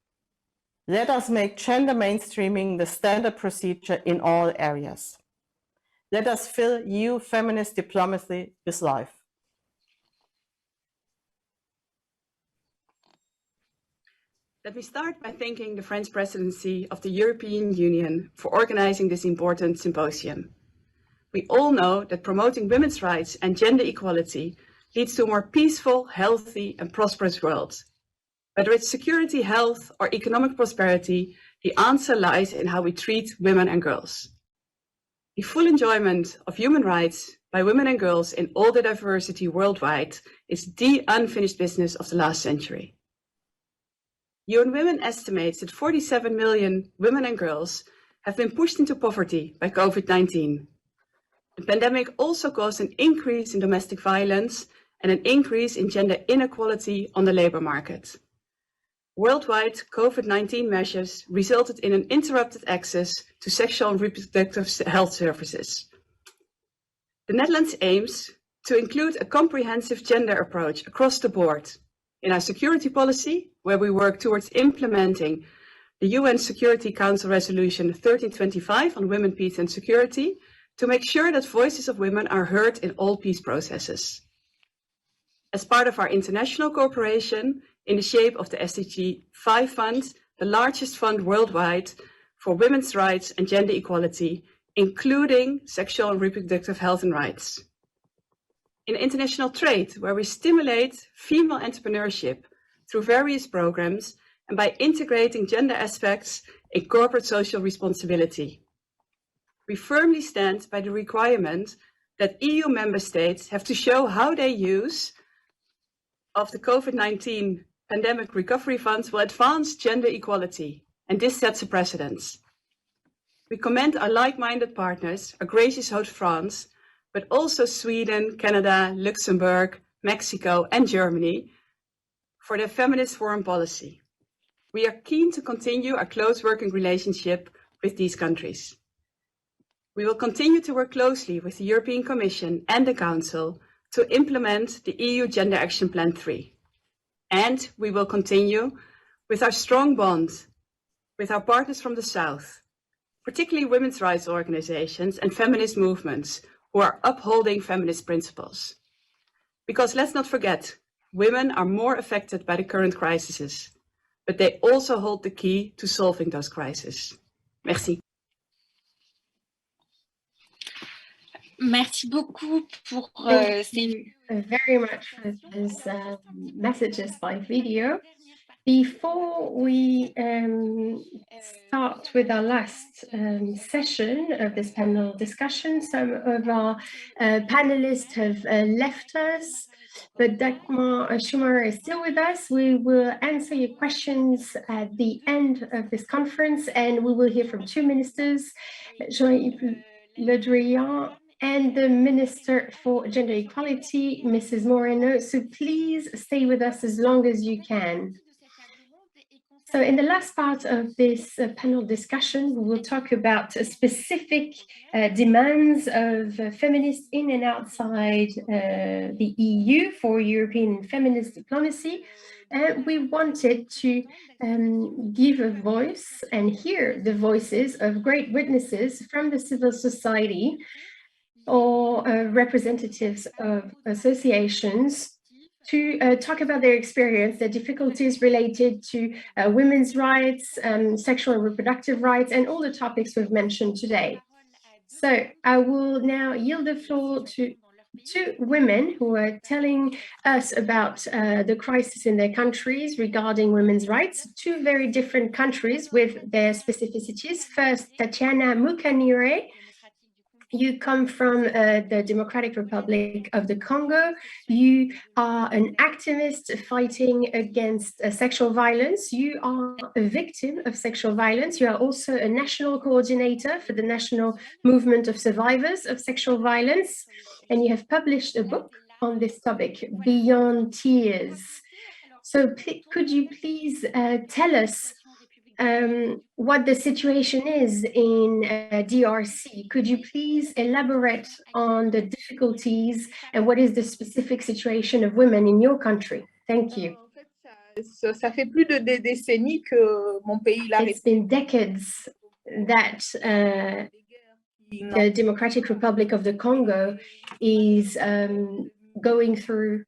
Let us make gender mainstreaming the standard procedure in all areas. Let us fill EU feminist diplomacy with life. Let me start by thanking the French presidency of the European Union for organizing this important symposium. We all know that promoting women's rights and gender equality leads to a more peaceful, healthy, and prosperous world. Whether it's security, health, or economic prosperity, the answer lies in how we treat women and girls. The full enjoyment of human rights by women and girls in all their diversity worldwide is the unfinished business of the last century. UN Women estimates that 47 million women and girls have been pushed into poverty by COVID-19. The pandemic also caused an increase in domestic violence and an increase in gender inequality on the labor market. Worldwide, COVID-19 measures resulted in an interrupted access to sexual and reproductive health services. The Netherlands aims to include a comprehensive gender approach across the board in our security policy, where we work towards implementing the UN Security Council Resolution 1325 on women, peace and security, to make sure that voices of women are heard in all peace processes. As part of our international cooperation, in the shape of the SDG 5 Fund, the largest fund worldwide for women's rights and gender equality, including sexual and reproductive health and rights. In international trade, where we stimulate female entrepreneurship through various programs and by integrating gender aspects in corporate social responsibility. We firmly stand by the requirement that EU member states have to show how their use of the COVID-19 pandemic recovery funds will advance gender equality, and this sets a precedent. We commend our like-minded partners, our gracious host France, but also Sweden, Canada, Luxembourg, Mexico, and Germany for their feminist foreign policy. We are keen to continue our close working relationship with these countries. We will continue to work closely with the European Commission and the Council to implement the EU Gender Action Plan 3. And we will continue with our strong bond with our partners from the South, particularly women's rights organizations and feminist movements who are upholding feminist principles. Because let's not forget, women are more affected by the current crises, but they also hold the key to solving those crises. Merci. Merci beaucoup pour Thank you very much for those messages by video. Before we start with our last session of this panel discussion, some of our panelists have left us, but Dagmar Schumacher is still with us. We will answer your questions at the end of this conference, and we will hear from two ministers, Jean-Yves Le Drian and the Minister for Gender Equality, Mrs. Moreno. So please stay with us as long as you can. So in the last part of this panel discussion, we will talk about specific demands of feminists in and outside the EU for European feminist diplomacy. We wanted to give a voice and hear the voices of great witnesses from the civil society or representatives of associations to talk about their experience, their difficulties related to women's rights, sexual and reproductive rights, and all the topics we've mentioned today. So I will now yield the floor to two women who are telling us about the crisis in their countries regarding women's rights, two very different countries with their specificities. First, Tatiana Mukanire. You come from the Democratic Republic of the Congo. You are an activist fighting against sexual violence. You are a victim of sexual violence. You are also a national coordinator for the National Movement of Survivors of Sexual Violence. And you have published a book on this topic, Beyond Tears. So could you please tell us what the situation is in DRC. Could you please elaborate on the difficulties and what is the specific situation of women in your country? Thank you. Ça fait plus de décennies que mon pays l'a. It's been decades that the Democratic Republic of the Congo is going through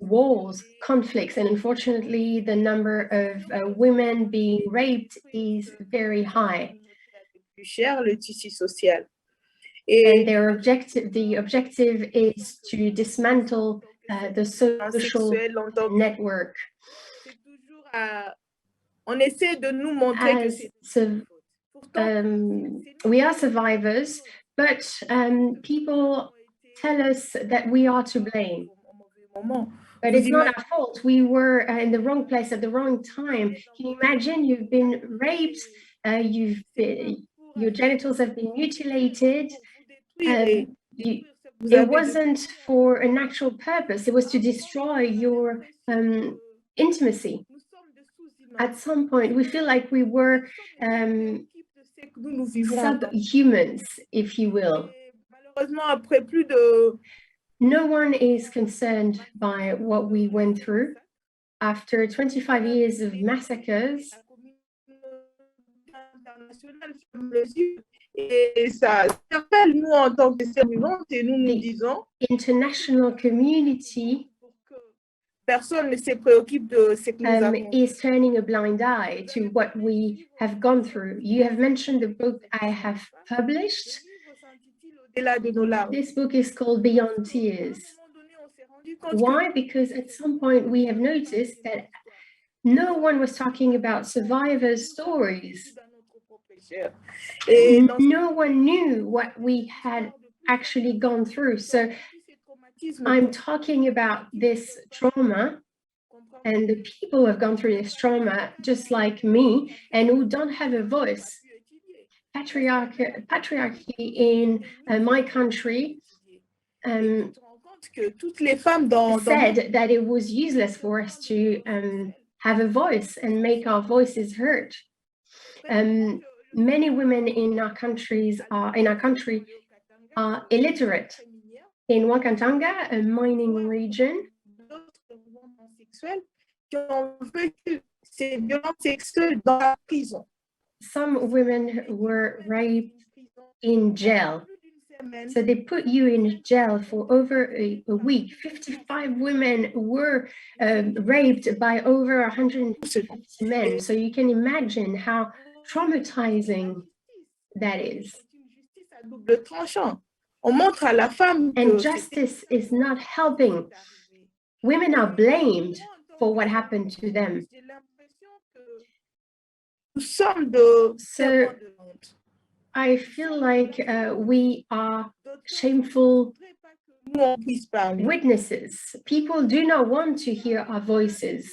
wars, conflicts, and unfortunately the number of women being raped is very high. Le tissu social. And their objective, the objective is to dismantle the social network. On essaie de nous montrer we are survivors, but people tell us that we are to blame. But it's not our fault. We were in the wrong place at the wrong time. Can you imagine? You've been raped, your genitals have been mutilated. It wasn't for an actual purpose. It was to destroy your intimacy. At some point, we feel like we were subhumans, if you will. No one is concerned by what we went through. After 25 years of massacres, the international community is turning a blind eye to what we have gone through. You have mentioned the book I have published. This book is called Beyond Tears. Why? Because at some point we have noticed that no one was talking about survivors' stories. No one knew what we had actually gone through. So I'm talking about this trauma and the people who have gone through this trauma, just like me, and who don't have a voice. Patriarchy in my country said that it was useless for us to have a voice and make our voices heard. Many women in our country are illiterate. In Wakatanga, a mining region, some women were raped in jail. So they put you in jail for over a week. 55 women were raped by over 150 men. So you can imagine how traumatizing that is. And justice is not helping. Women are blamed for what happened to them. So I feel like we are shameful witnesses. People do not want to hear our voices.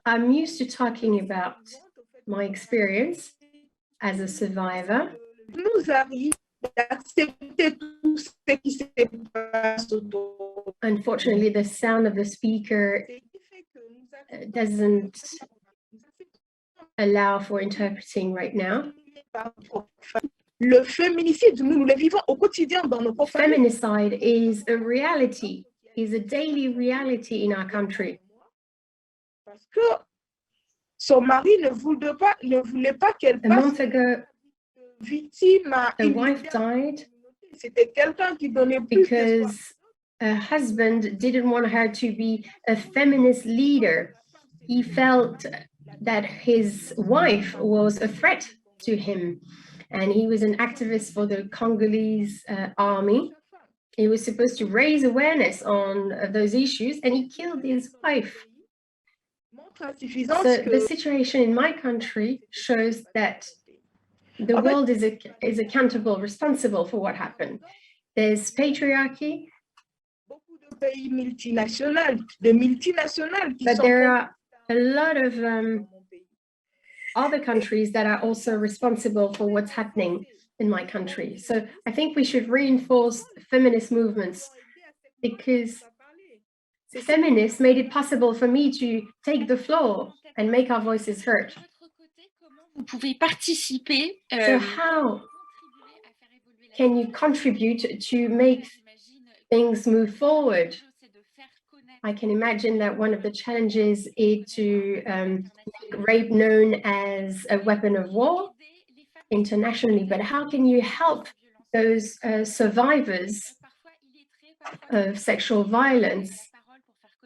I'm used to talking about my experience as a survivor. Unfortunately, the sound of the speaker doesn't allow for interpreting right now. Feminicide is a reality, is a daily reality in our country. A month ago, the wife died because her husband didn't want her to be a feminist leader. He felt that his wife was a threat to him, and he was an activist for the Congolese army. He was supposed to raise awareness on those issues, and he killed his wife. So the situation in my country shows that the world is accountable, responsible for what happened. There's patriarchy, but there are a lot of other countries that are also responsible for what's happening in my country. So I think we should reinforce feminist movements, because feminists made it possible for me to take the floor and make our voices heard. Vous pouvez participer. So how can you contribute to make things move forward? I can imagine that one of the challenges is to make rape known as a weapon of war internationally, but how can you help those survivors of sexual violence?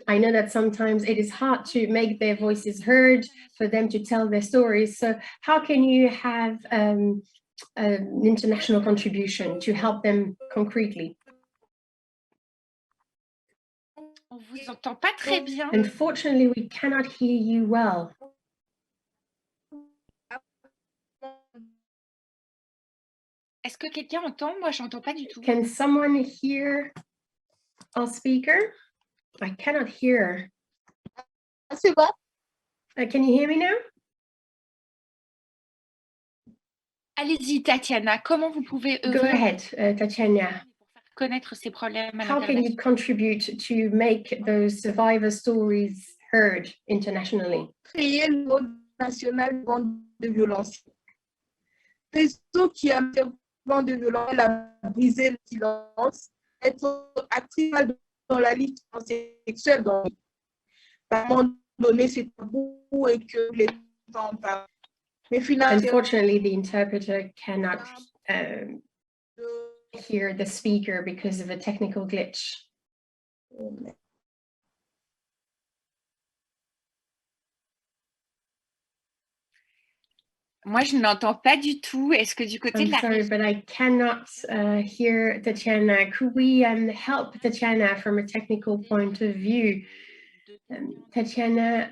I know that sometimes it is hard to make their voices heard, for them to tell their stories. So how can you have an international contribution to help them concretely? On vous entend pas très bien. Unfortunately, we cannot hear you well. Est-ce que quelqu'un entend? Moi, j'entends pas du tout. Can someone hear our speaker? I cannot hear. Can you hear me now? Allez-y, Tatiana. Comment vous pouvez Go ahead, Tatiana. connaître ces problèmes à How can you contribute to make those survivor stories heard internationally? Créer le mode national de violence. Réseau qui a de violence, la briser le silence, être actif dans la lutte sexuelle. À un moment donné, c'est tabou et que les gens en parlent. Mais finalement, unfortunately, the interpreter cannot hear the speaker because of a technical glitch. Moi, je n'entends pas du tout. Est-ce que du côté de la sorry, but I cannot hear Tatiana. Could we help Tatiana from a technical point of view? Tatiana,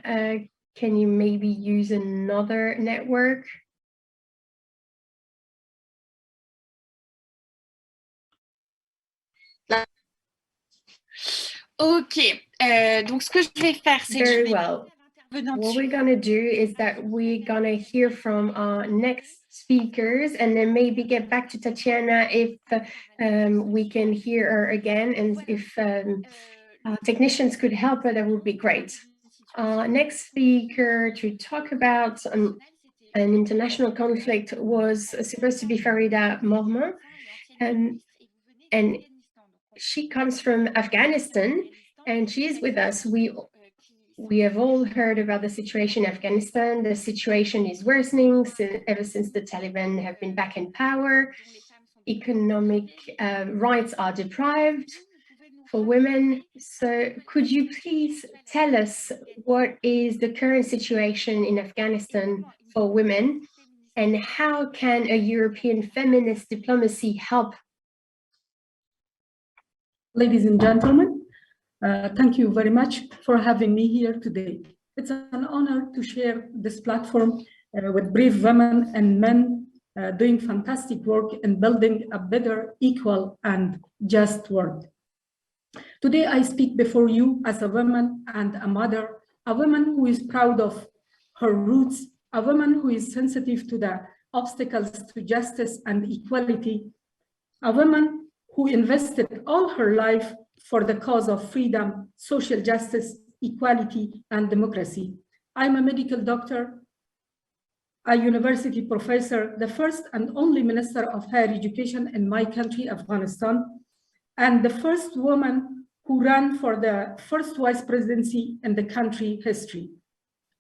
can you maybe use another network? Ok. Donc, ce que je vais faire, c'est que je vais... Well. What we're going to do is that we're going to hear from our next speakers and then maybe get back to Tatiana if we can hear her again, and if technicians could help her, that would be great. Next speaker to talk about an international conflict was supposed to be Farida Morman, and she comes from Afghanistan, and she is with us. We have all heard about the situation in Afghanistan. The situation is worsening ever since the Taliban have been back in power. Economic rights are deprived for women. So could you please tell us what is the current situation in Afghanistan for women, and how can a European feminist diplomacy help? Ladies and gentlemen, thank you very much for having me here today. It's an honor to share this platform with brave women and men doing fantastic work in building a better, equal, and just world. Today, I speak before you as a woman and a mother, a woman who is proud of her roots, a woman who is sensitive to the obstacles to justice and equality, a woman who invested all her life for the cause of freedom, social justice, equality, and democracy. I'm a medical doctor, a university professor, the first and only minister of higher education in my country, Afghanistan, and the first woman who ran for the first vice presidency in the country history.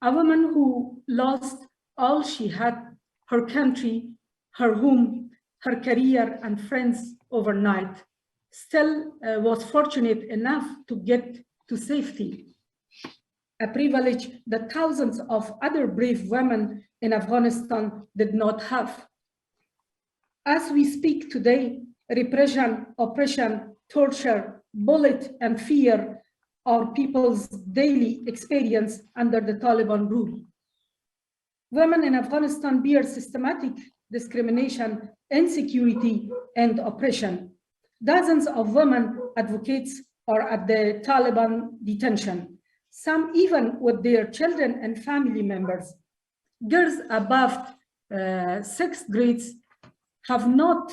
A woman who lost all she had, her country, her home, her career and friends overnight, still was fortunate enough to get to safety, a privilege that thousands of other brave women in Afghanistan did not have. As we speak today, repression, oppression, torture, bullet, and fear are people's daily experience under the Taliban rule. Women in Afghanistan bear systematic discrimination, insecurity, and oppression. Dozens of women advocates are at the Taliban detention, some even with their children and family members. Girls above 6th grades have not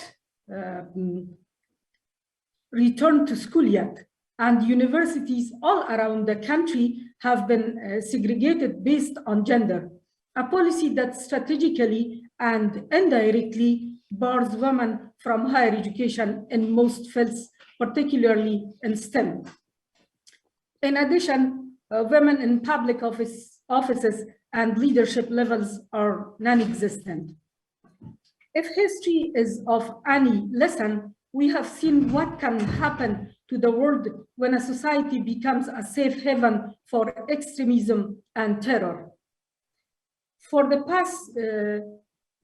returned to school yet, and universities all around the country have been segregated based on gender, a policy that strategically and indirectly bars women from higher education in most fields, particularly in STEM. In addition, women in public offices and leadership levels are non-existent. If history is of any lesson, we have seen what can happen to the world when a society becomes a safe haven for extremism and terror. For the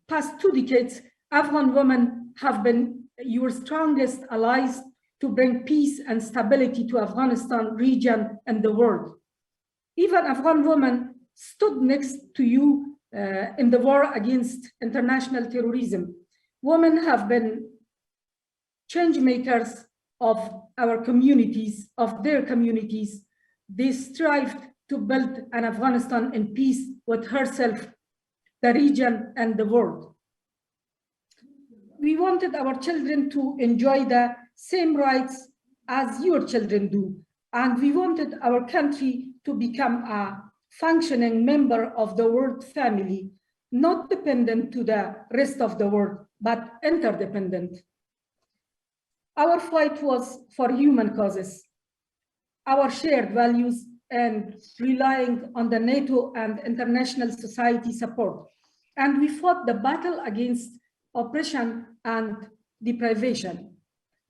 past 2 decades, Afghan women have been your strongest allies to bring peace and stability to Afghanistan region and the world. Even Afghan women stood next to you in the war against international terrorism. Women have been change makers of our communities, of their communities. They strived to build an Afghanistan in peace with herself, the region, and the world. We wanted our children to enjoy the same rights as your children do, and we wanted our country to become a functioning member of the world family, not dependent to the rest of the world, but interdependent. Our fight was for human causes, our shared values, and relying on the NATO and international society support. And we fought the battle against oppression and deprivation.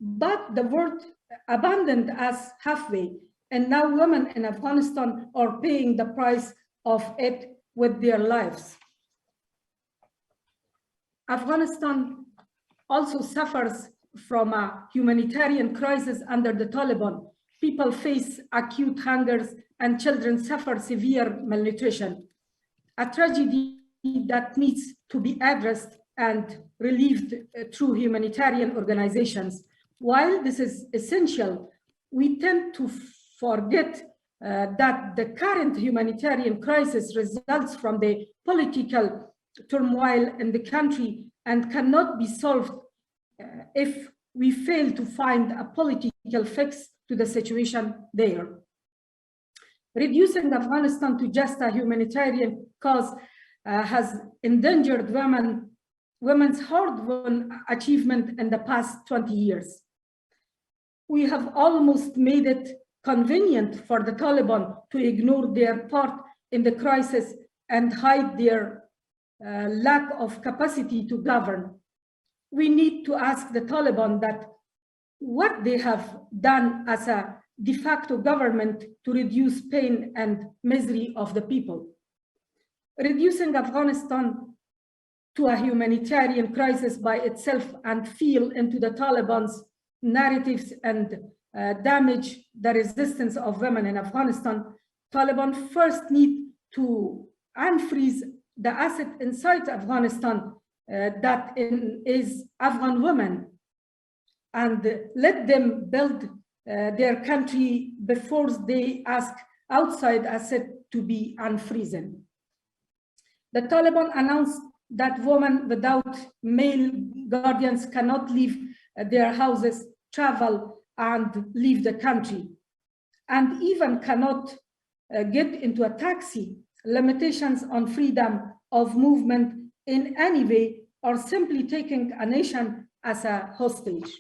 But the world abandoned us halfway, and now women in Afghanistan are paying the price of it with their lives. Afghanistan also suffers from a humanitarian crisis under the Taliban. People face acute hungers and children suffer severe malnutrition, a tragedy that needs to be addressed and relieved through humanitarian organizations. While this is essential, we tend to forget that the current humanitarian crisis results from the political turmoil in the country and cannot be solved if we fail to find a political fix to the situation there. Reducing Afghanistan to just a humanitarian cause has endangered women's hard-won achievement in the past 20 years. We have almost made it convenient for the Taliban to ignore their part in the crisis and hide their lack of capacity to govern. We need to ask the Taliban that what they have done as a de facto government to reduce pain and misery of the people. Reducing Afghanistan to a humanitarian crisis by itself and feel into the Taliban's narratives and damage the resistance of women in Afghanistan, Taliban first need to unfreeze the asset inside Afghanistan that is Afghan women, and let them build their country before they ask outside asset to be unfrozen. The Taliban announced that women without male guardians cannot leave their houses, travel, and leave the country, and even cannot get into a taxi. Limitations on freedom of movement in any way, or simply taking a nation as a hostage.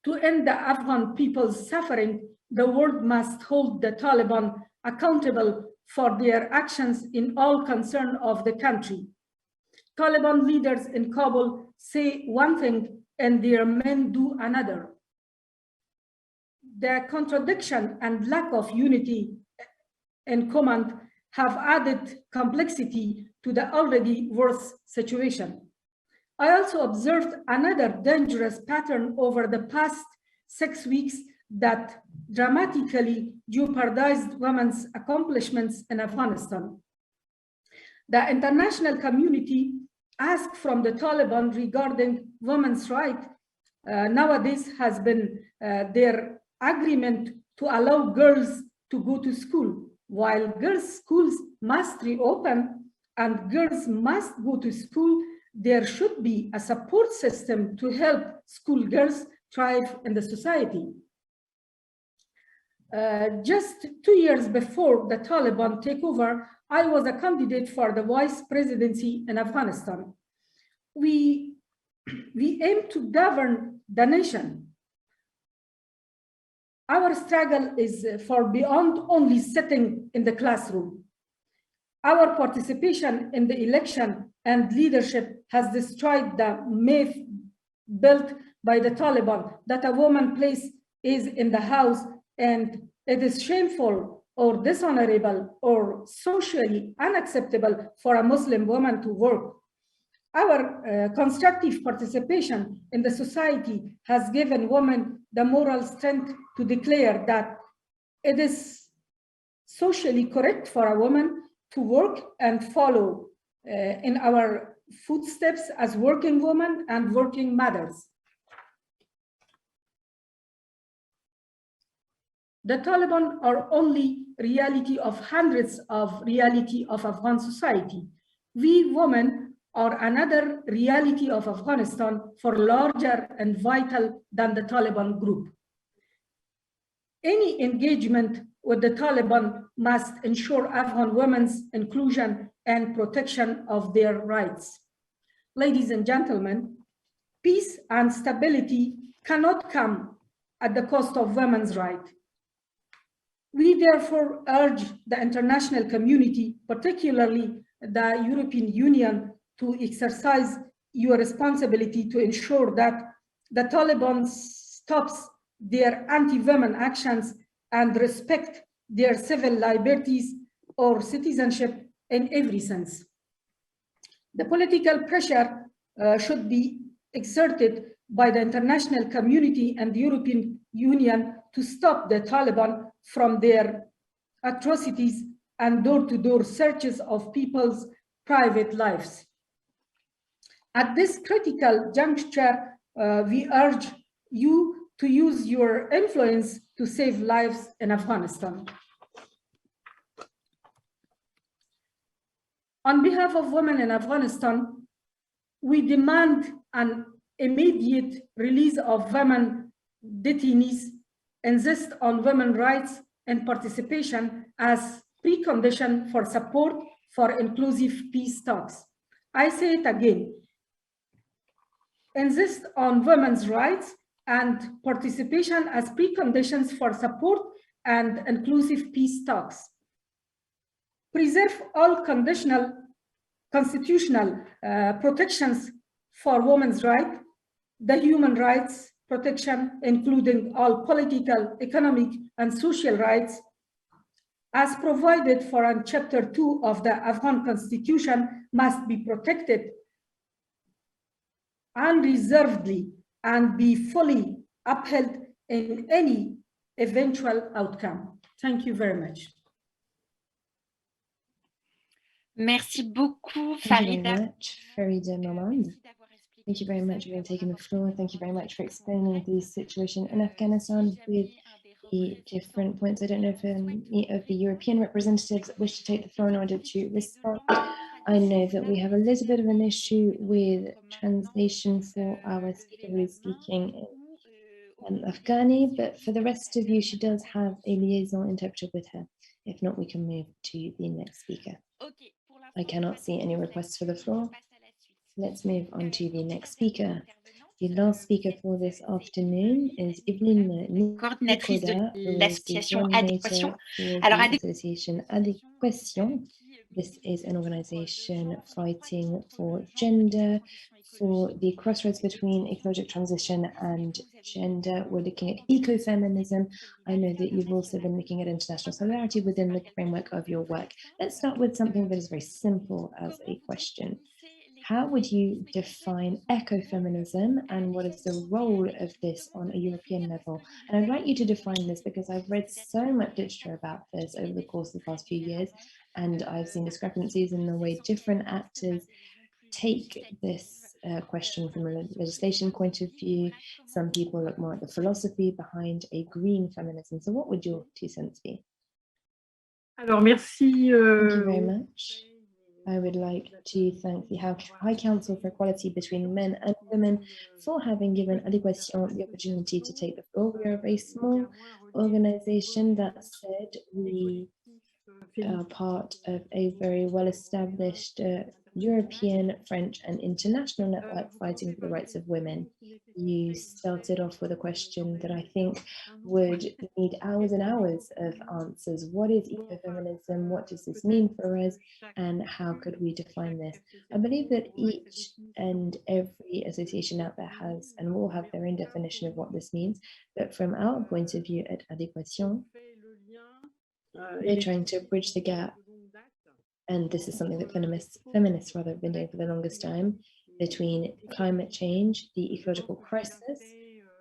To end the Afghan people's suffering, the world must hold the Taliban accountable for their actions in all concern of the country. Taliban leaders in Kabul say one thing and their men do another. The contradiction and lack of unity in command have added complexity to the already worse situation. I also observed another dangerous pattern over the past 6 weeks that dramatically jeopardized women's accomplishments in Afghanistan. The international community asked from the Taliban regarding women's rights nowadays has been their agreement to allow girls to go to school. While girls' schools must reopen and girls must go to school, there should be a support system to help schoolgirls thrive in the society. Just 2 years before the Taliban takeover, I was a candidate for the vice presidency in Afghanistan. We aim to govern the nation. Our struggle is for beyond only sitting in the classroom. Our participation in the election and leadership has destroyed the myth built by the Taliban that a woman's place is in the house and it is shameful or dishonorable or socially unacceptable for a Muslim woman to work. Our constructive participation in the society has given women the moral strength to declare that it is socially correct for a woman to work and follow in our footsteps as working women and working mothers. The Taliban are only reality of hundreds of reality of Afghan society. We women are another reality of Afghanistan for larger and vital than the Taliban group. Any engagement with the Taliban must ensure Afghan women's inclusion and protection of their rights. Ladies and gentlemen, peace and stability cannot come at the cost of women's rights. We therefore urge the international community, particularly the European Union, to exercise your responsibility to ensure that the Taliban stops their anti-women actions and respect their civil liberties or citizenship in every sense. The political pressure should be exerted by the international community and the European Union to stop the Taliban from their atrocities and door-to-door searches of people's private lives. At this critical juncture, we urge you to use your influence to save lives in Afghanistan. On behalf of women in Afghanistan, we demand an immediate release of women detainees, insist on women's rights and participation as precondition for support for inclusive peace talks. I say it again. Insist on women's rights and participation as preconditions for support and inclusive peace talks. Preserve all constitutional protections for women's rights, the human rights protection, including all political, economic, and social rights, as provided for in Chapter 2 of the Afghan Constitution, must be protected unreservedly and be fully upheld in any eventual outcome. Thank you very much. Merci beaucoup, Thank you very Farida. much, Farida Mamand. Thank you very much for taking the floor. Thank you very much for explaining the situation in Afghanistan with the different points. I don't know if any of the European representatives wish to take the floor in order to respond. I know that we have a little bit of an issue with translation for our speaker who is speaking in Afghani, but for the rest of you, she does have a liaison interpreter with her. If not, we can move to the next speaker. I cannot see any requests for the floor. Let's move on to the next speaker. The last speaker for this afternoon is Evelyne Coordinatrice de Nicolas, who is the l'association coordinator Adéquation. for Alors, the association Adéquation. This is an organization fighting for gender, for the crossroads between ecological transition and gender. We're looking at ecofeminism. I know that you've also been looking at international solidarity within the framework of your work. Let's start with something that is very simple as a question. How would you define ecofeminism and what is the role of this on a European level? And I'd like you to define this because I've read so much literature about this over the course of the past few years, and I've seen discrepancies in the way different actors take this question from a legislation point of view. Some people look more at the philosophy behind a green feminism. So what would your 2 cents be? Alors, merci. Thank you very much. I would like to thank the High Council for Equality between Men and Women for having given Adéquation the opportunity to take the floor. We are a very small organization. That said, we are part of a very well-established European, French, and international network fighting for the rights of women. You started off with a question that I think would need hours and hours of answers. What is ecofeminism? What does this mean for us? And how could we define this? I believe that each and every association out there has and will have their own definition of what this means. But from our point of view at Adéquation, we're trying to bridge the gap. And this is something that feminists rather have been doing for the longest time, between climate change, the ecological crisis.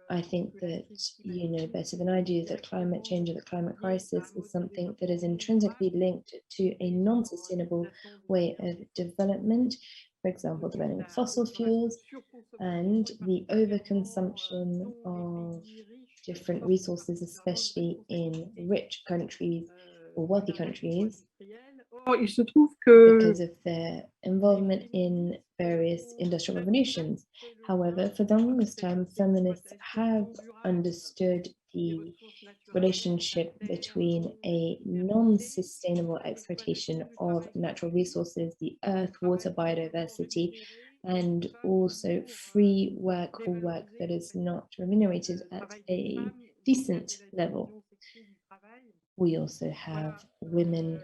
I think that you know better than I do that climate change or the climate crisis is something that is intrinsically linked to a non-sustainable way of development, for example, depending on fossil fuels and the overconsumption of different resources, especially in rich countries or wealthy countries, because of their involvement in various industrial revolutions. However, for the longest time, feminists have understood the relationship between a non-sustainable exploitation of natural resources, the earth, water, biodiversity, and also free work or work that is not remunerated at a decent level. We also have women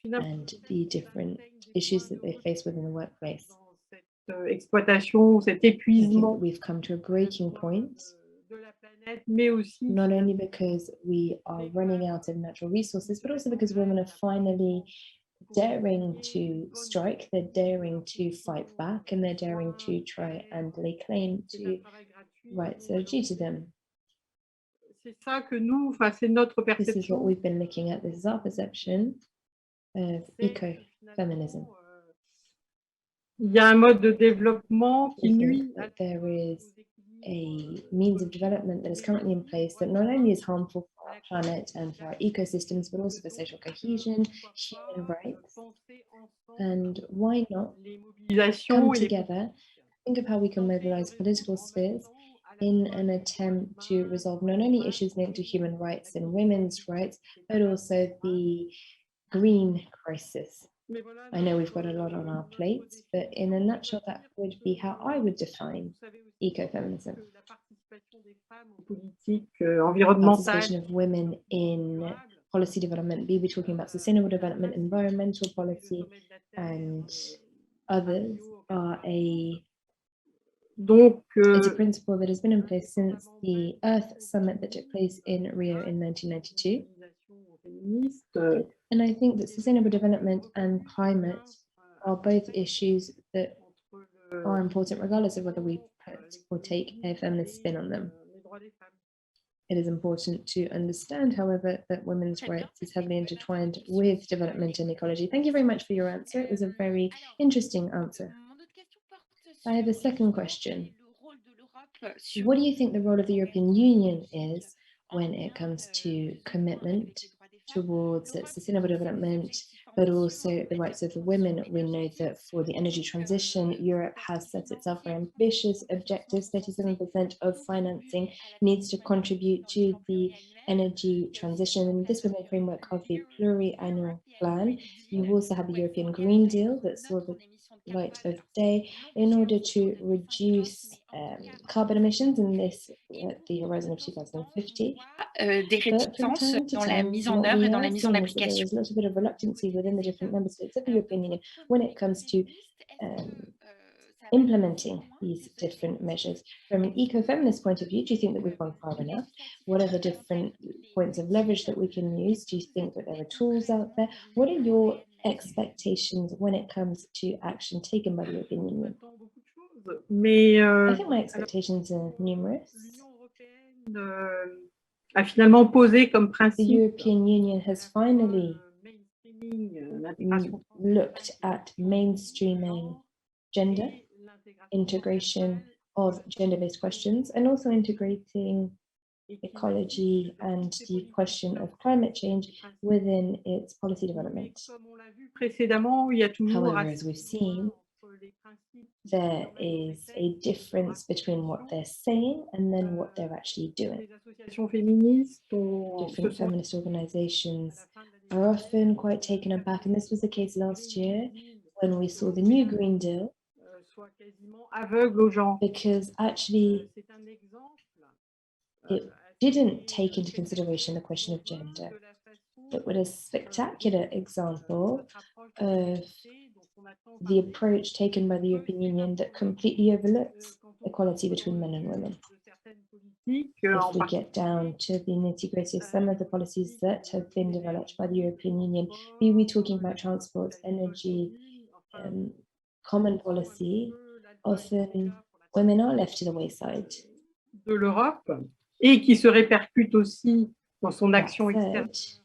and the different issues that they face within the workplace. Exploitation, cet épuisement. We've come to a breaking point, not only because we are running out of natural resources, but also because women are finally daring to strike, they're daring to fight back, and they're daring to try and lay claim to rights that are due to them. This is what we've been looking at. This is our perception of ecofeminism. Il y a un mode de développement qui nuit. There is a means of development that is currently in place that not only is harmful for our planet and for our ecosystems, but also for social cohesion, human rights. And why not come together, think of how we can mobilize political spheres in an attempt to resolve not only issues linked to human rights and women's rights, but also the green crisis. I know we've got a lot on our plates, but in a nutshell, that would be how I would define ecofeminism. Participation of women in policy development, be we talking about sustainable development, environmental policy, and others are it's a principle that has been in place since the Earth Summit that took place in Rio in 1992. And I think that sustainable development and climate are both issues that are important regardless of whether we put or take a feminist spin on them. It is important to understand, however, that women's rights is heavily intertwined with development and ecology. Thank you very much for your answer. It was a very interesting answer. I have a second question. What do you think the role of the European Union is when it comes to commitment towards sustainable development, but also the rights of the women? We know that for the energy transition, Europe has set itself for ambitious objectives. 37% of financing needs to contribute to the energy transition, and this within the framework of the pluriannual plan. You also have the European Green Deal that saw the light of day in order to reduce carbon emissions, in this at the horizon of 2050. Des réticences dans la mise en œuvre et dans la mise en application. There is a little bit of reluctancy within the different member states of the European Union when it comes to implementing these different measures. From an eco-feminist point of view, do you think that we've gone far enough? What are the different points of leverage that we can use? Do you think that there are tools out there? What are your expectations when it comes to action taken by the European Union? I think my expectations are numerous. A finalement posé comme The principe European Union has finally looked at mainstreaming gender, integration of gender-based questions, and also integrating ecology and the question of climate change within its policy development. However, as we've seen, there is a difference between what they're saying and then what they're actually doing. Different feminist organizations are often quite taken aback, and this was the case last year when we saw the new Green Deal, because actually it didn't take into consideration the question of gender. It was a spectacular example of the approach taken by the European Union that completely overlooks equality between men and women. If we get down to the nitty-gritty of some of the policies that have been developed by the European Union, be we talking about transport, energy, common policy, often women are left to the wayside. de l'Europe et qui se répercute aussi dans son That action extérieure. said,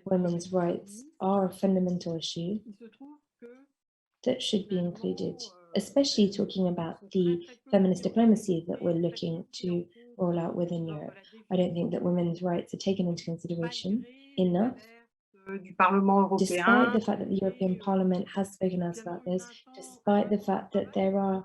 women's rights are a fundamental issue that should be included, especially talking about the feminist diplomacy that we're looking to roll out within Europe. I don't think that women's rights are taken into consideration enough, Du Parlement européen. despite the fact that the European Parliament has spoken out about this, despite the fact that there are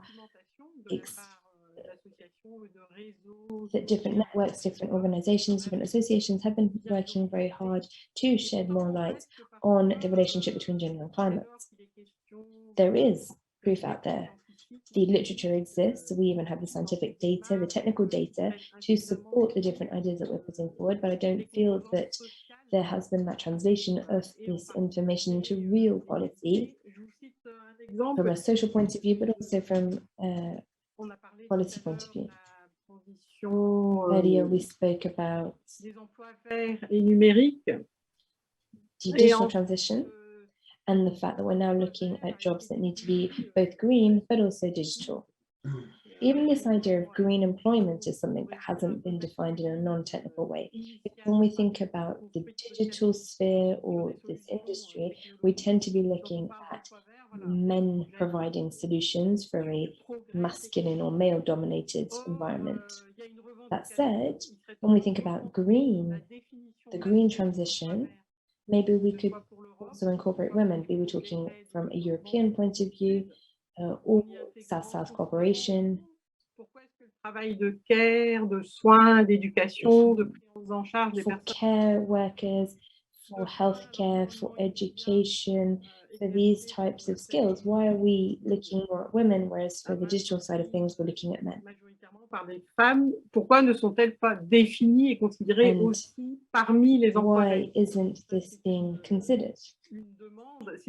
that different networks, different organizations, different associations have been working very hard to shed more light on the relationship between gender and climate. There is proof out there. The literature exists. We even have the scientific data, the technical data to support the different ideas that we're putting forward, but I don't feel that there has been that translation of this information into real policy from a social point of view, but also from a policy point of view. Earlier, we spoke about digital transition and the fact that we're now looking at jobs that need to be both green, but also digital. Even this idea of green employment is something that hasn't been defined in a non-technical way. When we think about the digital sphere or this industry, we tend to be looking at men providing solutions for a masculine or male-dominated environment. That said, when we think about green, the green transition, maybe we could also incorporate women. Be we talking from a European point of view or South-South cooperation. Travail de care, de soins, d'éducation, de prise en charge des for personnes. care workers, for healthcare, for education, for these types of skills? Why are we looking more at women, whereas for the digital side of things, we're looking at men? Par des femmes, pourquoi ne sont-elles pas définies et considérées And aussi parmi les emplois why isn't this being considered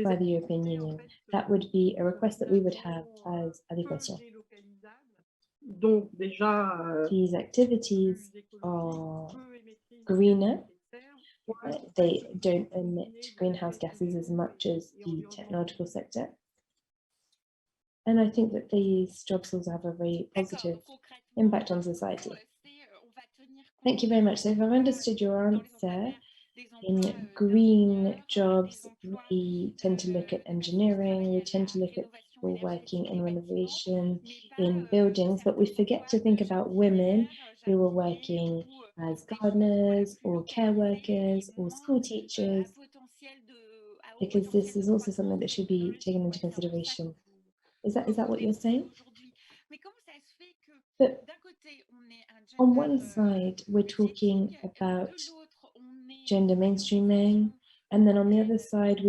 by the European Union? That would be a request that we would have as Adéquation. Donc déjà, These activities are greener. They don't emit greenhouse gases as much as the technological sector. And I think that these jobs also have a very positive impact on society. Thank you very much. So if I've understood your answer, in green jobs, we tend to look at engineering, we tend to look at people working in renovation, in buildings, but we forget to think about women who are working as gardeners or care workers or school teachers, because this is also something that should be taken into consideration. Is that what you're saying? But on one side, we're talking about gender mainstreaming, and then on the other side,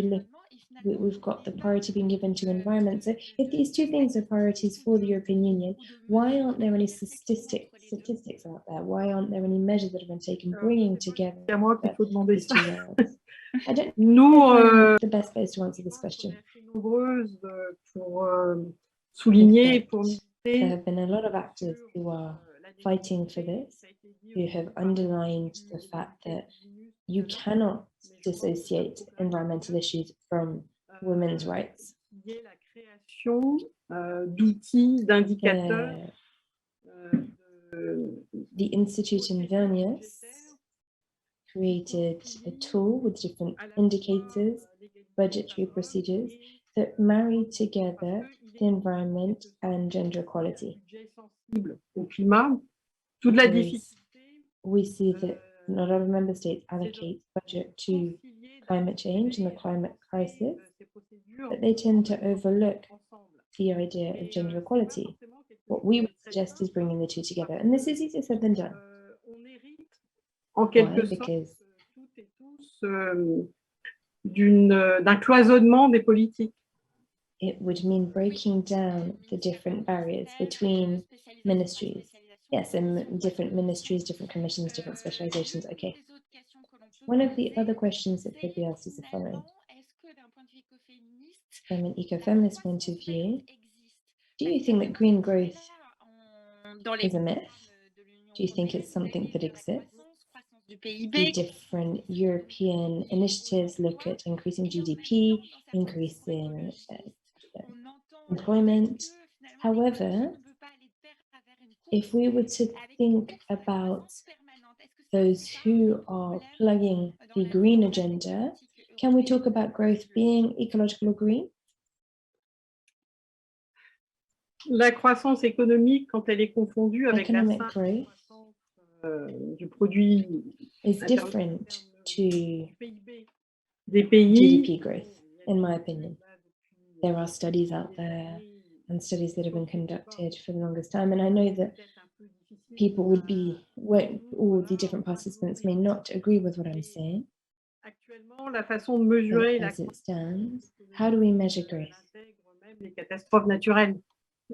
we've got the priority being given to environment. So if these two things are priorities for the European Union, why aren't there any statistics out there? Why aren't there any measures that have been taken bringing together these two worlds? I don't know the best place to answer this question. There have been a lot of actors who are fighting for this, who have underlined the fact that you cannot dissociate environmental issues from women's rights. The Institute in Vilnius created a tool with different indicators, budgetary procedures that marry together the environment and gender equality. We see that a lot of member states allocate budget to climate change and the climate crisis, but they tend to overlook the idea of gender equality. What we would suggest is bringing the two together, and this is easier said than done. Why? Because d'un cloisonnement des politiques. It would mean breaking down the different barriers between ministries. Yes, and different ministries, different commissions, different specializations. Okay. One of the other questions that could be asked is the following. From an eco-feminist point of view, do you think that green growth is a myth? Do you think it's something that exists? The different European initiatives look at increasing GDP, increasing employment. However, if we were to think about those who are plugging the green agenda, can we talk about growth being ecological or green? La croissance économique, quand elle est confondue avec la growth du produit is different to des pays. GDP growth, in my opinion. There are studies out there and studies that have been conducted for the longest time, and I know that people would be, all the different participants may not agree with what I'm saying. Actuellement, la façon de mesurer as it stands, how do we measure growth? Les catastrophes naturelles.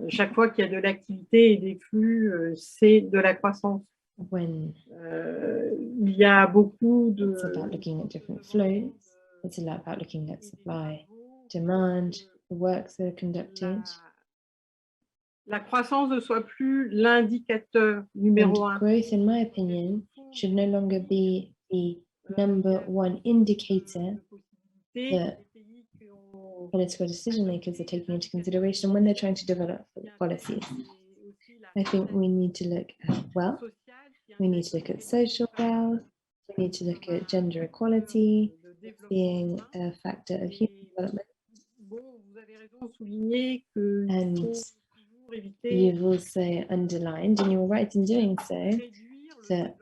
Chaque fois qu'il y a de l'activité et des flux, c'est de la croissance. When il y a beaucoup de. It's about looking at different flows. It's about looking at supply, demand, the works that are conducted. La croissance ne soit plus l'indicateur numéro un. Growth, in my opinion, should no longer be the #1 indicator that political decision makers are taking into consideration when they're trying to develop policies. I think we need to look at wealth, we need to look at social wealth, we need to look at gender equality being a factor of human development. And you've also underlined, and you're right in doing so, that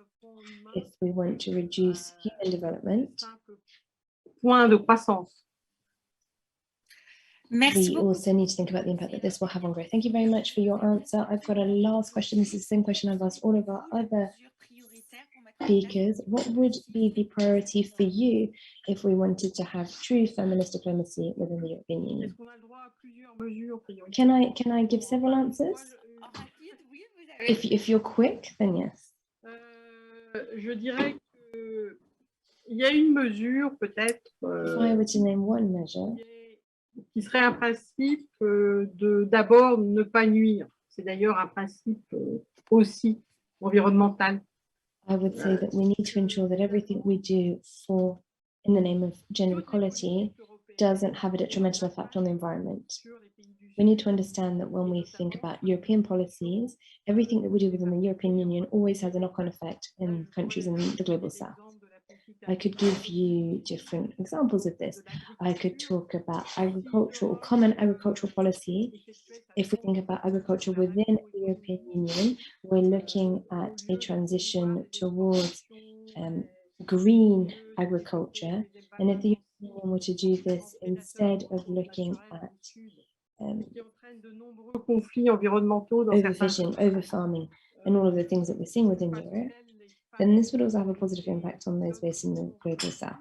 if we want to reduce human development, point de croissance. We also need to think about the impact that this will have on growth. Thank you very much for your answer. I've got a last question. This is the same question I've asked all of our other speakers, what would be the priority for you if we wanted to have true feminist diplomacy within the European Union? Can I give several answers? If you're quick, then yes. Je dirais qu'il y a une mesure peut-être If I were to name one measure, qui serait un principe de d'abord ne pas nuire. C'est d'ailleurs un principe aussi environnemental. I would say that we need to ensure that everything we do in the name of gender equality doesn't have a detrimental effect on the environment. We need to understand that when we think about European policies, everything that we do within the European Union always has a knock-on effect in countries in the global south. I could give you different examples of this. I could talk about agricultural or common agricultural policy. If we think about agriculture within the European Union, we're looking at a transition towards green agriculture. And if the European Union were to do this instead of looking at overfishing, overfarming, and all of the things that we're seeing within Europe, then this would also have a positive impact on those based in the global south.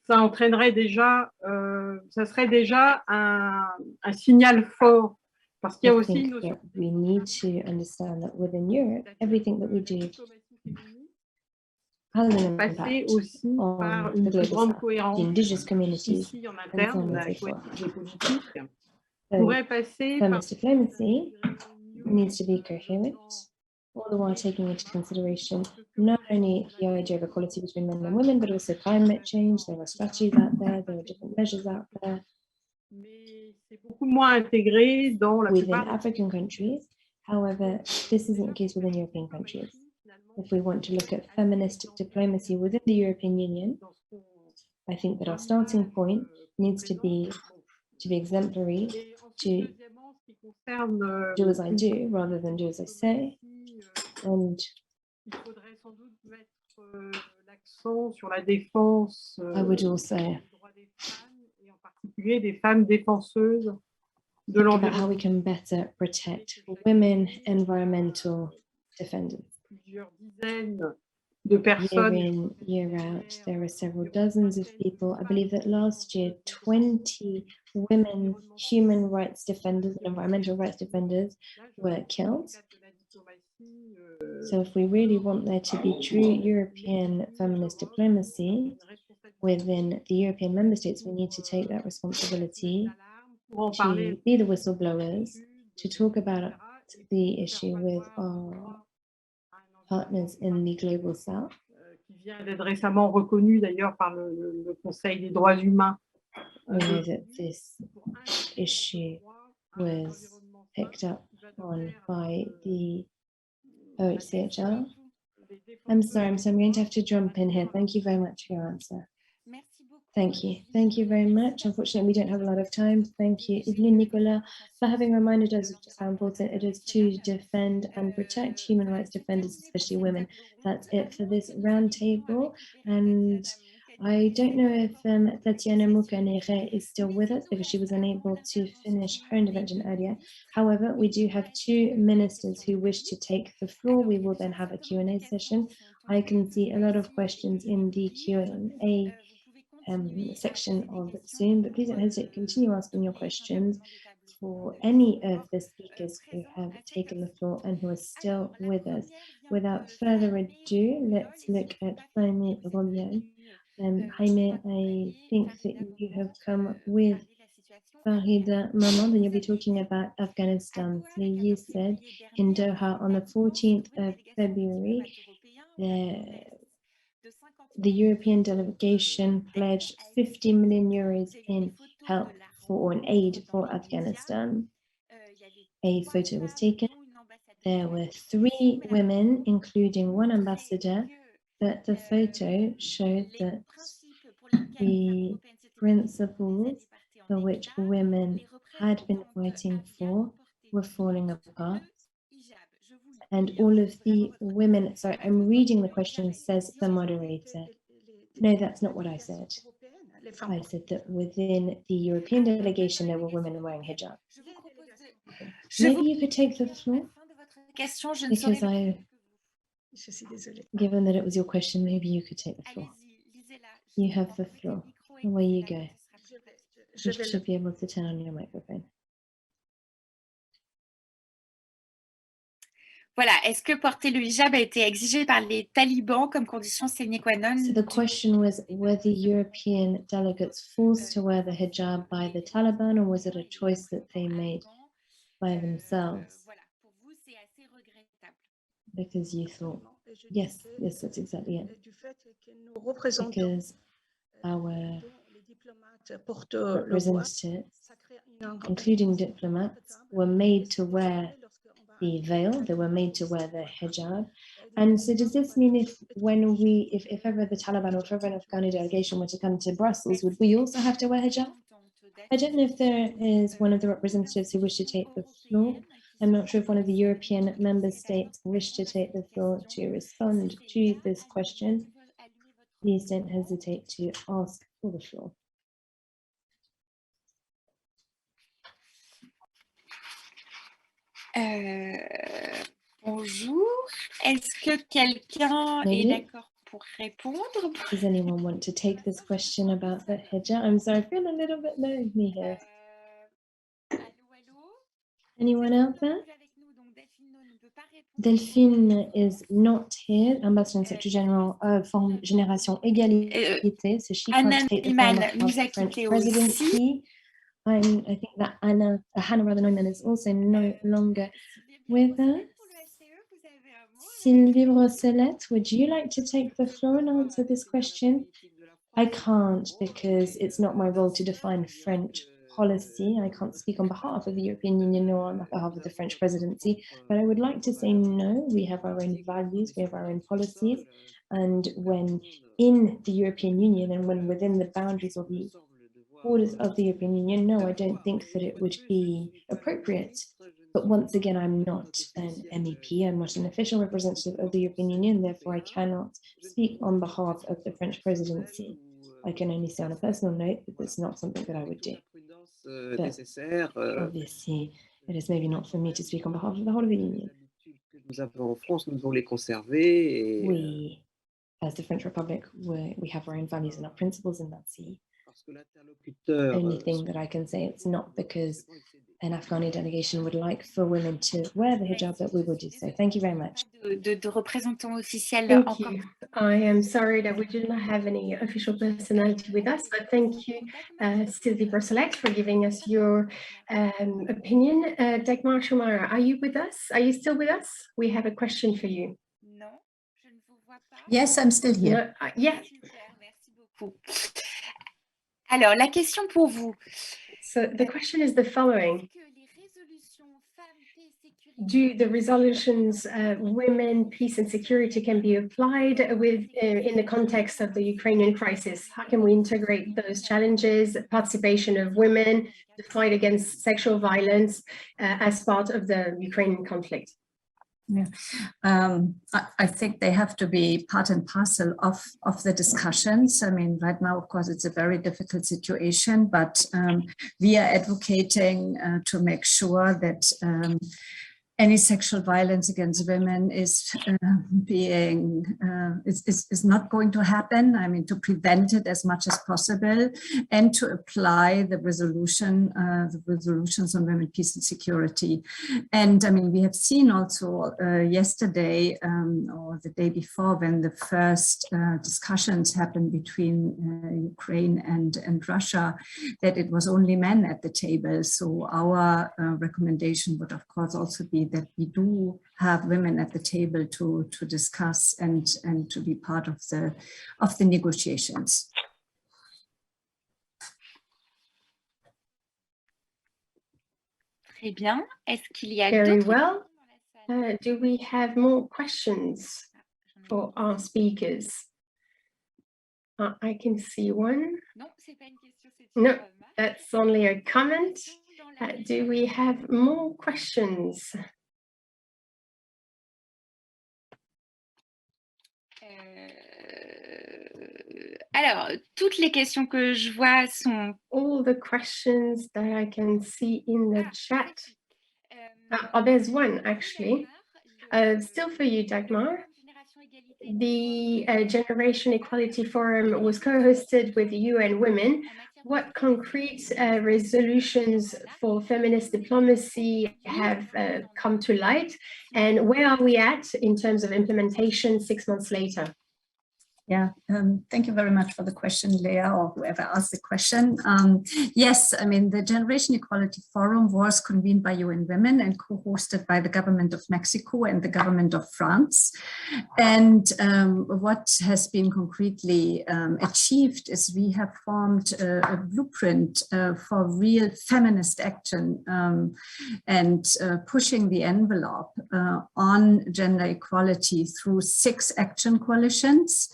Ça entraînerait déjà, ça serait déjà un signal fort, parce qu'il y a aussi une notion. We need to understand that within Europe, everything that we do has an impact aussi par une plus grande cohérence. The indigenous communities Ici en interne, and avec les politiques, so pourrait passer par feminist diplomacy needs to be coherent, all the while taking into consideration not only the idea of equality between men and women, but also climate change. There are strategies out there are different measures out there. C'est beaucoup moins intégré dans la within plupart African countries. However, this isn't the case within European countries. If we want to look at feminist diplomacy within the European Union, I think that our starting point needs to be exemplary, to do as I do rather than do as I say. And il faudrait sans doute mettre l'accent sur la défense I would also des droits des femmes et en particulier des femmes défenseuses de think about how l'environnement. we can better protect women environmental defenders. Plusieurs dizaines de Year personnes in, year out, there are several dozens of people. I believe that last year, 20 women human rights defenders and environmental rights defenders were killed. So if we really want there to be true European feminist diplomacy within the European member states, we need to take that responsibility to be the whistleblowers, to talk about the issue with our partners in the global south. qui vient d'être récemment reconnu d'ailleurs par le Conseil des droits humains. We know that this issue was picked up on by the OHCHR. I'm sorry, I'm going to have to jump in here. Thank you very much for your answer. Thank you. Thank you very much. Unfortunately, we don't have a lot of time. Thank you, Evelyn, Nicolas, for having reminded us of just how important it is to defend and protect human rights defenders, especially women. That's it for this roundtable. And I don't know if Tatiana Mukanere is still with us because she was unable to finish her intervention earlier. However, we do have two ministers who wish to take the floor. We will then have a Q&A session. I can see a lot of questions in the Q&A section of Zoom, but please don't hesitate to continue asking your questions for any of the speakers who have taken the floor and who are still with us. Without further ado, let's look at Jaime Romiel. Jaime, I think that you have come with Farida Maman, and you'll be talking about Afghanistan. So you said in Doha on the 14th of February, the European delegation pledged 50 million euros in help for an aid for Afghanistan. A photo was taken. There were 3 women, including 1 ambassador, but the photo showed that the principles for which women had been fighting for were falling apart. And all of the women, sorry, I'm reading the question, says the moderator. No, that's not what I said. I said that within the European delegation, there were women wearing hijab. Maybe you could take the floor, because Given that it was your question, maybe you could take the floor. You have the floor. Away you go. You should be able to turn on your microphone. Voilà, est-ce que porter le hijab a été exigé par les talibans comme condition sine qua non? So the question was, were the European delegates forced to wear the hijab by the Taliban, or was it a choice that they made by themselves? Because you thought, yes, that's exactly it. Because our representatives, including diplomats, were made to wear the veil, they were made to wear the hijab. And so does this mean if ever the Taliban or if ever an Afghani delegation were to come to Brussels, would we also have to wear hijab? I don't know if there is one of the representatives who wish to take the floor. I'm not sure if one of the European member states wish to take the floor to respond to this question. Please don't hesitate to ask for the floor. Bonjour, est-ce que quelqu'un est d'accord pour répondre? Does anyone want to take this question about the hijab? I'm sorry, I feel a little bit lonely here. Anyone out there? Delphine is not here, Ambassador and Secretary General of Génération Égalité, so she can't take the floor of the French presidency. I think that Hannah Neumann is also no longer with us. Sylvie Brosselette, would you like to take the floor and answer this question? I can't, because it's not my role to define French policy. I can't speak on behalf of the European Union or on behalf of the French presidency, but I would like to say no, we have our own values, we have our own policies, and when in the European Union and when within the boundaries of the borders of the European Union, no, I don't think that it would be appropriate. But once again, I'm not an MEP, I'm not an official representative of the European Union, therefore I cannot speak on behalf of the French presidency. I can only say on a personal note that it's not something that I would do. But obviously, it is maybe not for me to speak on behalf of the whole of the Union. We, as the French Republic, we have our own values and our principles, and that's the only thing that I can say. It's not because an Afghani delegation would like for women to wear the hijab that we will do so. Thank you very much. De représentants officiels Thank you. I am sorry that we do not have any official personality with us, but thank you, Sylvie Brosselette, for giving us your opinion. Dagmar Shumara, are you with us? Are you still with us? We have a question for you. Yes, I'm still here. No, yeah. Alors, la question pour vous. So the question is the following. Do the resolutions women, peace and security can be applied with in the context of the Ukrainian crisis? How can we integrate those challenges, participation of women, the fight against sexual violence as part of the Ukrainian conflict? Yeah. I think they have to be part and parcel of the discussions. I mean, right now, of course, it's a very difficult situation, but we are advocating to make sure that any sexual violence against women is not going to happen. I mean, to prevent it as much as possible, and to apply the resolutions on women, peace and security. And I mean, we have seen also yesterday or the day before, when the first discussions happened between Ukraine and Russia, that it was only men at the table. So our recommendation would, of course, also be that we do have women at the table to discuss and to be part of the negotiations. Très bien. Est-ce qu'il y a Very well. Do we have more questions for our speakers? I can see one. No, that's only a comment. Do we have more questions? Alors, toutes les questions que je vois sont... All the questions that I can see in the chat. Oh, there's one, actually. Still for you, Dagmar. the Generation Equality Forum was co-hosted with UN Women. What concrete resolutions for feminist diplomacy have come to light? And where are we at in terms of implementation 6 months later? Yeah, thank you very much for the question, Leah, or whoever asked the question. Yes, I mean, the Generation Equality Forum was convened by UN Women and co-hosted by the government of Mexico and the government of France. And what has been concretely achieved is we have formed a blueprint for real feminist action and pushing the envelope on gender equality through 6 action coalitions,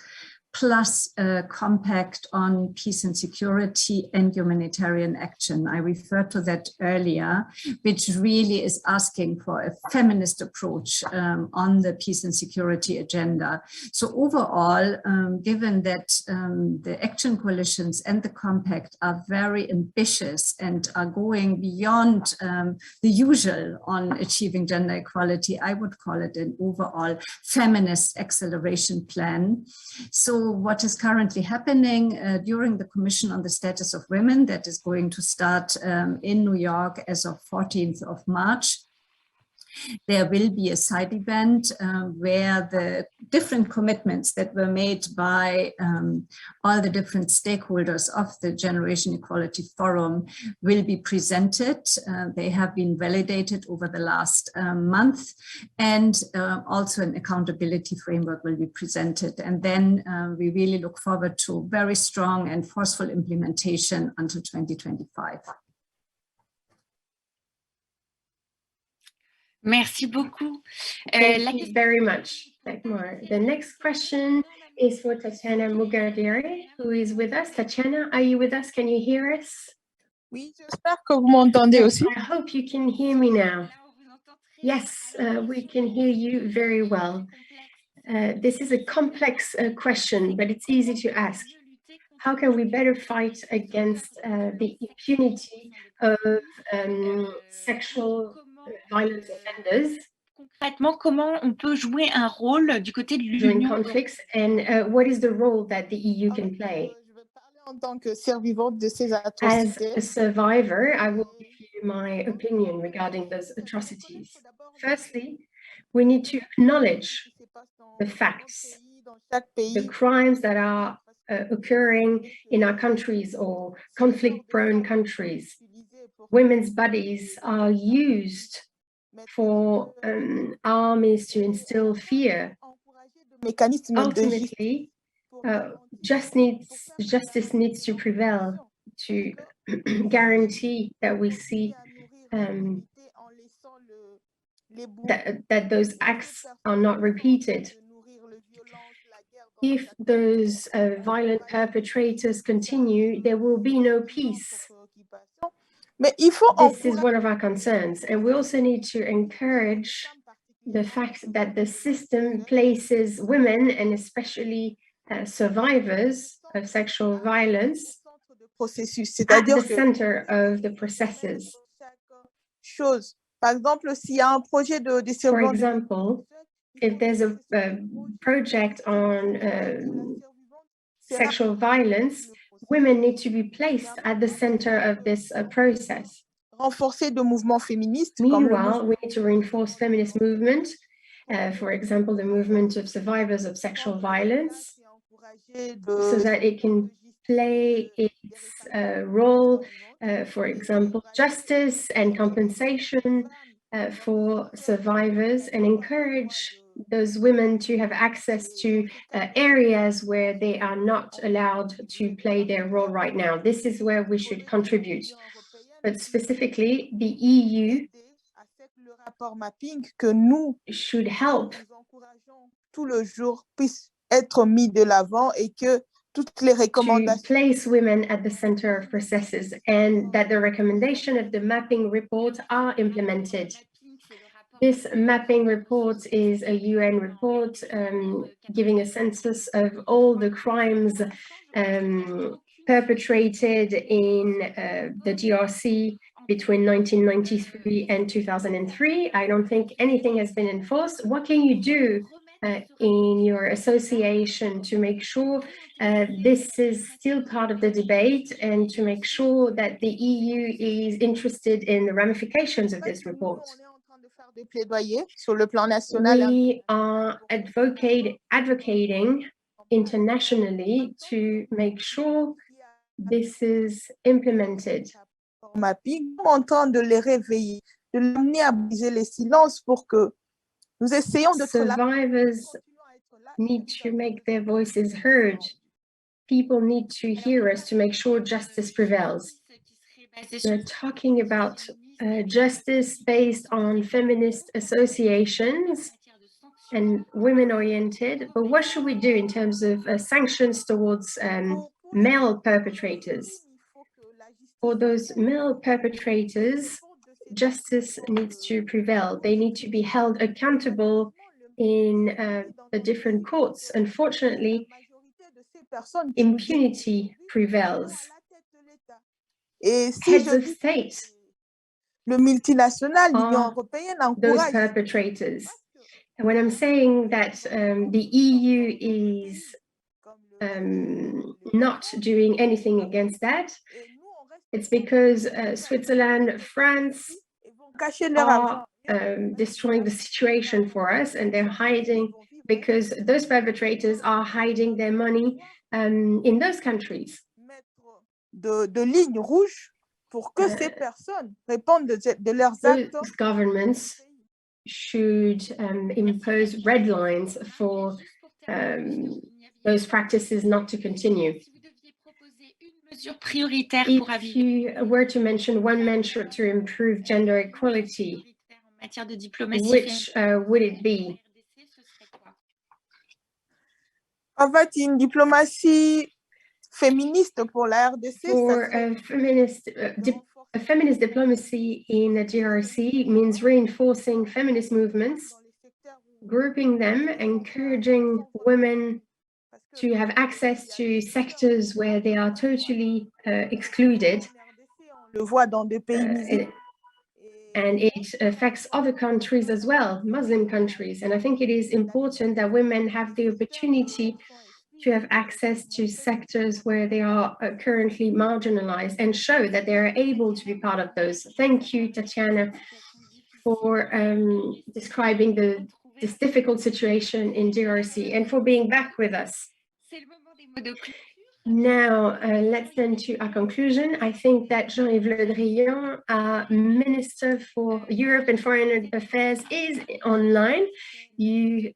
plus a compact on peace and security and humanitarian action. I referred to that earlier, which really is asking for a feminist approach on the peace and security agenda. So overall, given that the action coalitions and the compact are very ambitious and are going beyond the usual on achieving gender equality, I would call it an overall feminist acceleration plan. So what is currently happening during the Commission on the Status of Women that is going to start in New York as of 14th of March. There will be a side event where the different commitments that were made by all the different stakeholders of the Generation Equality Forum will be presented. They have been validated over the last month, and also an accountability framework will be presented. And then we really look forward to very strong and forceful implementation until 2025. Merci beaucoup. Thank you very much, Dagmar. The next question is for Tatiana Mugardiri, who is with us. Tatiana, are you with us? Can you hear us? Oui, j'espère que vous m'entendez aussi. I hope you can hear me now. Yes, we can hear you very well. This is a complex question, but it's easy to ask. How can we better fight against the impunity of sexual violence offenders? Concrètement, comment on peut jouer un rôle du côté de during l'Union conflicts, and what is the role that the EU can play? En tant que survivante de ces As atrocités, a survivor, I will give you my opinion regarding those atrocities. Firstly, we need to acknowledge the facts, the crimes that are occurring in our countries or conflict-prone countries. Women's bodies are used for armies to instill fear. Ultimately, justice needs to prevail to guarantee that we see that those acts are not repeated. If those violent perpetrators continue, there will be no peace. This is one of our concerns, and we also need to encourage the fact that the system places women, and especially survivors of sexual violence, at the center of the processes. For example, if there's a project on sexual violence, women need to be placed at the center of this process. Meanwhile, we need to reinforce feminist movement, for example, the movement of survivors of sexual violence, so that it can play its role, for example, justice and compensation for survivors, and encourage those women to have access to areas where they are not allowed to play their role right now. This is where we should contribute. But specifically, the EU should help to place women at the center of processes, and that the recommendation of the mapping report are implemented. This mapping report is a UN report giving a census of all the crimes perpetrated in the DRC between 1993 and 2003. I don't think anything has been enforced. What can you do in your association to make sure this is still part of the debate and to make sure that the EU is interested in the ramifications of this report. We are advocating internationally to make sure this is implemented. En train de les réveiller, de l'amener à briser les silences pour que nous essayons de survivors need to make their voices heard. People need to hear us to make sure justice prevails. We're talking about justice based on feminist associations and women-oriented, but what should we do in terms of sanctions towards male perpetrators? For those male perpetrators, justice needs to prevail. They need to be held accountable in the different courts. Unfortunately, impunity prevails. Heads of state le multinational, l'Union européenne, those perpetrators. And when I'm saying that the EU is not doing anything against that, it's because Switzerland, France are destroying the situation for us, and they're hiding because those perpetrators are hiding their money in those countries. De lignes rouges pour que ces personnes répondent de leurs actes. Those governments should impose red lines for those practices not to continue. If you were to mention one measure to improve gender equality, which would it be? En fait, une diplomatie féministe pour la RDC. For a feminist diplomacy in the DRC means reinforcing feminist movements, grouping them, encouraging women to have access to sectors where they are totally excluded. And it affects other countries as well, Muslim countries. And I think it is important that women have the opportunity to have access to sectors where they are currently marginalized and show that they are able to be part of those. Thank you, Tatiana, for describing this difficult situation in DRC and for being back with us. Now, let's turn to our conclusion. I think that Jean-Yves Le Drian, our Minister for Europe and Foreign Affairs, is online. You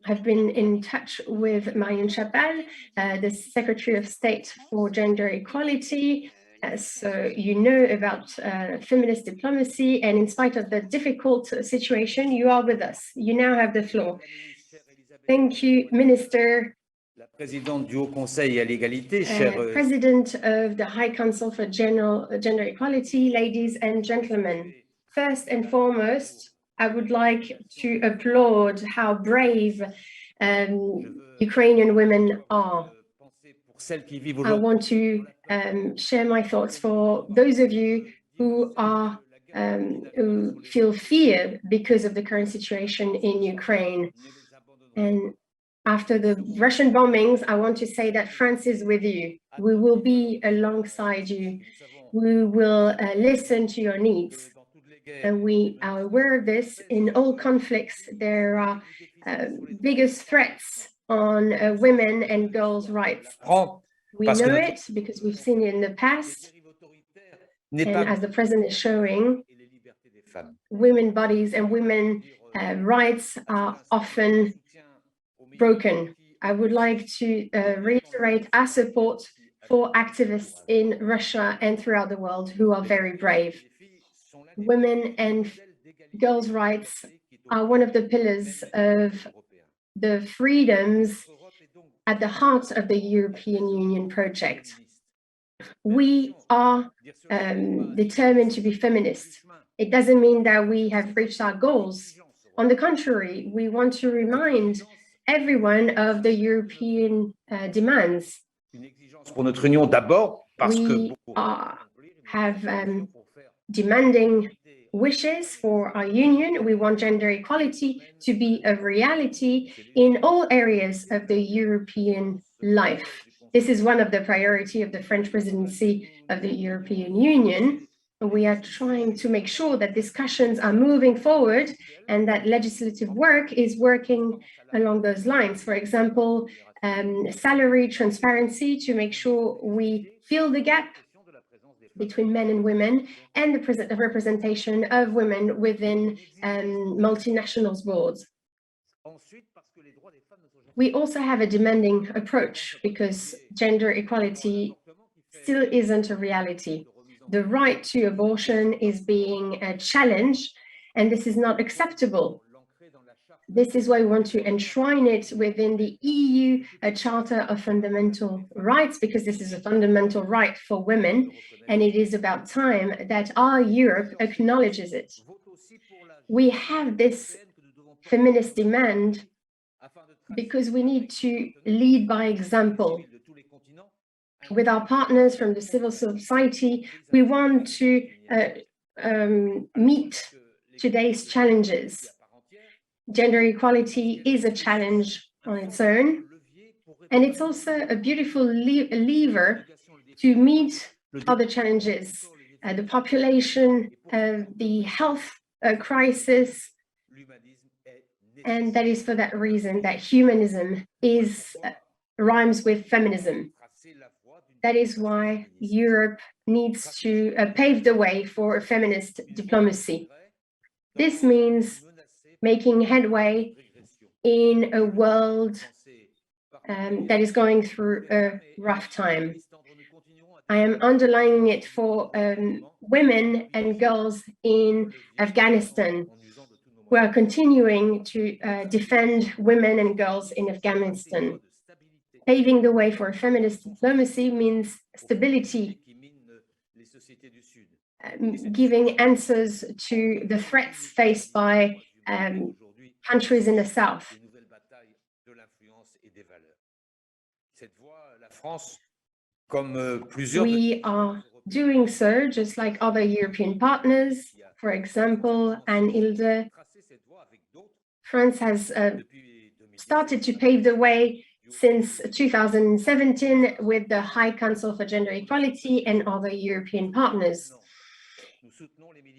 have been in touch with Marianne Chapal, the Secretary of State for Gender Equality. So you know about feminist diplomacy, and in spite of the difficult situation, you are with us. You now have the floor. Thank you, Minister. Présidente du Haut Conseil à l'égalité, President of the High Council for Gender Equality, ladies and gentlemen. First and foremost, I would like to applaud how brave Ukrainian women are. I want to share my thoughts for those of you who are who feel fear because of the current situation in Ukraine. And after the Russian bombings, I want to say that France is with you. We will be alongside you. We will listen to your needs. And we are aware of this. In all conflicts, there are biggest threats on women and girls' rights. We know it because we've seen it in the past. And as the president is showing, women's bodies and women's rights are often broken. I would like to reiterate our support for activists in Russia and throughout the world who are very brave. Women and girls' rights are one of the pillars of the freedoms at the heart of the European Union project. We are determined to be feminist. It doesn't mean that we have reached our goals. On the contrary, we want to remind everyone of the European demands. We have demanding wishes for our union. We want gender equality to be a reality in all areas of the European life. This is one of the priorities of the French presidency of the European Union. We are trying to make sure that discussions are moving forward and that legislative work is working along those lines. For example, salary transparency to make sure we fill the gap between men and women, and the representation of women within multinationals boards. We also have a demanding approach because gender equality still isn't a reality. The right to abortion is being challenged, and this is not acceptable. This is why we want to enshrine it within the EU Charter of Fundamental Rights, because this is a fundamental right for women, and it is about time that our Europe acknowledges it. We have this feminist demand because we need to lead by example. With our partners from the civil society, we want to meet today's challenges. Gender equality is a challenge on its own, and it's also a beautiful lever to meet other challenges, the population, the health crisis, and that is for that reason that humanism rhymes with feminism. That is why Europe needs to pave the way for feminist diplomacy. This means making headway in a world that is going through a rough time. I am underlining it for women and girls in Afghanistan who are continuing to defend women and girls in Afghanistan. Paving the way for feminist diplomacy means stability, giving answers to the threats faced by countries in the South. We are doing so just like other European partners. For example, Anne-Hilde, France has started to pave the way since 2017 with the High Council for Gender Equality and other European partners.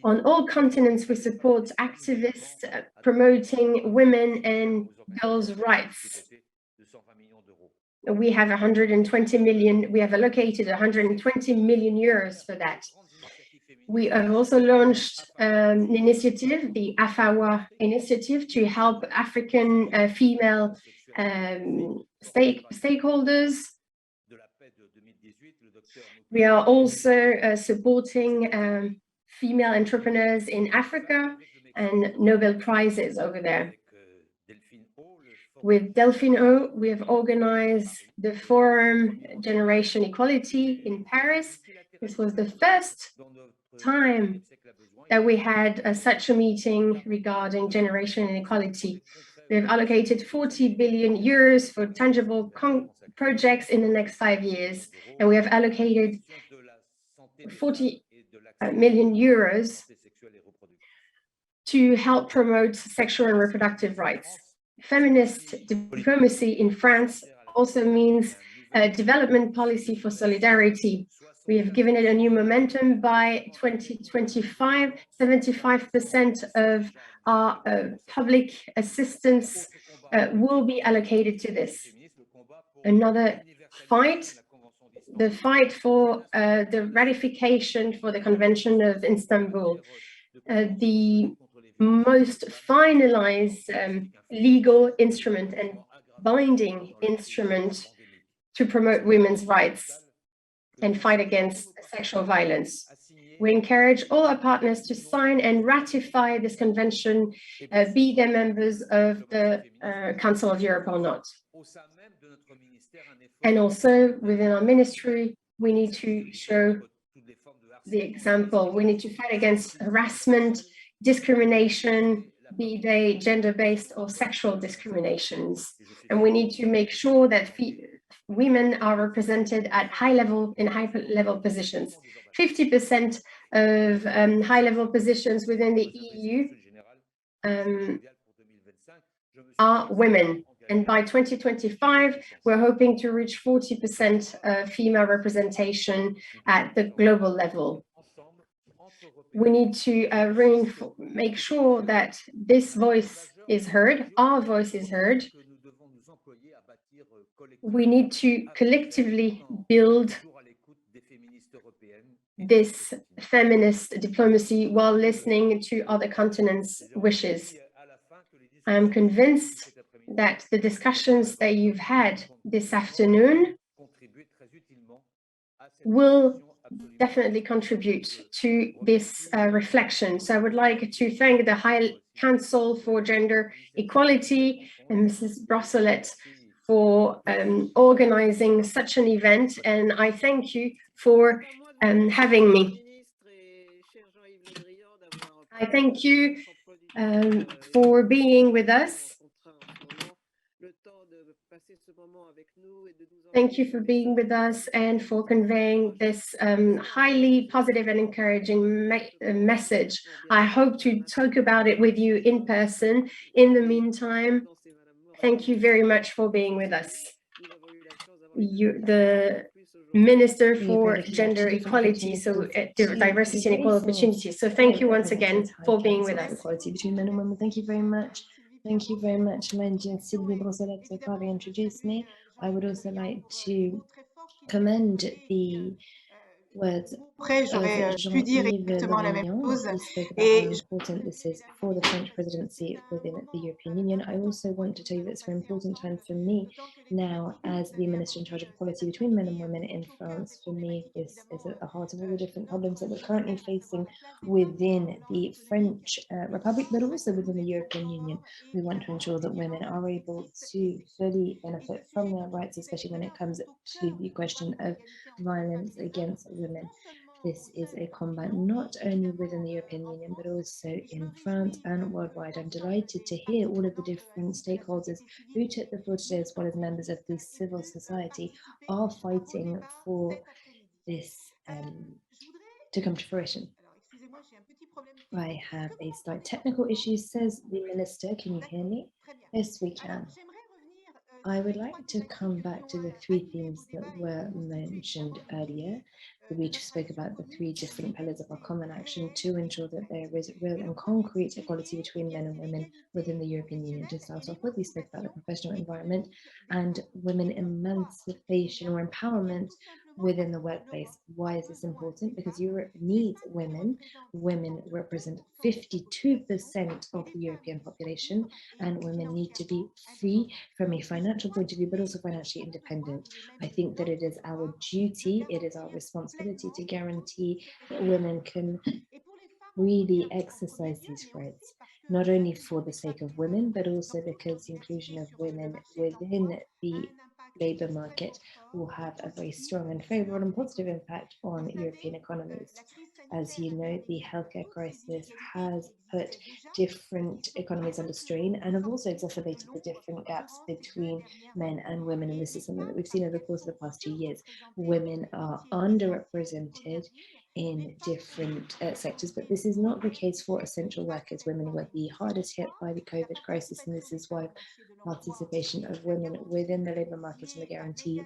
On all continents, we support activists promoting women and girls' rights. We have allocated 120 million euros for that. We have also launched an initiative, the AFAWA initiative, to help African female stakeholders. We are also supporting female entrepreneurs in Africa and Nobel Prizes over there. With Delphine O, we have organized the Forum Generation Equality in Paris. This was the first time that we had such a meeting regarding generation inequality. We have allocated 40 billion euros for tangible projects in the next 5 years, and we have allocated 40 million euros to help promote sexual and reproductive rights. Feminist diplomacy in France also means a development policy for solidarity. We have given it a new momentum. By 2025, 75% of our public assistance will be allocated to this. Another fight, the fight for the ratification for the Convention of Istanbul, the most finalized legal instrument and binding instrument to promote women's rights and fight against sexual violence. We encourage all our partners to sign and ratify this convention, be they members of the Council of Europe or not. And also within our ministry, we need to show the example. We need to fight against harassment, discrimination, be they gender-based or sexual discriminations. And we need to make sure that women are represented at high-level positions. 50% of high-level positions within the EU are women. And by 2025, we're hoping to reach 40% female representation at the global level. We need to make sure that this voice is heard, our voice is heard. We need to collectively build this feminist diplomacy while listening to other continents' wishes. I'm convinced that the discussions that you've had this afternoon will definitely contribute to this reflection. So I would like to thank the High Council for Gender Equality and Mrs. Brossolet for organizing such an event, and I thank you for having me. I thank you for being with us. Thank you for being with us and for conveying this highly positive and encouraging message. I hope to talk about it with you in person. In the meantime, thank you very much for being with us. The Minister for Gender Equality, so Diversity and Equal Opportunities. So thank you once again for being with us. Equality between men and women. Thank you very much. Thank you very much, Mandy Sylvie Brossolet, for kindly introduced me. I would also like to commend the words Après, j'aurais pu dire exactement la même chose. He spoke about how important this is for the French presidency within the European Union. I also want to tell you that it's an important time for me now as the Minister in charge of equality between men and women in France. For me, this is at the heart of all the different problems that we're currently facing within the French Republic, but also within the European Union. We want to ensure that women are able to fully benefit from their rights, especially when it comes to the question of violence against women. This is a combat not only within the European Union, but also in France and worldwide. I'm delighted to hear all of the different stakeholders who took the floor today, as well as members of the civil society, are fighting for this to come to fruition. I have a slight technical issue, says the Minister. Can you hear me? Yes, we can. I would like to come back to the three themes that were mentioned earlier. We spoke about the three different pillars of our common action to ensure that there is real and concrete equality between men and women within the European Union. To start off with, we spoke about the professional environment and women emancipation or empowerment within the workplace. Why is this important? Because Europe needs women. Women represent 52% of the European population, and women need to be free from a financial point of view, but also financially independent. I think that it is our duty, it is our responsibility to guarantee that women can really exercise these rights, not only for the sake of women, but also because the inclusion of women within the labour market will have a very strong and favourable and positive impact on European economies. As you know, the healthcare crisis has put different economies under strain and have also exacerbated the different gaps between men and women. And this is something that we've seen over the course of the past 2 years. Women are underrepresented in different sectors, but this is not the case for essential workers. Women were the hardest hit by the COVID crisis, and this is why participation of women within the labour market and the guarantee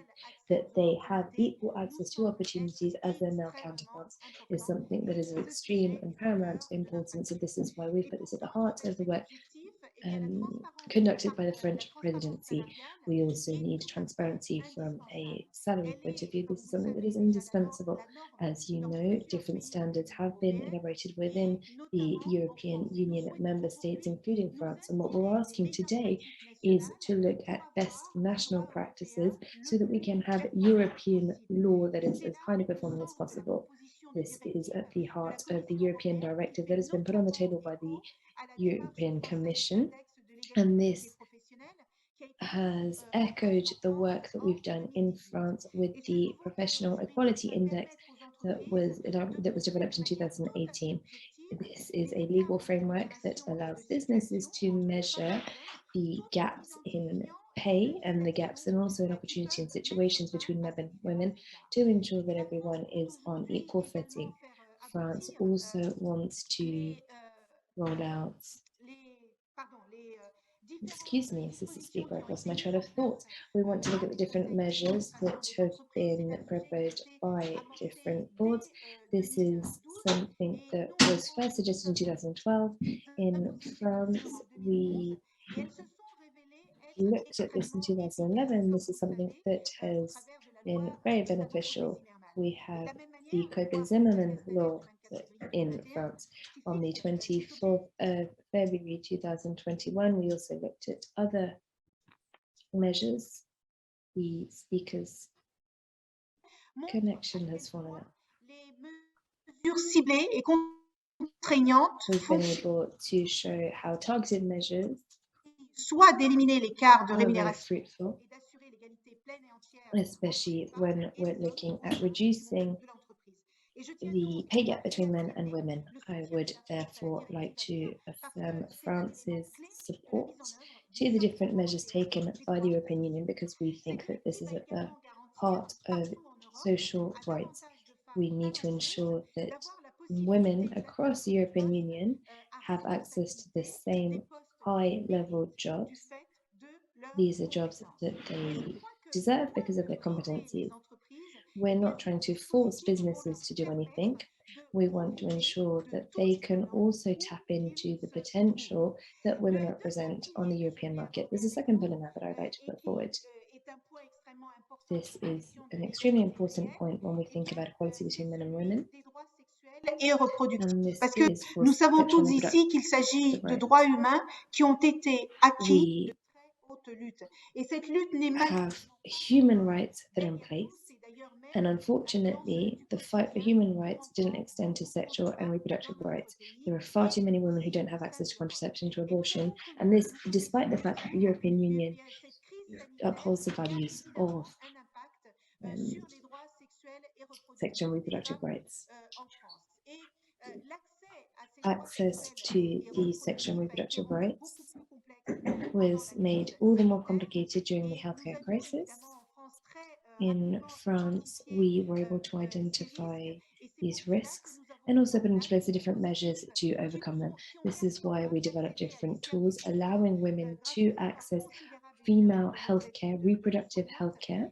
that they have equal access to opportunities as their male counterparts is something that is of extreme and paramount importance. So this is why we've put this at the heart of the work conducted by the French presidency. We also need transparency from a salary point of view. This is something that is indispensable. As you know, different standards have been elaborated within the European Union member states, including France. And what we're asking today is to look at best national practices so that we can have European law that is as highly performing as possible. This is at the heart of the European directive that has been put on the table by the European Commission, and this has echoed the work that we've done in France with the Professional Equality Index that was developed in 2018. This is a legal framework that allows businesses to measure the gaps in pay and the gaps and also in opportunity and situations between men and women to ensure that everyone is on equal footing. France also wants to roll out, excuse me, Assistant Speaker, I've lost my train of thought. We want to look at the different measures that have been proposed by different boards. This is something that was first suggested in 2012. In France, we looked at this in 2011. This is something that has been very beneficial. We have the Copé-Zimmermann law in France. On the 24th of February 2021, we also looked at other measures. The speaker's connection has fallen out. We've been able to show how targeted measures soit d'éliminer l'écart de are very rémunération fruitful, especially when we're looking at reducing the pay gap between men and women. I would therefore like to affirm France's support to the different measures taken by the European Union, because we think that this is at the heart of social rights. We need to ensure that women across the European Union have access to the same high-level jobs. These are jobs that they deserve because of their competencies. We're not trying to force businesses to do anything. We want to ensure that they can also tap into the potential that women represent on the European market. There's a second pillar now that I'd like to put forward. This is an extremely important point when we think about equality between men and women. et reproductive. Parce que nous savons tous ici qu'il s'agit de droits humains qui ont été acquis de très haute lutte. Et cette lutte n'est have human rights that are in place. And unfortunately, the fight for human rights didn't extend to sexual and reproductive rights. There are far too many women who don't have access to contraception, to abortion, and this despite the fact that the European Union upholds the values of sexual and reproductive rights. Access to these sexual and reproductive rights was made all the more complicated during the healthcare crisis. In France, we were able to identify these risks and also put into place the different measures to overcome them. This is why we developed different tools, allowing women to access female healthcare, reproductive healthcare,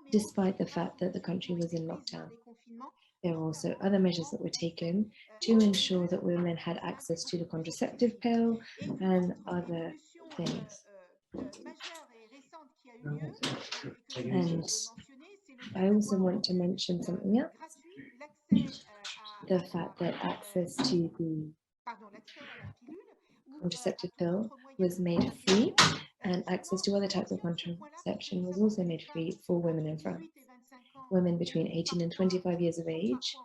despite the fact that the country was in lockdown. There were also other measures that were taken to ensure that women had access to the contraceptive pill and other things. And I also want to mention something else, the fact that access to the contraceptive pill was made free, and access to other types of contraception was also made free for women in France. Women between 18 and 25 years of age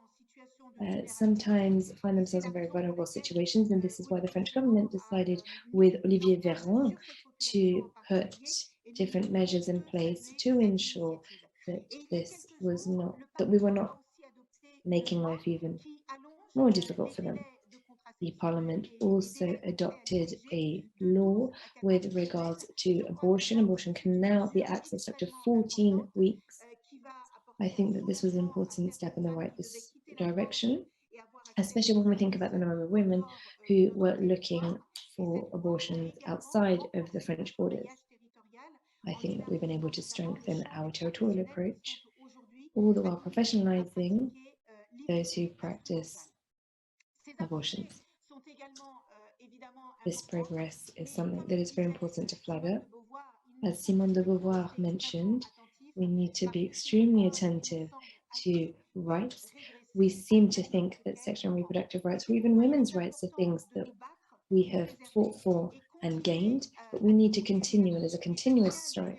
sometimes find themselves in very vulnerable situations, and this is why the French government decided with Olivier Véran to put different measures in place to ensure that this was not, that we were not making life even more difficult for them. The Parliament also adopted a law with regards to abortion. Abortion can now be accessed up to 14 weeks. I think that this was an important step in the right direction, especially when we think about the number of women who were looking for abortions outside of the French borders. I think that we've been able to strengthen our territorial approach, all the while professionalizing those who practice abortions. This progress is something that is very important to flag up. As Simone de Beauvoir mentioned, we need to be extremely attentive to rights. We seem to think that sexual and reproductive rights, or even women's rights, are things that we have fought for and gained, but we need to continue. It is a continuous story.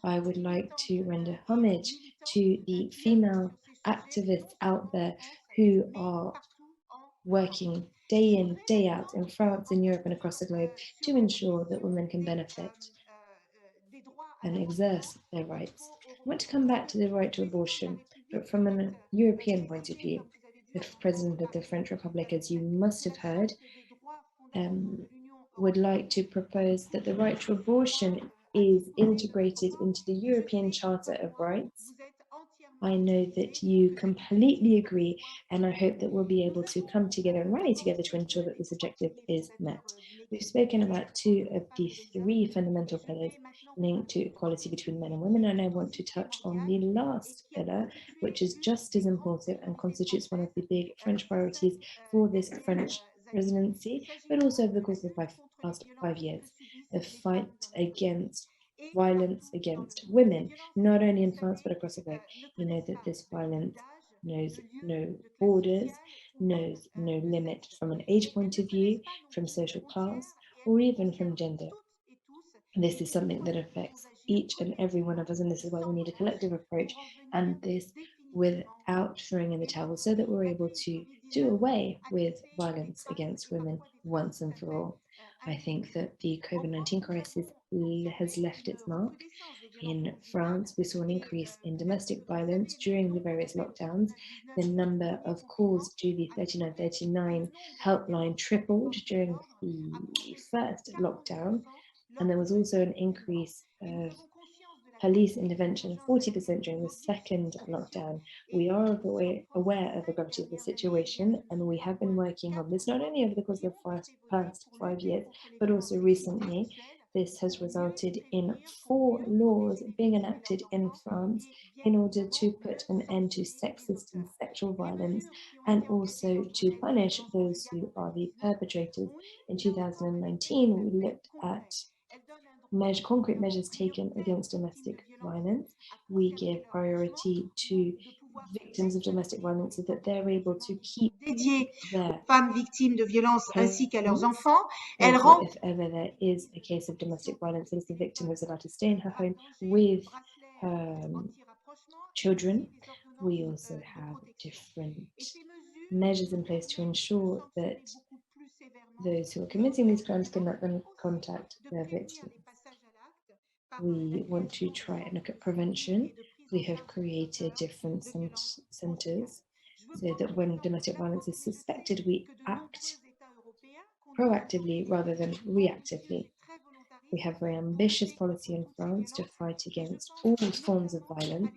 I would like to render homage to the female activists out there who are working day in, day out in France, in Europe and across the globe to ensure that women can benefit and exert their rights. I want to come back to the right to abortion, but from a European point of view. The President of the French Republic, as you must have heard, would like to propose that the right to abortion is integrated into the European Charter of Rights. I know that you completely agree, and I hope that we'll be able to come together and rally together to ensure that this objective is met. We've spoken about 2 of the 3 fundamental pillars linked to equality between men and women, and I want to touch on the last pillar, which is just as important and constitutes one of the big French priorities for this French presidency, but also over the course of the past 5 years, the fight against violence against women, not only in France but across the globe. You know that this violence knows no borders, knows no limit from an age point of view, from social class, or even from gender. This is something that affects each and every one of us, and this is why we need a collective approach, and this without throwing in the towel, so that we're able to do away with violence against women once and for all. I think that the COVID-19 crisis has left its mark. In France, we saw an increase in domestic violence during the various lockdowns. The number of calls to the 3939 helpline tripled during the first lockdown, and there was also an increase of police intervention of 40% during the second lockdown. We are aware of the gravity of the situation, and we have been working on this not only over the course of the past 5 years, but also recently. This has resulted in 4 laws being enacted in France in order to put an end to sexist and sexual violence, and also to punish those who are the perpetrators. In 2019, we looked at concrete measures taken against domestic violence. We give priority to victims of domestic violence so that they're able to keep dédié their aux femmes victimes de violences ainsi qu'à leurs enfants. Therefore, if ever there is a case of domestic violence, it is the victim who's allowed to stay in her home with her children. We also have different measures in place to ensure that those who are committing these crimes can let them contact their victims. We want to try and look at prevention. We have created different centers so that when domestic violence is suspected, we act proactively rather than reactively. We have a very ambitious policy in France to fight against all forms of violence.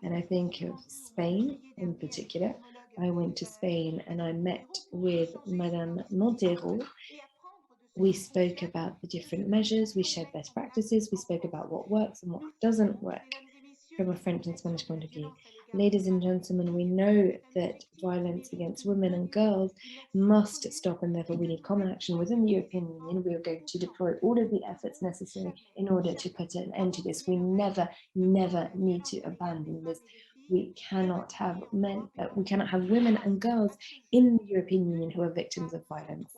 And I think of Spain in particular. I went to Spain and I met with Madame Montero. We spoke about the different measures, we shared best practices, we spoke about what works and what doesn't work from a French and Spanish point of view. Ladies and gentlemen, we know that violence against women and girls must stop, and therefore we need common action within the European Union. We are going to deploy all of the efforts necessary in order to put an end to this. We never need to abandon this. We cannot have women and girls in the European Union who are victims of violence.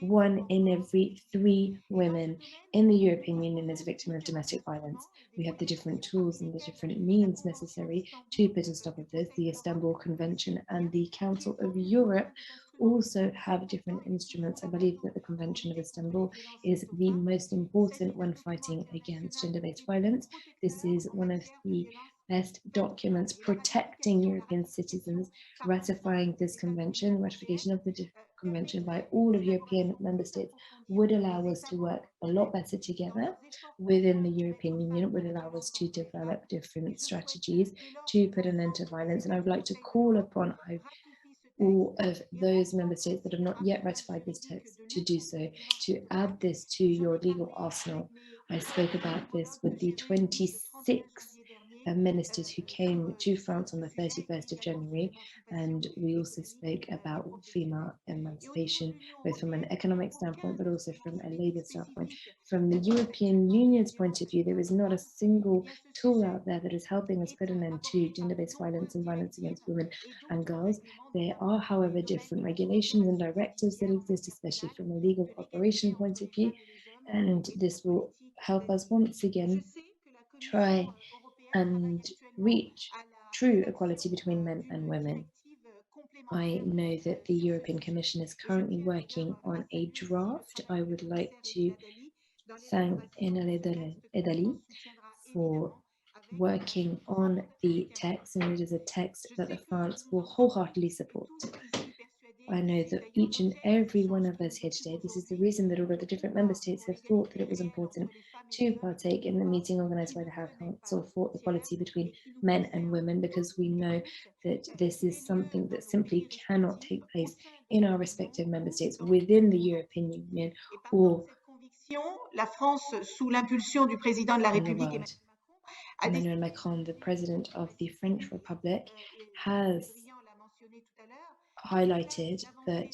1 in every 3 women in the European Union is a victim of domestic violence. We have the different tools and the different means necessary to put a stop of this. The Istanbul Convention and the Council of Europe also have different instruments. I believe that the Convention of Istanbul is the most important when fighting against gender-based violence. This is one of the best documents protecting European citizens. Ratifying this convention, ratification of the convention by all of European member states would allow us to work a lot better together within the European Union. It would allow us to develop different strategies to put an end to violence. And I would like to call upon all of those member states that have not yet ratified this text to do so, to add this to your legal arsenal. I spoke about this with the 26 ministers who came to France on the 31st of January, and we also spoke about female emancipation, both from an economic standpoint, but also from a labour standpoint. From the European Union's point of view, there is not a single tool out there that is helping us put an end to gender-based violence and violence against women and girls. There are, however, different regulations and directives that exist, especially from a legal cooperation point of view, and this will help us once again try and reach true equality between men and women. I know that the European Commission is currently working on a draft. I would like to thank Enale Edali for working on the text, and it is a text that France will wholeheartedly support. I know that each and every one of us here today, this is the reason that all of the different member states have thought that it was important to partake in the meeting organized by the High Council for Equality between men and women, because we know that this is something that simply cannot take place in our respective member states within the European Union or La France, sous l'impulsion du président de la République, Emmanuel Macron, the president of the French Republic, has highlighted that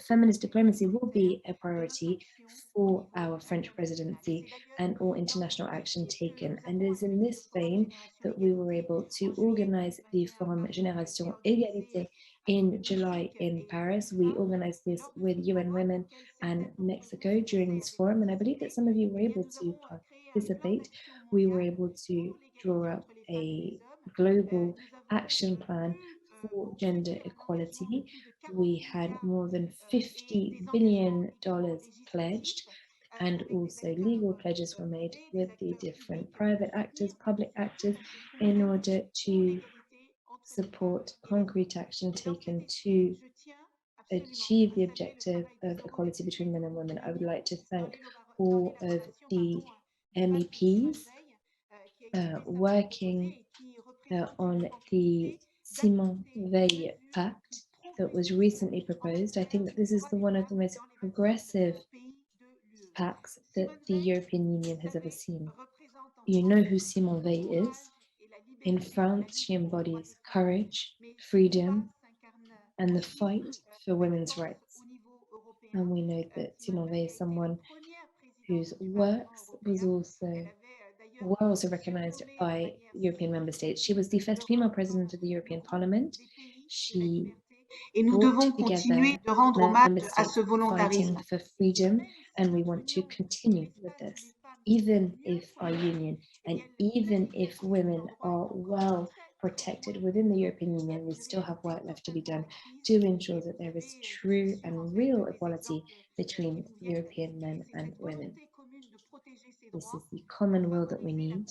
feminist diplomacy will be a priority for our French presidency and all international action taken. And it is in this vein that we were able to organize the Forum Génération Égalité in July in Paris. We organized this with UN Women and Mexico during this forum, and I believe that some of you were able to participate. We were able to draw up a global action plan for gender equality. We had more than $50 billion pledged, and also legal pledges were made with the different private actors, public actors, in order to support concrete action taken to achieve the objective of equality between men and women. I would like to thank all of the MEPs working on the Simon Veil Pact that was recently proposed. I think that this is one of the most progressive pacts that the European Union has ever seen. You know who Simone Veil is. In France, she embodies courage, freedom, and the fight for women's rights. And we know that Simone Veil is someone whose works were also recognized by European member states. She was the first female president of the European Parliament. She Et nous devons continuer de rendre hommage à ce fighting volontarisme. for freedom, and we want to continue with this, even if our union and even if women are well protected within the European Union, we still have work left to be done to ensure that there is true and real equality between European men and women. This is the common will that we need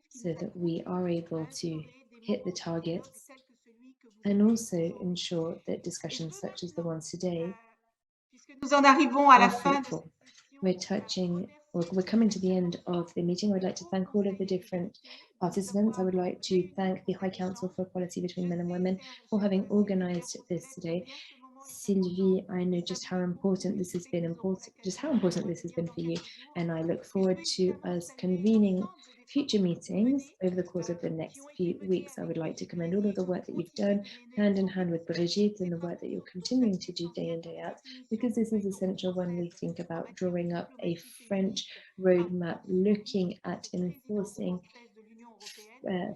so that we are able to hit the targets and also ensure that discussions such as the ones today Nous en arrivons à la are fin. fruitful. We're coming to the end of the meeting. I would like to thank all of the different participants. I would like to thank the High Council for Equality Between Men and Women for having organized this today. Sylvie, I know just how important this has been, for you, and I look forward to us convening future meetings over the course of the next few weeks. I would like to commend all of the work that you've done hand in hand with Brigitte and the work that you're continuing to do day in, day out, because this is essential when we think about drawing up a French roadmap looking at enforcing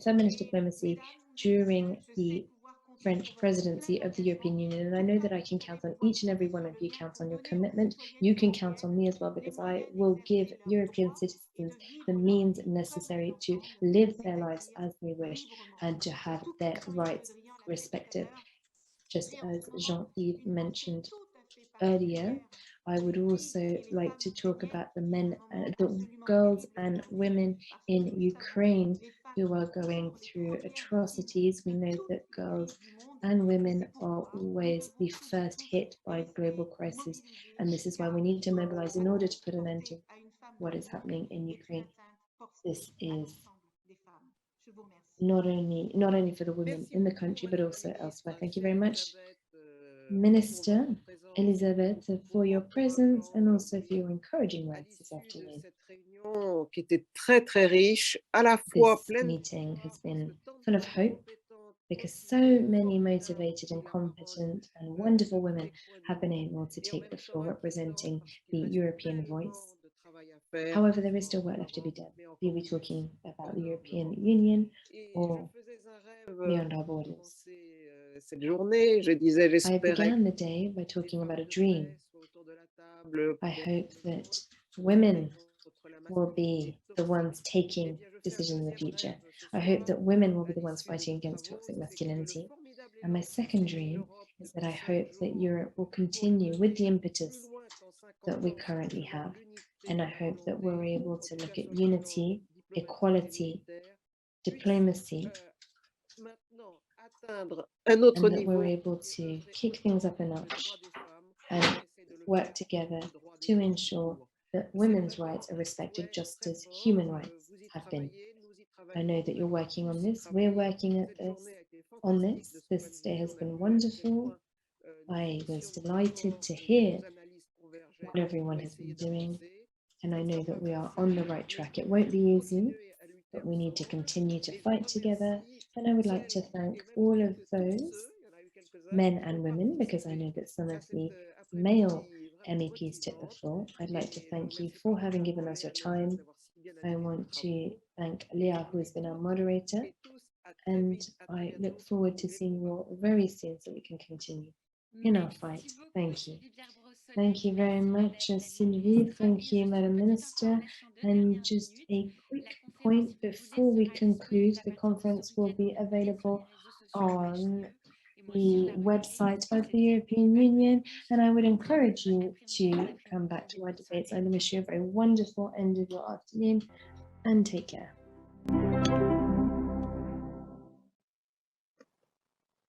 feminist diplomacy during the French presidency of the European Union. And I know that I can count on each and every one of you, count on your commitment. You can count on me as well, because I will give European citizens the means necessary to live their lives as they wish and to have their rights respected. Just as Jean-Yves mentioned earlier, I would also like to talk about the girls and women in Ukraine who are going through atrocities. We know that girls and women are always the first hit by global crisis, and this is why we need to mobilize in order to put an end to what is happening in Ukraine. This is not only for the women in the country, but also elsewhere. Thank you very much, Minister Elisabeth, for your presence and also for your encouraging words this afternoon. This meeting has been full of hope because so many motivated and competent and wonderful women have been able to take the floor representing the European voice. However, there is still work left to be done, be we talking about the European Union or beyond our borders. I began the day by talking about a dream. I hope that women will be the ones taking decisions in the future. I hope that women will be the ones fighting against toxic masculinity. And my second dream is that I hope that Europe will continue with the impetus that we currently have. And I hope that we're able to look at unity, equality, diplomacy, and that we're able to kick things up a notch and work together to ensure that women's rights are respected just as human rights have been. I know that you're working on this. We're working on this. This day has been wonderful. I was delighted to hear what everyone has been doing, and I know that we are on the right track. It won't be easy, but we need to continue to fight together. And I would like to thank all of those men and women, because I know that some of the male MEPs took the floor. I'd like to thank you for having given us your time. I want to thank Leah, who has been our moderator, and I look forward to seeing you all very soon so we can continue in our fight. Thank you. Thank you very much, Sylvie. Thank you, Madam Minister. And just a quick point before we conclude, the conference will be available on the website of the European Union, and I would encourage you to come back to our debates. I wish you a very wonderful end of your afternoon and take care.